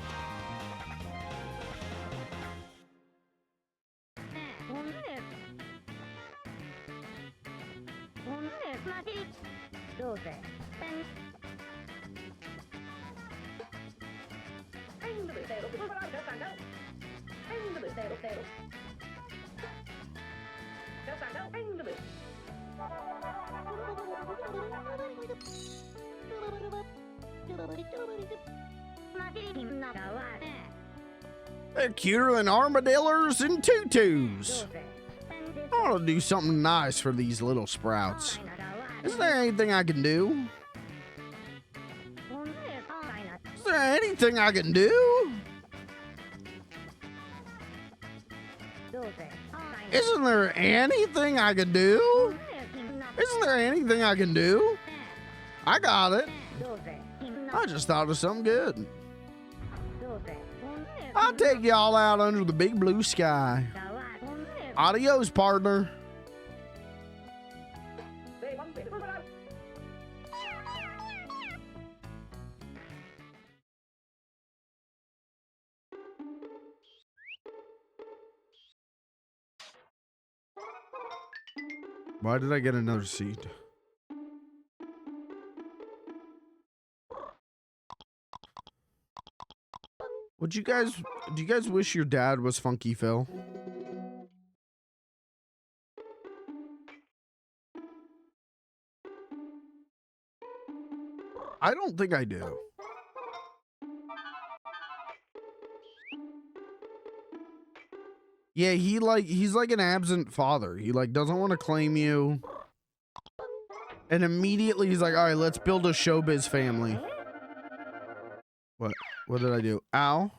They're cuter than armadillos and tutus. I want to do something nice for these little sprouts. Is there anything I can do? Is there anything I can do? Isn't there anything I can do? Isn't there anything I can do? I got it. I just thought of something good. I'll take y'all out under the big blue sky. Adios, partner. Why did I get another seat? Do you guys wish your dad was Funky Phil? I don't think I do. Yeah, he's like an absent father. He like doesn't want to claim you. And immediately he's like, all right, let's build a showbiz family. What did I do? Ow.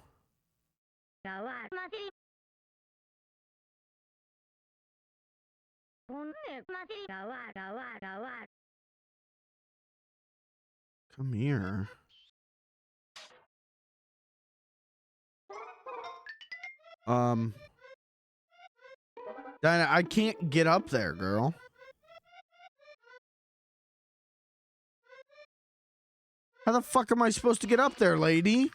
Come here. Dinah, I can't get up there, girl. How the fuck am I supposed to get up there, lady?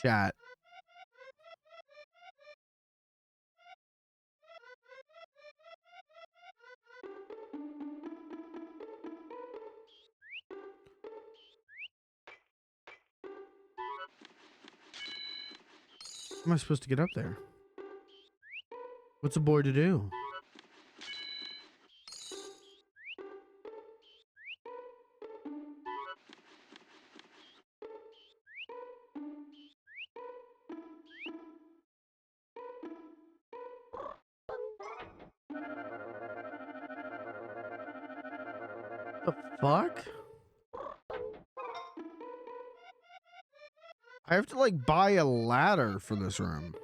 Chat. How am I supposed to get up there? What's a boy to do? The fuck? I have to like buy a ladder for this room.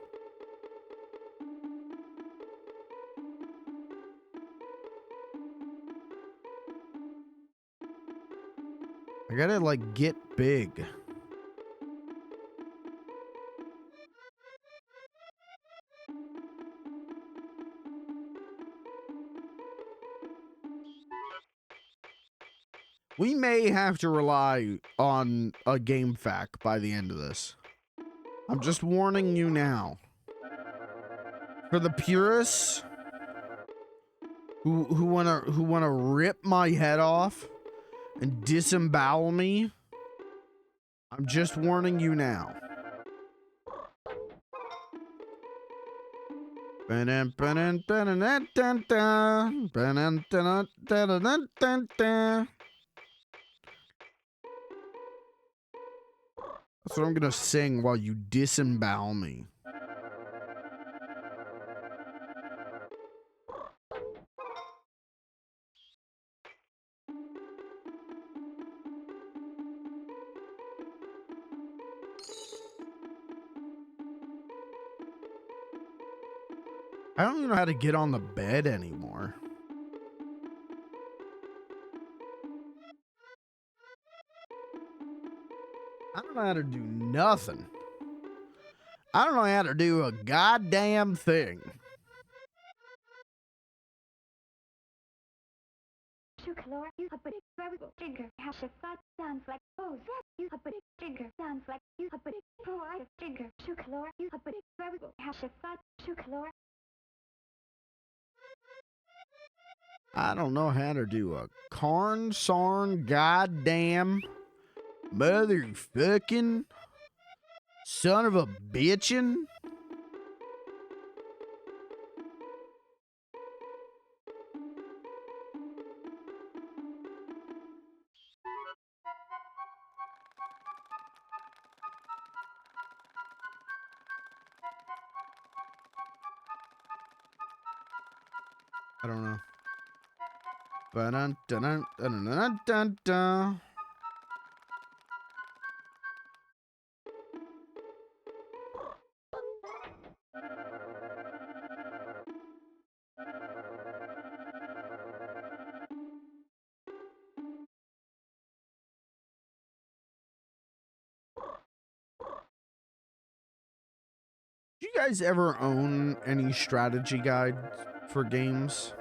I gotta like get big. We may have to rely on a game fact by the end of this. I'm just warning you now. For the purists who wanna rip my head off and disembowel me, I'm just warning you now. That's what I'm gonna sing while you disembowel me. I don't even know how to get on the bed anymore. I don't know how to do nothing. I don't know how to do a goddamn thing. You a big variable trigger hash of that sounds like oh that you a big trigger sounds like you a big provide trigger color you a big variable hash of that color. I don't know how to do a carn sarn goddamn motherfucking son of a bitchin'. I don't know. Ba-dun-dun-dun-dun-dun-dun-dun. Do you guys ever own any strategy guides for games?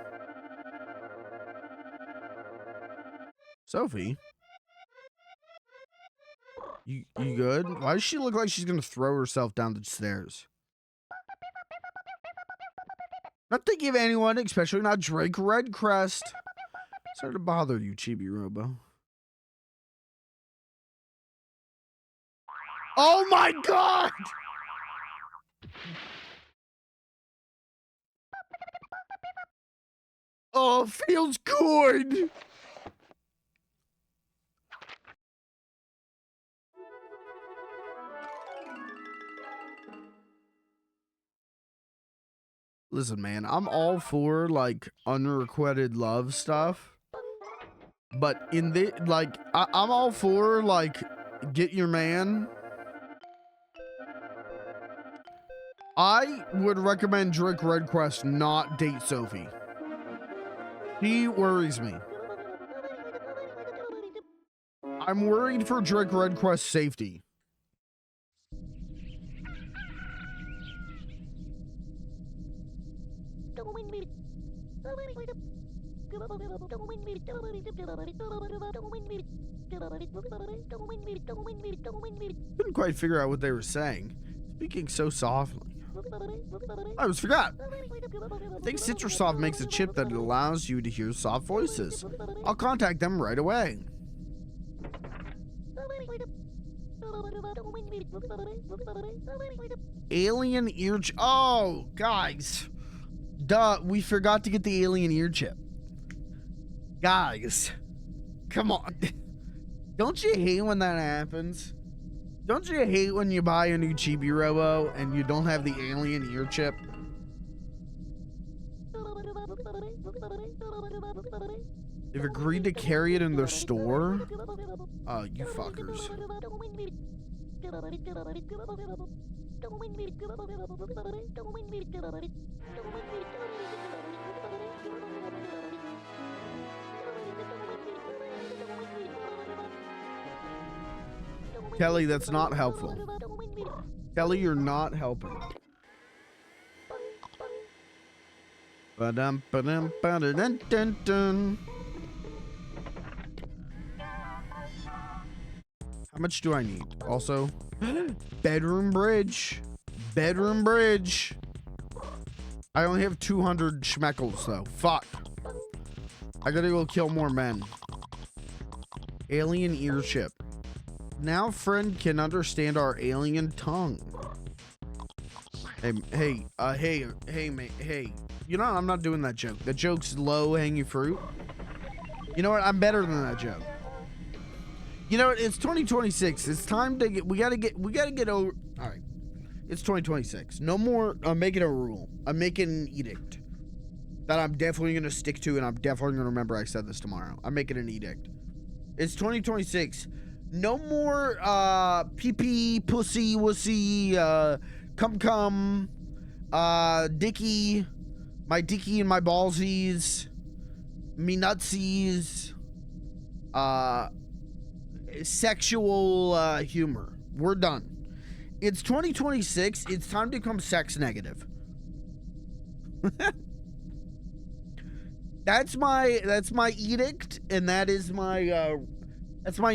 Sophie? You good? Why does she look like she's gonna throw herself down the stairs? Not thinking of anyone, especially not Drake Redcrest. Sorry to bother you, Chibi-Robo. Oh my god! Oh, feels good! Listen, man, I'm all for, like, unrequited love stuff. But in the, like, I'm all for, like, get your man. I would recommend Drake Redcrest not date Sophie. He worries me. I'm worried for Drake Redcrest's safety. Couldn't quite figure out what they were saying. Speaking so softly. I almost forgot. I think Citrusoft makes a chip that allows you to hear soft voices. I'll contact them right away. Alien ear chip. Oh, guys. Duh, we forgot to get the alien ear chip. Guys, come on. Don't you hate when that happens? Don't you hate when you buy a new Chibi-Robo and you don't have the alien ear chip? They've agreed to carry it in their store? You fuckers. Kelly, that's not helpful. Kelly, you're not helping. Ba-dum, ba-dum, ba-da-dun, dun, dun. How much do I need? Also, bedroom bridge. Bedroom bridge. I only have 200 schmeckles, though. Fuck. I gotta go kill more men. Alien ear chip. Now friend can understand our alien tongue. Hey, mate, hey. You know, I'm not doing that joke. That joke's low-hanging fruit. You know what? I'm better than that joke. You know what? It's 2026. It's time to get, we gotta get over, all right. It's 2026. No more, I'm making a rule. I'm making an edict that I'm definitely gonna stick to, and I'm definitely gonna remember I said this tomorrow. I'm making an edict. It's 2026. No more pee-pee, pussy, wussy, cum-cum, dicky, my dicky and my ballsies, me nutsies, sexual humor. We're done. It's 2026. It's time to become sex negative. That's my edict, and that's my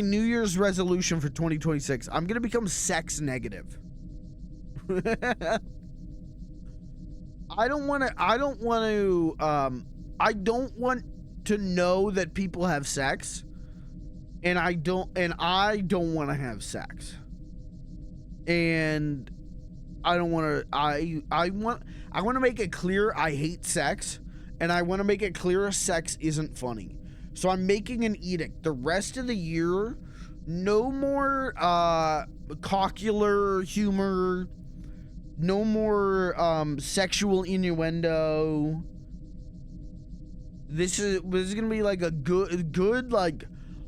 New Year's resolution for 2026. I'm gonna become sex negative. I don't want to know that people have sex, and I don't want to have sex. And I don't want to I want to make it clear I hate sex, and I want to make it clear sex isn't funny. So I'm making an edict. The rest of the year, no more cockular humor, no more sexual innuendo. This is gonna be like a good like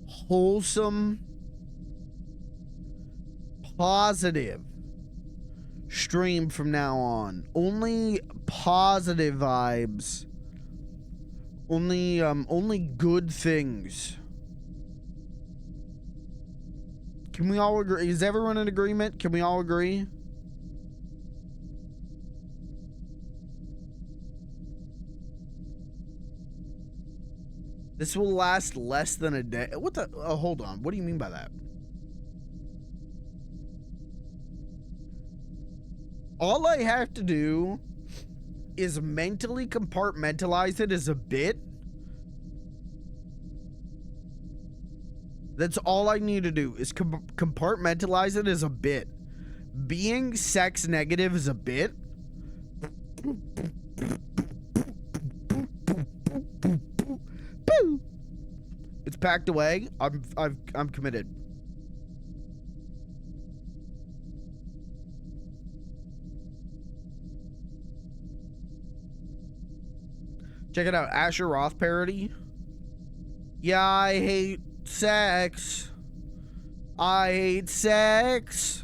wholesome, positive stream from now on. Only positive vibes. Only good things. Can we all agree? Is everyone in agreement? Can we all agree? This will last less than a day. What the? Oh, hold on. What do you mean by that? All I have to do is mentally compartmentalize it as a bit. That's all I need to do is compartmentalize it as a bit. Being sex negative is a bit. It's packed away. I'm committed. Check it out, Asher Roth parody. Yeah, I hate sex. I hate sex.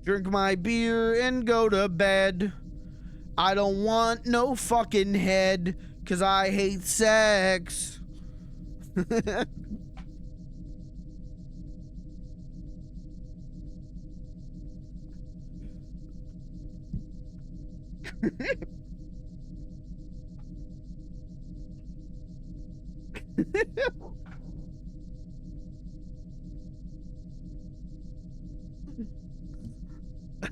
Drink my beer and go to bed. I don't want no fucking head, 'cause I hate sex.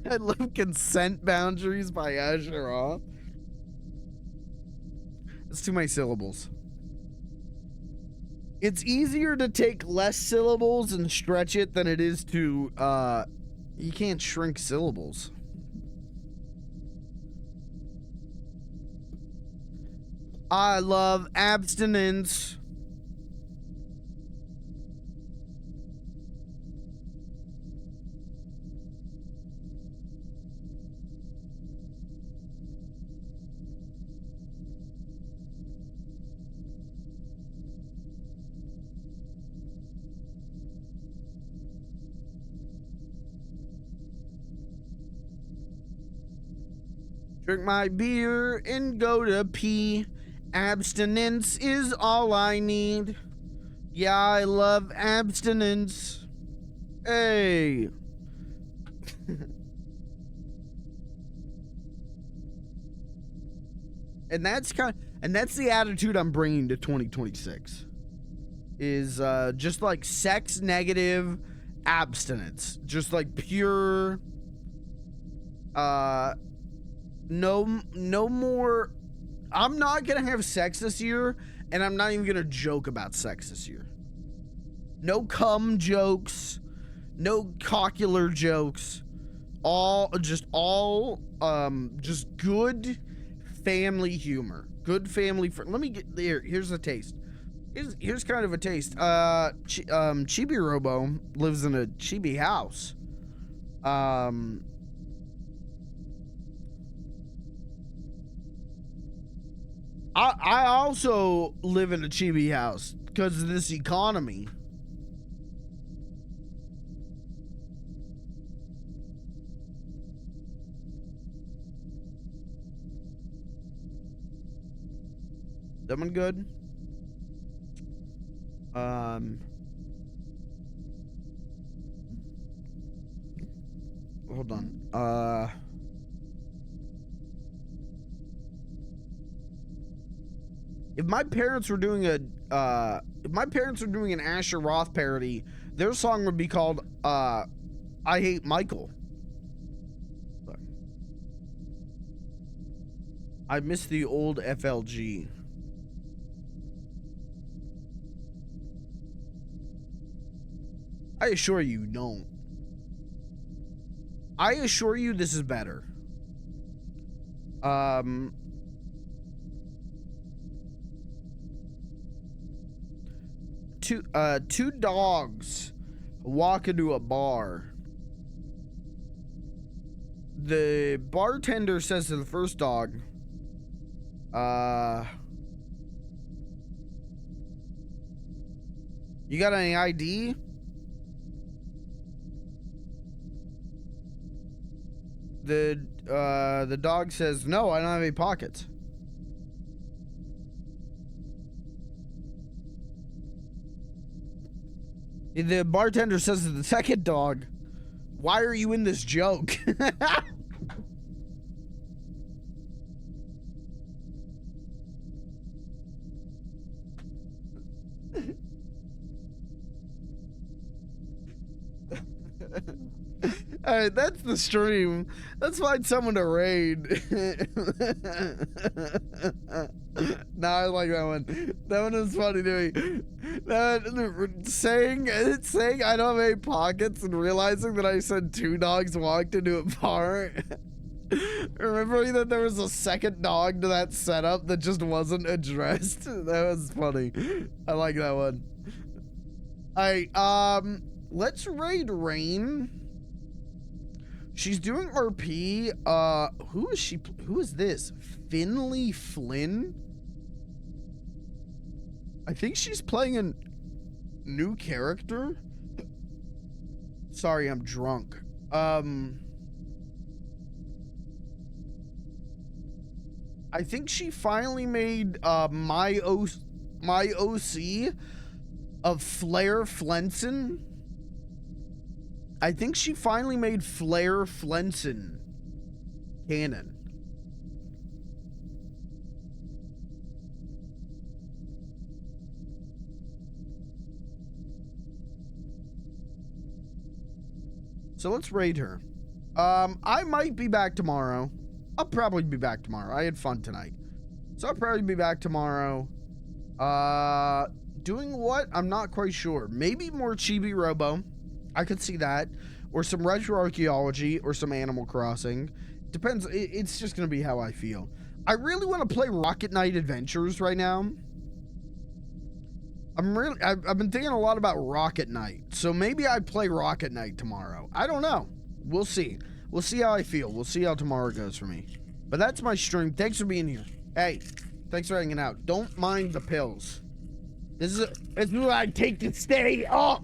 I love Consent Boundaries by Asher Roth. It's too many syllables. It's easier to take less syllables and stretch it than it is to, you can't shrink syllables. I love abstinence. Drink my beer and go to pee. Abstinence is all I need. Yeah, I love abstinence. Hey. And that's the attitude I'm bringing to 2026. Is just like sex negative abstinence. Just like pure no more. I'm not gonna have sex this year, and I'm not even gonna joke about sex this year. No cum jokes, no cockular jokes, just good family humor. Good family let me get there. Here's a taste. Here's kind of a taste. Chibi-Robo lives in a chibi house. I also live in a chibi house because of this economy. That one good? Hold on. If my parents were doing an Asher Roth parody, their song would be called I Hate Michael. I miss the old FLG. I assure you don't. I assure you this is better. Two dogs walk into a bar. The bartender says to the first dog, you got any ID? The dog says, no, I don't have any pockets. The bartender says to the second dog, why are you in this joke? Alright, that's the stream. Let's find someone to raid. Nah, I like that one. That one is funny to me. Saying I don't have any pockets and realizing that I said two dogs walked into a bar. Remembering that there was a second dog to that setup that just wasn't addressed. That was funny. I like that one. Alright, let's raid Rain. She's doing RP. Who is she? Who is this? Finley Flynn? I think she's playing a new character. Sorry, I'm drunk. I think she finally made my OC of Flair Flenson. I think she finally made Flair Flenson canon. So let's raid her. I might be back tomorrow. I'll probably be back tomorrow. I had fun tonight. So I'll probably be back tomorrow. Doing what? I'm not quite sure. Maybe more Chibi-Robo. I could see that. Or some retro archaeology or some Animal Crossing. Depends. It's just going to be how I feel. I really want to play Rocket Knight Adventures right now. I've been thinking a lot about Rocket Knight. So maybe I play Rocket Knight tomorrow. I don't know. We'll see. We'll see how I feel. We'll see how tomorrow goes for me. But that's my stream. Thanks for being here. Hey, thanks for hanging out. Don't mind the pills. This is what I take to stay up.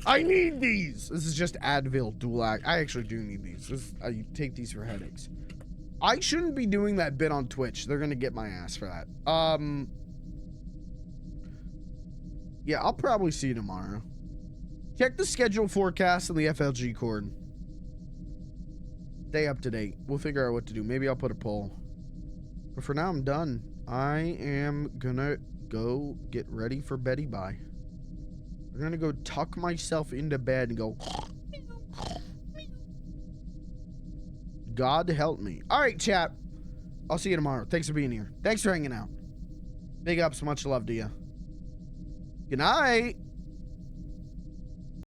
I need these. This is just Advil dual act. I actually do need these. I take these for headaches. I shouldn't be doing that bit on Twitch. They're gonna get my ass for that. Yeah, I'll probably see you tomorrow. Check the schedule forecast on the FLG cord. Stay up to date. We'll figure out what to do. Maybe I'll put a poll. But for now, I'm done. I am gonna go get ready for Betty Bye. I'm gonna go tuck myself into bed and go. God help me. All right, chat. I'll see you tomorrow. Thanks for being here. Thanks for hanging out. Big ups. Much love to you. Good night.